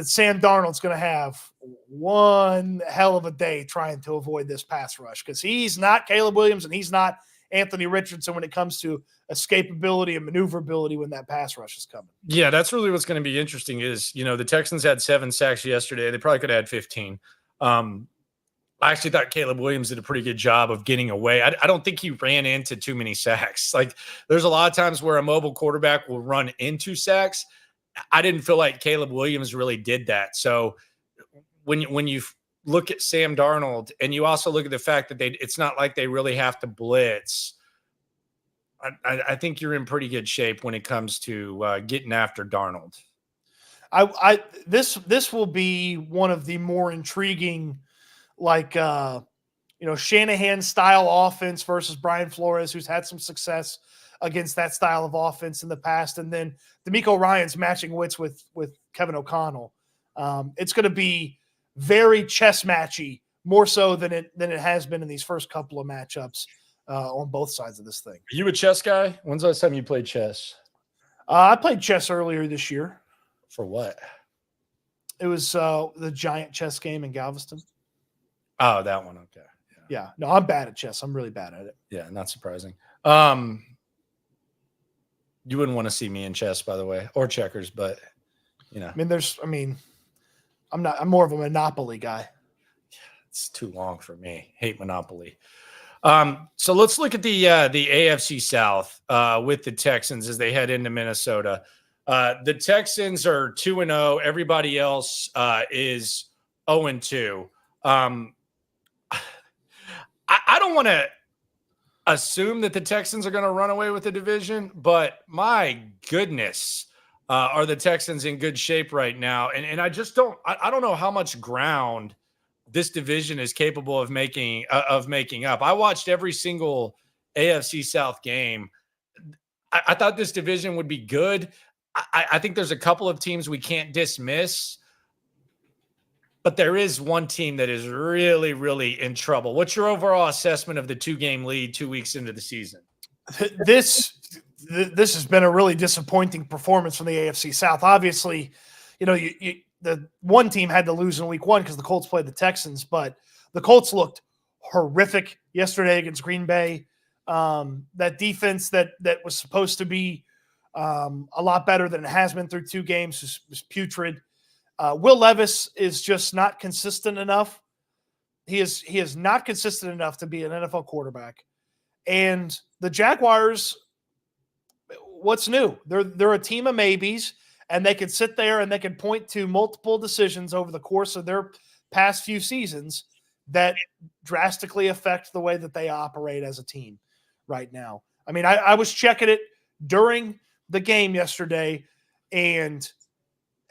Sam Darnold's going to have one hell of a day trying to avoid this pass rush, because he's not Caleb Williams and he's not Anthony Richardson when it comes to escapability and maneuverability when that pass rush is coming. Yeah, that's really what's going to be interesting is, the Texans had 7 sacks yesterday. They probably could have had 15. I actually thought Caleb Williams did a pretty good job of getting away. I don't think he ran into too many sacks. Like, there's a lot of times where a mobile quarterback will run into sacks. I didn't feel like Caleb Williams really did that. So when you look at Sam Darnold, and you also look at the fact that it's not like they really have to blitz, I think you're in pretty good shape when it comes to getting after Darnold. This will be one of the more intriguing, Shanahan style offense versus Brian Flores, who's had some success against that style of offense in the past, and then DeMeco Ryans matching wits with Kevin O'Connell. It's going to be very chess matchy, more so than it has been in these first couple of matchups on both sides of this thing. Are you a chess guy? When's the last time you played chess? I played chess earlier this year. For what? It was the giant chess game in Galveston. Oh, that one. Okay. Yeah. No, I'm bad at chess. I'm really bad at it. Yeah, not surprising. You wouldn't want to see me in chess, by the way, or checkers, but I'm more of a Monopoly guy. It's too long for me. Hate Monopoly. So let's look at the AFC South with the Texans as they head into Minnesota. The Texans are 2-0. Everybody else is 0-2. I don't want to assume that the Texans are going to run away with the division, but my goodness, are the Texans in good shape right now? And I just don't know how much ground this division is capable of making up. I watched every single AFC South game. I thought this division would be good. I think there's a couple of teams we can't dismiss, but there is one team that is really, really in trouble. What's your overall assessment of the 2-game lead 2 weeks into the season? This has been a really disappointing performance from the AFC South. Obviously, the one team had to lose in week 1 because the Colts played the Texans, but the Colts looked horrific yesterday against Green Bay. That defense that was supposed to be a lot better than it has been through 2 games was putrid. Will Levis is just not consistent enough. He is not consistent enough to be an NFL quarterback. And the Jaguars, what's new? They're a team of maybes, and they can sit there and they can point to multiple decisions over the course of their past few seasons that drastically affect the way that they operate as a team right now. I mean, I was checking it during the game yesterday, and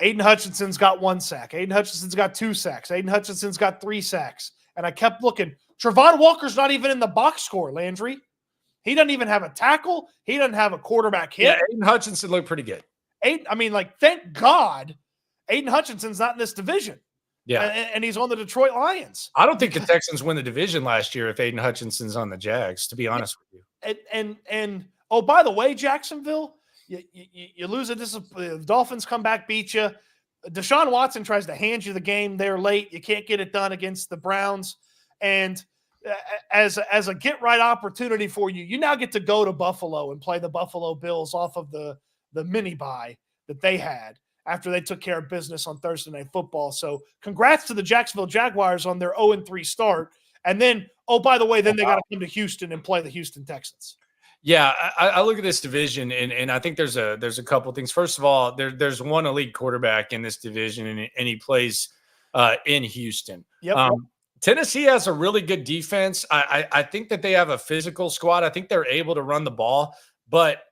Aiden Hutchinson's got 1 sack. Aiden Hutchinson's got 2 sacks. Aiden Hutchinson's got 3 sacks. And I kept looking. Trevon Walker's not even in the box score, Landry. He doesn't even have a tackle. He doesn't have a quarterback hit. Yeah, Aiden Hutchinson looked pretty good. Thank God Aiden Hutchinson's not in this division. Yeah. And he's on the Detroit Lions. I don't think the Texans win the division last year if Aiden Hutchinson's on the Jags, to be honest with you. And oh, by the way, Jacksonville, you lose the Dolphins come back, beat you. Deshaun Watson tries to hand you the game there late. You can't get it done against the Browns. And as a get-right opportunity for you, you now get to go to Buffalo and play the Buffalo Bills off of the mini-bye that they had after they took care of business on Thursday Night Football. So congrats to the Jacksonville Jaguars on their 0-3 start. And then, oh, by the way, then they got to come to Houston and play the Houston Texans. Yeah, I look at this division, and I think there's a couple things. First of all, there's one elite quarterback in this division, and he plays in Houston. Yep. Tennessee has a really good defense. I think that they have a physical squad. I think they're able to run the ball, but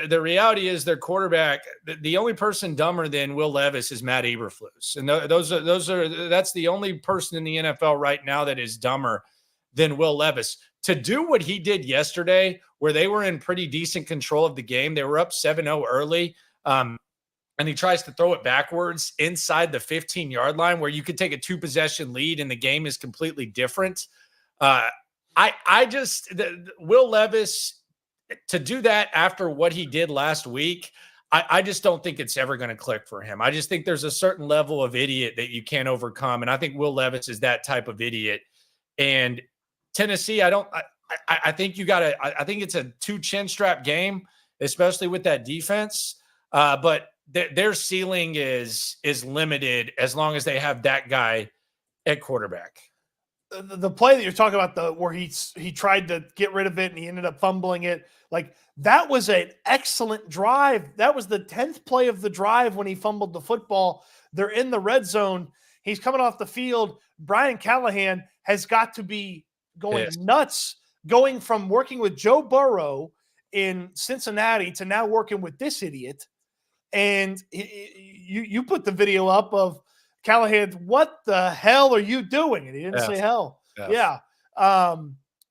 the reality is their quarterback, the only person dumber than Will Levis is Matt Eberflus. And that's the only person in the NFL right now that is dumber than Will Levis. To do what he did yesterday, where they were in pretty decent control of the game, they were up 7-0 early, and he tries to throw it backwards inside the 15-yard line where you could take a 2-possession lead and the game is completely different. Will Levis, to do that after what he did last week, I just don't think it's ever going to click for him. I just think there's a certain level of idiot that you can't overcome. And I think Will Levis is that type of idiot. And Tennessee, I think I think it's a 2 chin strap game, especially with that defense. But their ceiling is limited as long as they have that guy at quarterback. The play that you're talking about, where he tried to get rid of it and he ended up fumbling it, like that was an excellent drive. That was the 10th play of the drive when he fumbled the football. They're in the red zone. He's coming off the field. Brian Callahan has got to be going nuts, going from working with Joe Burrow in Cincinnati to now working with this idiot. And you put the video up of Callahan, what the hell are you doing? And he didn't say hell. Yeah.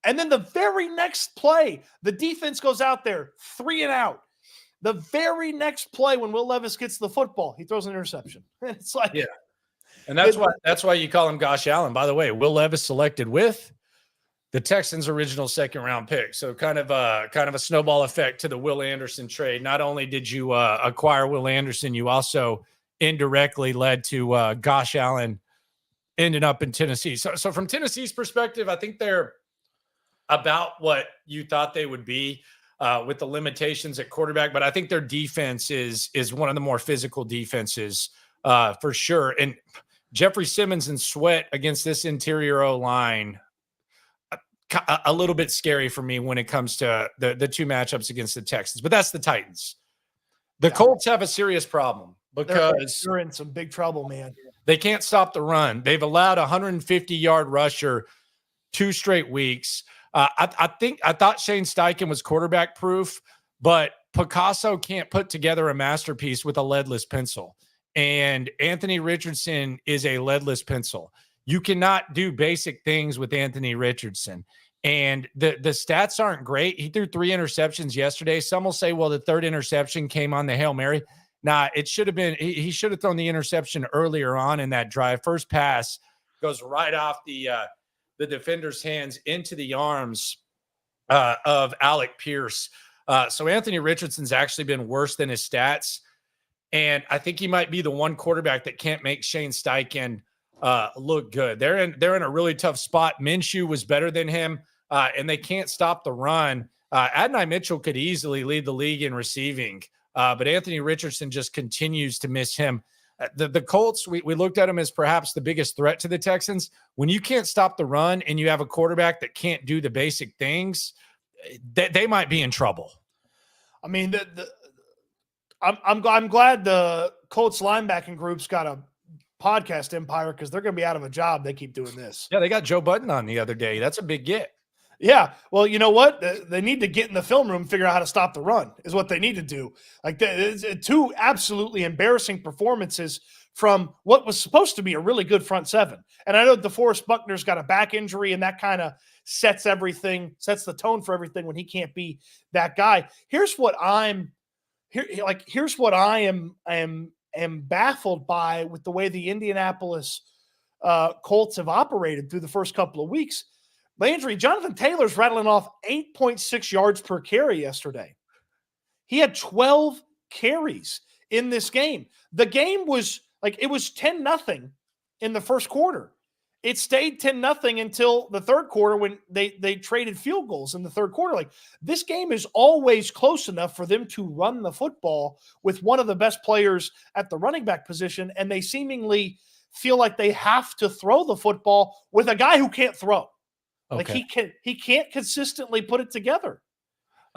And then the very next play, the defense goes out there, 3 and out. The very next play, when Will Levis gets the football, he throws an interception. It's like, yeah. And that's why you call him Gosh Allen. By the way, Will Levis selected with the Texans' original 2nd-round pick. So kind of a snowball effect to the Will Anderson trade. Not only did you acquire Will Anderson, you also indirectly led to Gosh Allen ending up in Tennessee. So from Tennessee's perspective, I think they're about what you thought they would be with the limitations at quarterback. But I think their defense is one of the more physical defenses for sure. And Jeffrey Simmons and Sweat against this interior O-line, a little bit scary for me when it comes to the 2 matchups against the Texans. But that's the Titans. The Colts have a serious problem because they're in some big trouble, man. They can't stop the run. They've allowed a 150-yard rusher 2 straight weeks. I thought Shane Steichen was quarterback proof, but Picasso can't put together a masterpiece with a leadless pencil. And Anthony Richardson is a leadless pencil. You cannot do basic things with Anthony Richardson. And the stats aren't great. He threw 3 interceptions yesterday. Some will say, well, the 3rd interception came on the Hail Mary. Nah, it should have been, he should have thrown the interception earlier on in that drive. First pass goes right off the defender's hands into the arms of Alec Pierce. So Anthony Richardson's actually been worse than his stats. And I think he might be the one quarterback that can't make Shane Steichen look good. They're in a really tough spot. Minshew was better than him, and they can't stop the run. Adonai Mitchell could easily lead the league in receiving, but Anthony Richardson just continues to miss him. The Colts, we looked at them as perhaps the biggest threat to the Texans. When you can't stop the run and you have a quarterback that can't do the basic things, they might be in trouble. I mean, I'm glad the Colts linebacking group's got a podcast empire, because they're going to be out of a job. They keep doing this. Yeah, they got Joe Budden on the other day. That's a big get. Yeah. Well, you know what? They need to get in the film room, figure out how to stop the run is what they need to do. Like, 2 absolutely embarrassing performances from what was supposed to be a really good front 7. And I know DeForest Buckner's got a back injury, and that kind of sets the tone for everything when he can't be that guy. Here's what I am baffled by with the way the Indianapolis Colts have operated through the first couple of weeks. Landry, Jonathan Taylor's rattling off 8.6 yards per carry yesterday. He had 12 carries in this game. The game was it was 10-0 in the first quarter. It stayed 10-0 until the third quarter when they traded field goals in the third quarter. Like, this game is always close enough for them to run the football with one of the best players at the running back position, and they seemingly feel like they have to throw the football with a guy who can't throw. Okay. Like, he can't consistently put it together.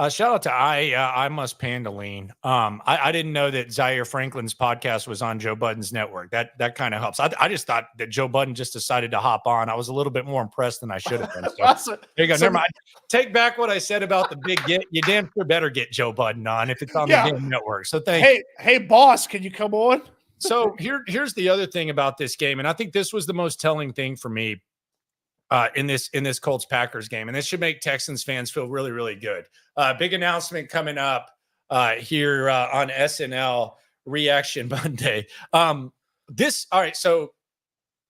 Shout out to I Must Pandoline. I didn't know that Zaire Franklin's podcast was on Joe Budden's network. That kind of helps. I just thought that Joe Budden just decided to hop on. I was a little bit more impressed than I should have been. So there you go. Never mind. Take back what I said about the big get. You damn sure better get Joe Budden on if it's on the damn network. So thank you. Hey, boss, can you come on? So here's the other thing about this game, and I think this was the most telling thing for me in this Colts Packers game, and this should make Texans fans feel really, really good. Big announcement coming up here on SNL Reaction Monday. All right, so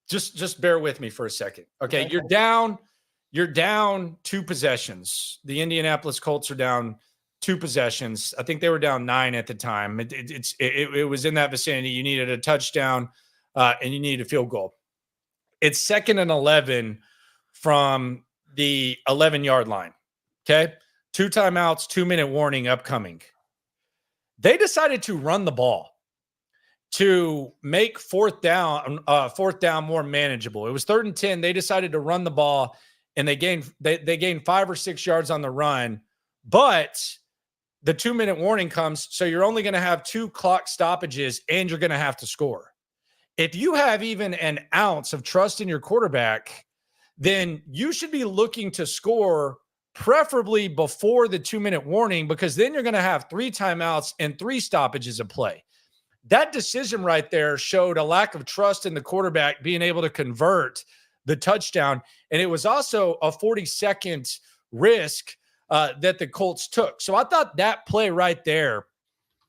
just bear with me for a second. Okay, you're down 2 possessions. The Indianapolis Colts are down 2 possessions. I think they were down 9 at the time. It was in that vicinity. You needed a touchdown and you needed a field goal. It's 2nd and 11 from the 11-yard line. Okay. 2 timeouts, 2-minute warning upcoming. They decided to run the ball to make fourth down more manageable. It was 3rd and 10. They decided to run the ball and they gained 5 or 6 yards on the run, but the 2-minute warning comes. So you're only going to have 2 clock stoppages and you're going to have to score. If you have even an ounce of trust in your quarterback, then you should be looking to score preferably before the 2-minute warning, because then you're going to have 3 timeouts and 3 stoppages of play. That decision right there showed a lack of trust in the quarterback being able to convert the touchdown. And it was also a 40-second risk that the Colts took. So I thought that play right there,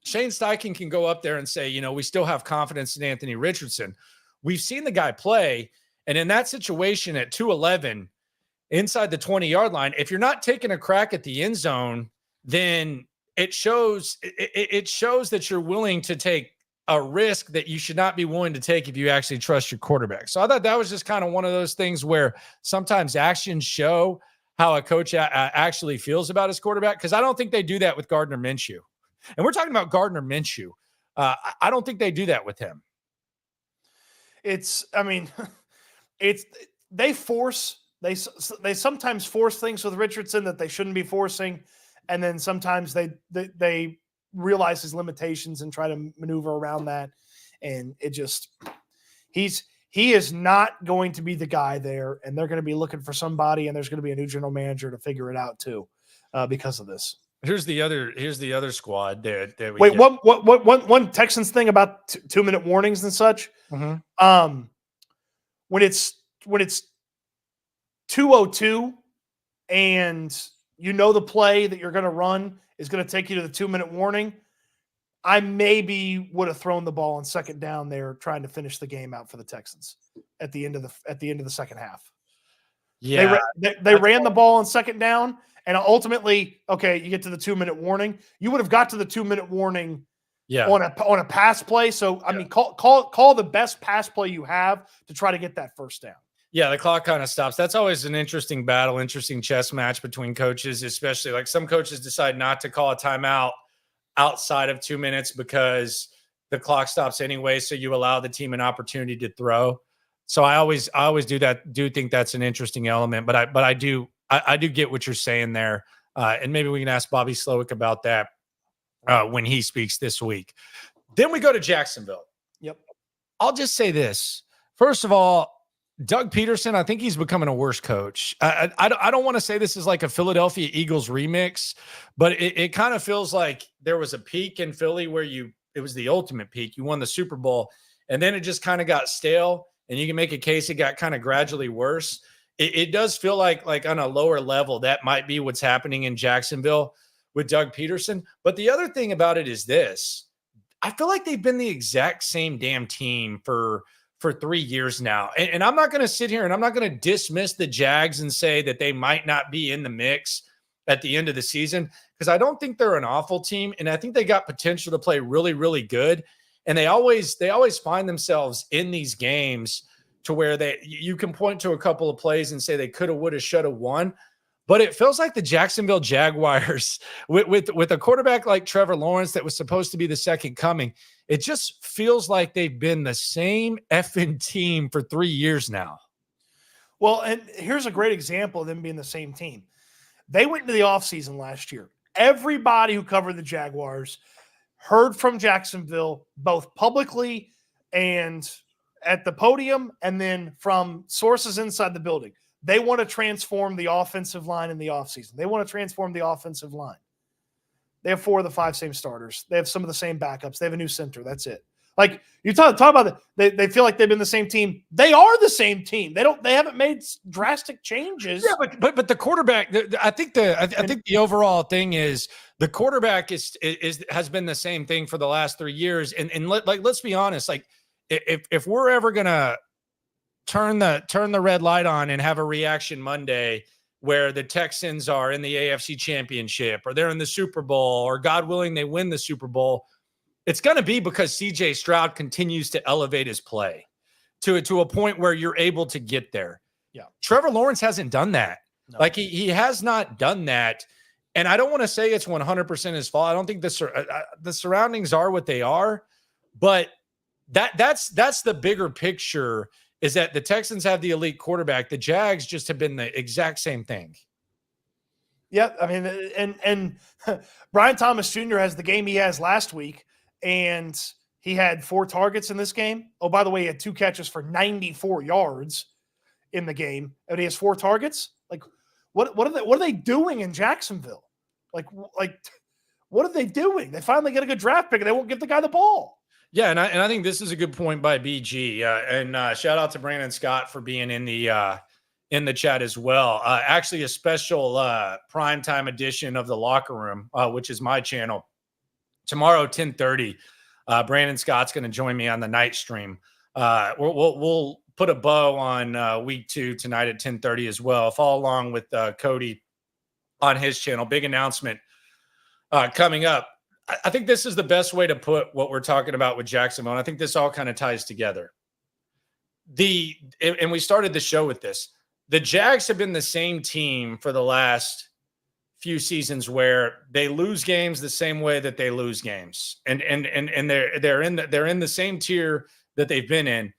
Shane Steichen can go up there and say, we still have confidence in Anthony Richardson. We've seen the guy play. And in that situation at 2-11 inside the 20-yard line, if you're not taking a crack at the end zone, then it shows that you're willing to take a risk that you should not be willing to take if you actually trust your quarterback. So I thought that was just kind of one of those things where sometimes actions show how a coach actually feels about his quarterback, because I don't think they do that with Gardner Minshew. And we're talking about Gardner Minshew. I don't think they do that with him. They sometimes force things with Richardson that they shouldn't be forcing, and then sometimes they realize his limitations and try to maneuver around that. And he is not going to be the guy there, and they're going to be looking for somebody, and there's going to be a new general manager to figure it out too, because of this. Here's the other squad that we wait. One Texans thing about 2-minute warnings and such. Mm-hmm. When it's 2:02 and the play that you're going to run is going to take you to the 2-minute warning, I maybe would have thrown the ball on 2nd down there, trying to finish the game out for the Texans at the end of the second half. Yeah, they ran the ball on 2nd down, and ultimately, okay, you get to the 2-minute warning. You would have got to the 2-minute warning. Yeah. On a pass play. So, I mean, call the best pass play you have to try to get that 1st down. Yeah, the clock kind of stops. That's always an interesting battle, interesting chess match between coaches, especially like some coaches decide not to call a timeout outside of 2 minutes because the clock stops anyway. So you allow the team an opportunity to throw. So I always do that. Do think that's an interesting element, but I do get what you're saying there. And maybe we can ask Bobby Slowick about that when he speaks this week. Then we go to Jacksonville. Yep. I'll just say this. First of all, Doug Peterson, I think he's becoming a worse coach. I don't want to say this is like a Philadelphia Eagles remix, but it kind of feels like there was a peak in Philly where it was the ultimate peak. You won the Super Bowl, and then it just kind of got stale, and you can make a case it got kind of gradually worse. It does feel like on a lower level, that might be what's happening in Jacksonville with Doug Peterson. But the other thing about it is this. I feel like they've been the exact same damn team for 3 years now. And I'm not going to sit here and I'm not going to dismiss the Jags and say that they might not be in the mix at the end of the season, because I don't think they're an awful team. And I think they got potential to play really, really good. And they always find themselves in these games to where you can point to a couple of plays and say they could have, would have, should have won. But it feels like the Jacksonville Jaguars with a quarterback like Trevor Lawrence that was supposed to be the second coming. It just feels like they've been the same effing team for 3 years now. Well, and here's a great example of them being the same team. They went into the offseason last year everybody who covered the Jaguars heard from Jacksonville, both publicly and at the podium, and then from sources inside the building. They want to transform the offensive line in the offseason. They want to transform the offensive line. They have 4 of the 5 same starters. They have some of the same backups. They have a new center. That's it. Like, you talk about it, they feel like they've been the same team. They are the same team. They haven't made drastic changes. Yeah, but the quarterback, I think the overall thing is the quarterback has been the same thing for the last 3 years. And let's be honest, like if we're ever gonna turn the red light on and have a reaction Monday where the Texans are in the AFC Championship or they're in the Super Bowl or God willing they win the Super Bowl, it's going to be because CJ Stroud continues to elevate his play to a point where you're able to get there. Yeah. Trevor Lawrence hasn't done that. No. Like he has not done that. And I don't want to say it's 100% his fault. I don't think the surroundings are what they are, but that's the bigger picture, is that the Texans have the elite quarterback. The Jags just have been the exact same thing. Yeah, I mean, and Brian Thomas Jr. has the game he has last week, and he had 4 targets in this game. Oh, by the way, he had 2 catches for 94 yards in the game, and he has 4 targets. Like, what are they doing in Jacksonville? Like what are they doing? They finally get a good draft pick, and they won't give the guy the ball. Yeah, and I think this is a good point by BG. And shout out to Brandon Scott for being in the chat as well. Actually, a special primetime edition of the Locker Room, which is my channel. Tomorrow, 10:30, Brandon Scott's going to join me on the night stream. We'll put a bow on week 2 tonight at 10:30 as well. Follow along with Cody on his channel. Big announcement coming up. I think this is the best way to put what we're talking about with Jacksonville. And I think this all kind of ties together. And we started the show with this. The Jags have been the same team for the last few seasons where they lose games the same way that they lose games. And they're in the same tier that they've been in.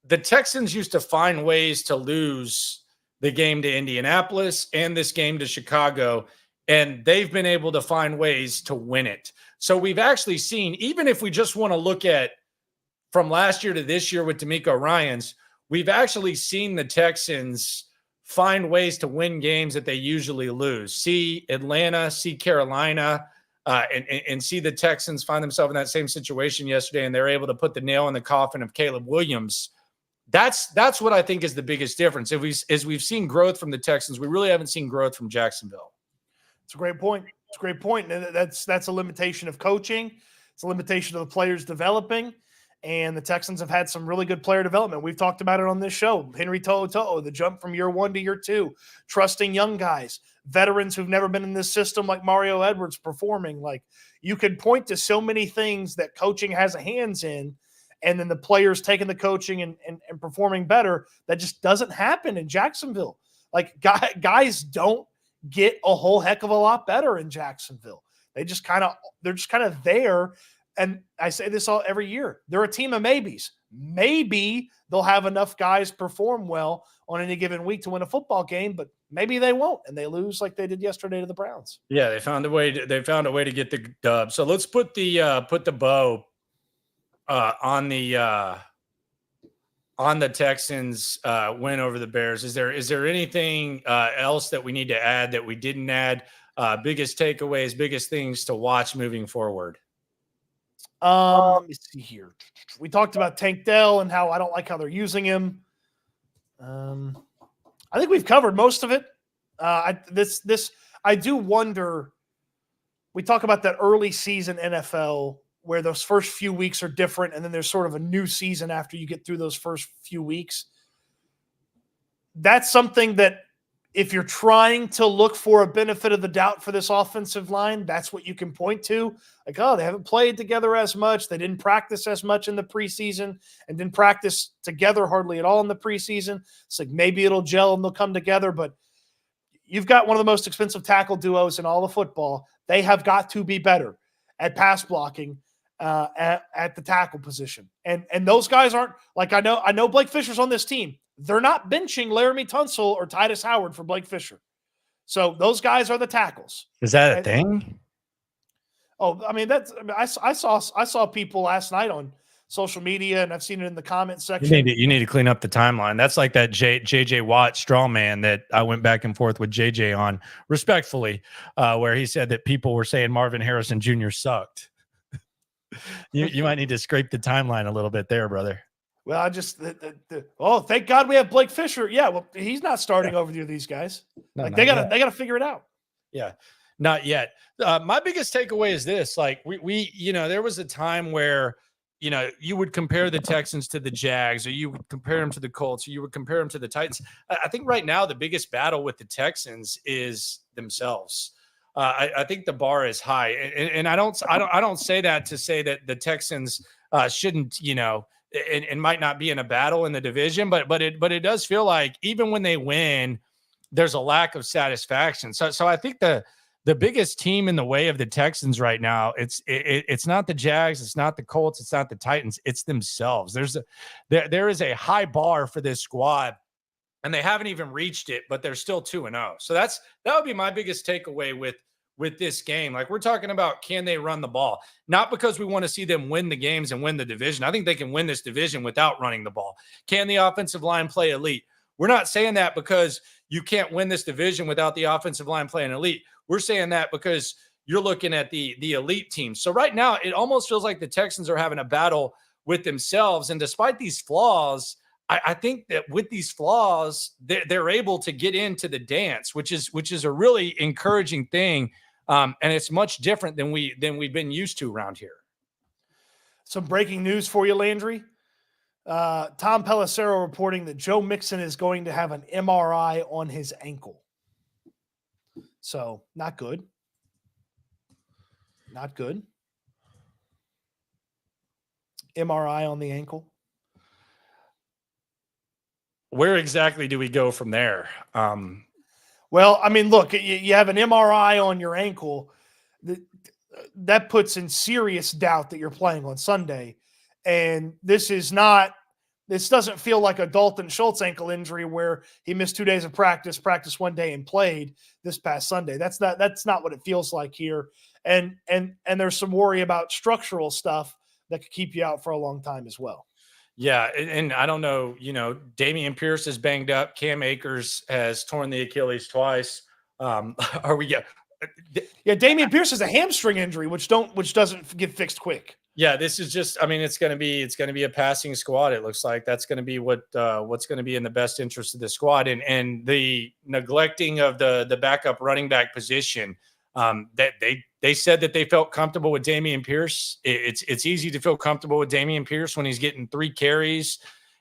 The Texans used to find ways to lose the game to Indianapolis and this game to Chicago, and they've been able to find ways to win it. So we've actually seen, even if we just want to look at from last year to this year with D'Amico Ryans, we've actually seen the Texans find ways to win games that they usually lose. See Atlanta, see Carolina, and see the Texans find themselves in that same situation yesterday, and they're able to put the nail in the coffin of Caleb Williams. That's what I think is the biggest difference. As we've seen growth from the Texans, we really haven't seen growth from Jacksonville. It's a great point. It's a great point. And that's a limitation of coaching. It's a limitation of the players developing. And the Texans have had some really good player development. We've talked about it on this show. Henry To'oTo'o, the jump from year 1 to year 2, trusting young guys, veterans who've never been in this system like Mario Edwards performing. Like, you could point to so many things that coaching has a hands in, and then the players taking the coaching and performing better. That just doesn't happen in Jacksonville. Like, guys don't get a whole heck of a lot better in Jacksonville. They're just kind of there. And I say this every year. They're a team of maybes. Maybe they'll have enough guys perform well on any given week to win a football game, but maybe they won't, and they lose like they did yesterday to the Browns. Yeah, they found a way to get the dub. So let's put the bow on the Texans win over the Bears. Is there anything else that we need to add that we didn't add? Biggest takeaways, biggest things to watch moving forward. Let me see here. We talked about Tank Dell and how I don't like how they're using him. I think we've covered most of it. I do wonder. We talk about that early season NFL where those first few weeks are different, and then there's sort of a new season after you get through those first few weeks. That's something that, if you're trying to look for a benefit of the doubt for this offensive line, that's what you can point to. Like, oh, they haven't played together as much. They didn't practice as much in the preseason and didn't practice together hardly at all in the preseason. It's like maybe it'll gel and they'll come together. But you've got one of the most expensive tackle duos in all of football. They have got to be better at pass blocking at the tackle position. And those guys aren't like, I know Blake Fisher's on this team. They're not benching Laramie Tunsil or Titus Howard for Blake Fisher. So those guys are the tackles. Is that a thing? Oh, I mean, I saw people last night on social media, and I've seen it in the comment section. You need to clean up the timeline. That's like that JJ Watt straw man that I went back and forth with JJ on, respectfully, where he said that people were saying Marvin Harrison Jr. sucked. You might need to scrape the timeline a little bit there, brother. Well, I just thank God we have Blake Fisher. Yeah, well, he's not starting over these guys. No, they gotta figure it out. Yeah, not yet. My biggest takeaway is this: like we there was a time where you would compare the Texans to the Jags, or you would compare them to the Colts, or you would compare them to the Titans. I think right now the biggest battle with the Texans is themselves. I think the bar is high, and I don't say that to say that the Texans shouldn't, and might not be in a battle in the division, but it does feel like even when they win, there's a lack of satisfaction. So I think the biggest team in the way of the Texans right now, it's not the Jags, it's not the Colts, it's not the Titans, it's themselves. There is a high bar for this squad, and they haven't even reached it, but they're still 2-0. So that would be my biggest takeaway with this game. Like, we're talking about, can they run the ball? Not because we want to see them win the games and win the division. I think they can win this division without running the ball. Can the offensive line play elite? We're not saying that because you can't win this division without the offensive line playing elite. We're saying that because you're looking at the elite teams. So right now, it almost feels like the Texans are having a battle with themselves. And despite these flaws, I think that with these flaws, they're able to get into the dance, which is a really encouraging thing. And it's much different than we've been used to around here. Some breaking news for you, Landry. Tom Pelissero reporting that Joe Mixon is going to have an MRI on his ankle. So, not good. Not good. MRI on the ankle. Where exactly do we go from there? Well, I mean, look, you have an MRI on your ankle. That puts in serious doubt that you're playing on Sunday. And this doesn't feel like a Dalton Schultz ankle injury where he missed 2 days of practice 1 day and played this past Sunday. That's not what it feels like here. And there's some worry about structural stuff that could keep you out for a long time as well. Yeah, and I don't know, Dameon Pierce is banged up. Cam Akers has torn the Achilles twice. Yeah, Dameon Pierce has a hamstring injury, which doesn't get fixed quick. Yeah, this is just, it's going to be a passing squad. It looks like that's going to be what's going to be in the best interest of the squad, and the neglecting of the backup running back position. That they said that they felt comfortable with Dameon Pierce. It's easy to feel comfortable with Dameon Pierce when he's getting 3 carries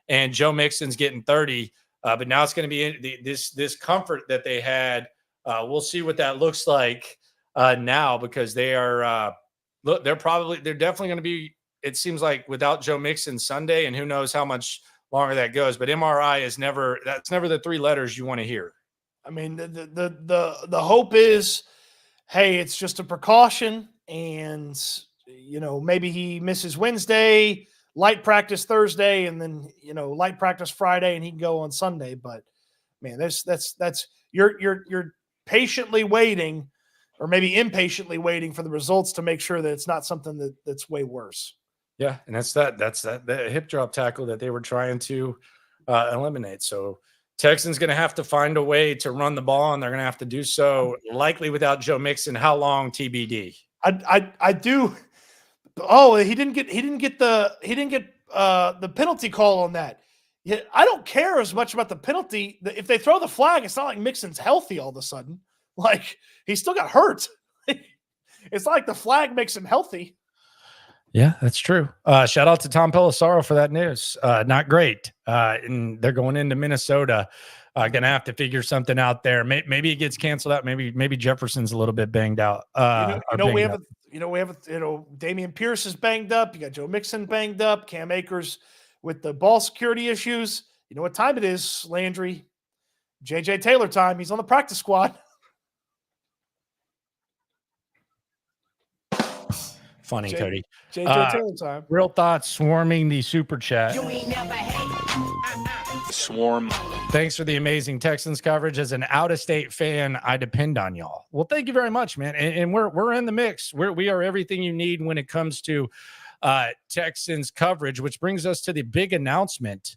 and Joe Mixon's getting 30. But now it's going to be this comfort that they had. We'll see what that looks like now, because they are they're definitely going to be, it seems like, without Joe Mixon Sunday, and who knows how much longer that goes. But MRI that's never the 3 letters you want to hear. I mean, the hope is, hey, it's just a precaution, and maybe he misses Wednesday, light practice Thursday, and then light practice Friday, and he can go on Sunday. But man, you're patiently waiting, or maybe impatiently waiting for the results to make sure that it's not something that's way worse. Yeah, and that's that hip drop tackle that they were trying to eliminate. So Texans going to have to find a way to run the ball, and they're going to have to do so likely without Joe Mixon. How long, TBD? I do. Oh, he didn't get the penalty call on that. Yeah, I don't care as much about the penalty. If they throw the flag, it's not like Mixon's healthy all of a sudden. Like, he still got hurt. It's not like the flag makes him healthy. Yeah, that's true. Shout out to Tom Pelissero for that news. Not great. And they're going into Minnesota. Going to have to figure something out there. Maybe it gets canceled out. Maybe Jefferson's a little bit banged out. Dameon Pierce is banged up. You got Joe Mixon banged up. Cam Akers with the ball security issues. You know what time it is, Landry? JJ Taylor time. He's on the practice squad. Funny, Cody. JJ Taylor time. Real thoughts swarming the super chat. You ain't never hate. Swarm. Thanks for the amazing Texans coverage. As an out-of-state fan, I depend on y'all. Well, thank you very much, man. And we're in the mix. We are everything you need when it comes to Texans coverage, which brings us to the big announcement.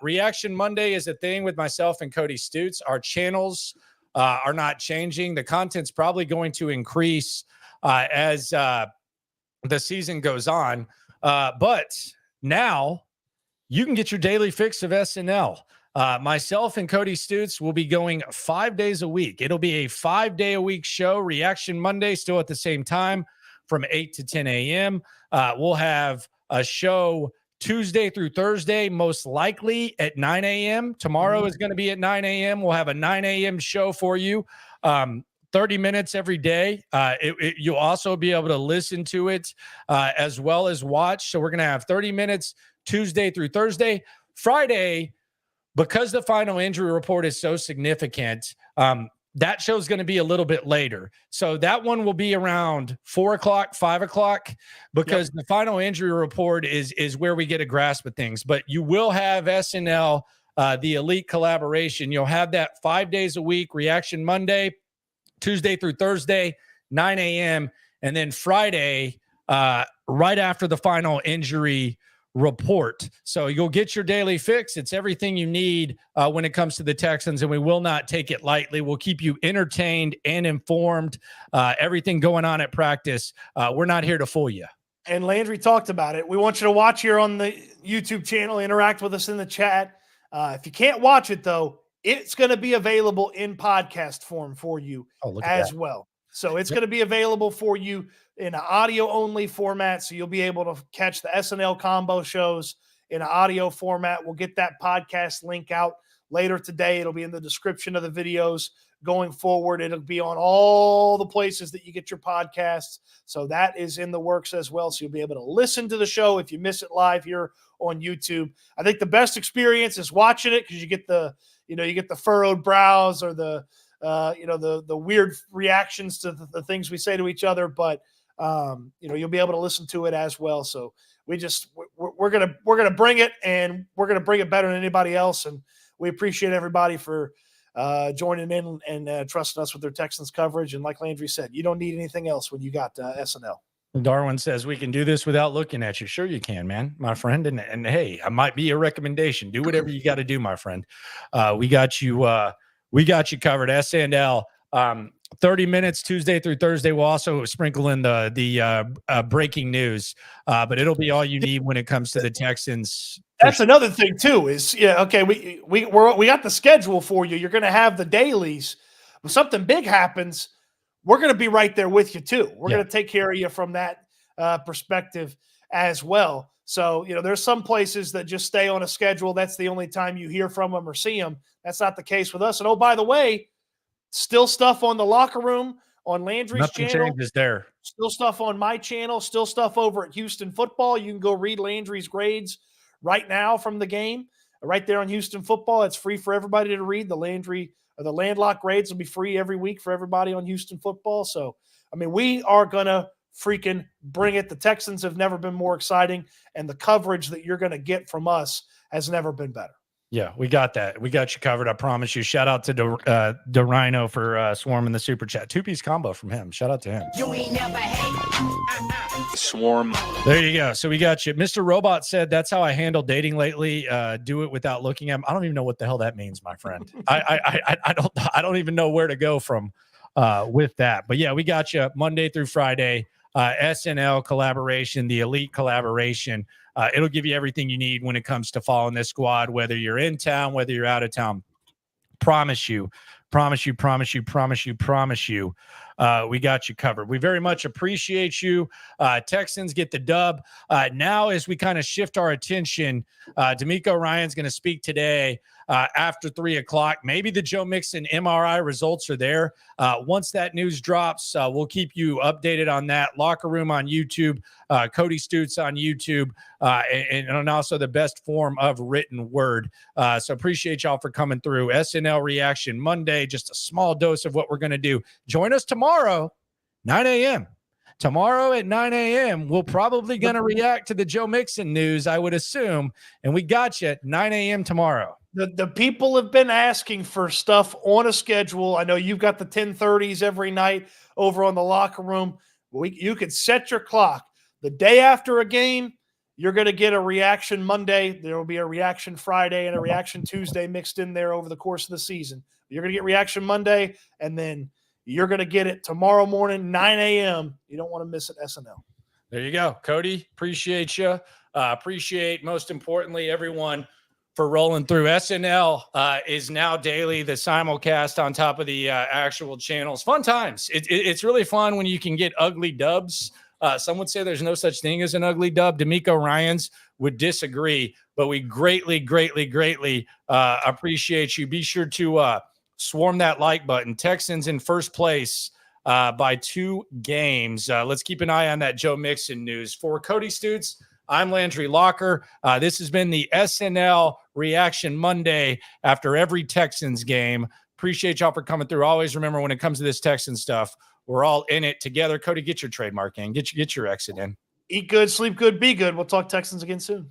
Reaction Monday is a thing with myself and Cody Stoots. Our channels are not changing. The content's probably going to increase as the season goes on. But now you can get your daily fix of SNL. Myself and Cody Stoots will be going 5 days a week. It'll be a 5-day-a-week show. Reaction Monday, still at the same time from 8 to 10 a.m. We'll have a show Tuesday through Thursday, most likely at 9 a.m. Tomorrow is going to be at 9 a.m. We'll have a 9 a.m. show for you. 30 minutes every day. You'll also be able to listen to it as well as watch. So we're going to have 30 minutes Tuesday through Thursday. Friday, because the final injury report is so significant, that show is going to be a little bit later. So that one will be around 4 o'clock, 5 o'clock, because the final injury report is where we get a grasp of things. But you will have SNL, the Elite collaboration. You'll have that 5 days a week, Reaction Monday, Tuesday through Thursday, 9 a.m. And then Friday, right after the final injury report. So you'll get your daily fix. It's everything you need when it comes to the Texans, and we will not take it lightly. We'll keep you entertained and informed. Everything going on at practice. We're not here to fool you. And Landry talked about it. We want you to watch here on the YouTube channel, interact with us in the chat. If you can't watch it, though, it's going to be available in podcast form for you as well. So it's going to be available for you in an audio-only format, so you'll be able to catch the SNL combo shows in an audio format. We'll get that podcast link out later today. It'll be in the description of the videos going forward. It'll be on all the places that you get your podcasts. So that is in the works as well. So you'll be able to listen to the show if you miss it live here on YouTube. I think the best experience is watching it because you get the furrowed brows or the weird reactions to the things we say to each other, but you'll be able to listen to it as well. So we're gonna bring it, and we're gonna bring it better than anybody else. And we appreciate everybody for joining in and trusting us with their Texans coverage. And like Landry said, you don't need anything else when you got SNL. Darwin says we can do this without looking at you. Sure you can, man, my friend. And hey, I might be a recommendation. Do whatever you got to do, my friend. We got you covered. SNL. 30 minutes Tuesday through Thursday. We'll also sprinkle in the breaking news, but it'll be all you need when it comes to the Texans. That's another thing too. Is we got the schedule for you. You're going to have the dailies. When something big happens, we're going to be right there with you too. We're going to take care of you from that perspective as well. So, there's some places that just stay on a schedule. That's the only time you hear from them or see them. That's not the case with us. And, oh, by the way, still stuff on the locker room, on Landry's Nothing channel. changes there. Still stuff on my channel. Still stuff over at Houston Football. You can go read Landry's grades right now from the game right there on Houston Football. It's free for everybody to read. The Landry or the Landlock grades will be free every week for everybody on Houston Football. So, we are going to freaking bring it. The Texans have never been more exciting, and the coverage that you're going to get from us has never been better. Yeah, we got that. We got you covered. I promise you. Shout out to DeRhino for swarming the super chat. 2-piece combo from him. Shout out to him. You ain't never hate. Swarm. There you go. So we got you. Mr. Robot said that's how I handle dating lately. Do it without looking at him. I don't even know what the hell that means, my friend. I don't even know where to go from with that. But yeah, we got you Monday through Friday. SNL collaboration, the Elite collaboration. It'll give you everything you need when it comes to following this squad, whether you're in town, whether you're out of town. Promise you. We got you covered. We very much appreciate you. Texans get the dub. Now, as we kind of shift our attention, D'Amico Ryan's going to speak today after 3 o'clock. Maybe the Joe Mixon MRI results are there. Once that news drops, we'll keep you updated on that. Locker Room on YouTube, Cody Stoots on YouTube, and also the best form of written word. So appreciate y'all for coming through. SNL Reaction Monday, just a small dose of what we're going to do. Join us tomorrow, 9 a.m. Tomorrow at 9 a.m., we're probably going to react to the Joe Mixon news, I would assume. And we got you at 9 a.m. tomorrow. The people have been asking for stuff on a schedule. I know you've got the 10:30s every night over on the locker room. You could set your clock. The day after a game, you're going to get a reaction Monday. There will be a reaction Friday and a reaction Tuesday mixed in there over the course of the season. You're going to get reaction Monday, and then you're going to get it tomorrow morning, 9 a.m. You don't want to miss it, SNL. There you go. Cody, appreciate you. Appreciate, most importantly, everyone for rolling through. SNL is now daily, the simulcast on top of the actual channels. Fun times. It's really fun when you can get ugly dubs. Some would say there's no such thing as an ugly dub. D'Amico Ryans would disagree, but we greatly, greatly, greatly appreciate you. Be sure to swarm that like button. Texans in first place by 2 games. Let's keep an eye on that Joe Mixon news. For Cody Stoots, I'm Landry Locker. This has been the SNL Reaction Monday after every Texans game. Appreciate y'all for coming through. Always remember, when it comes to this Texan stuff, we're all in it together. Cody, get your trademark in. Get your exit in. Eat good, sleep good, be good. We'll talk Texans again soon.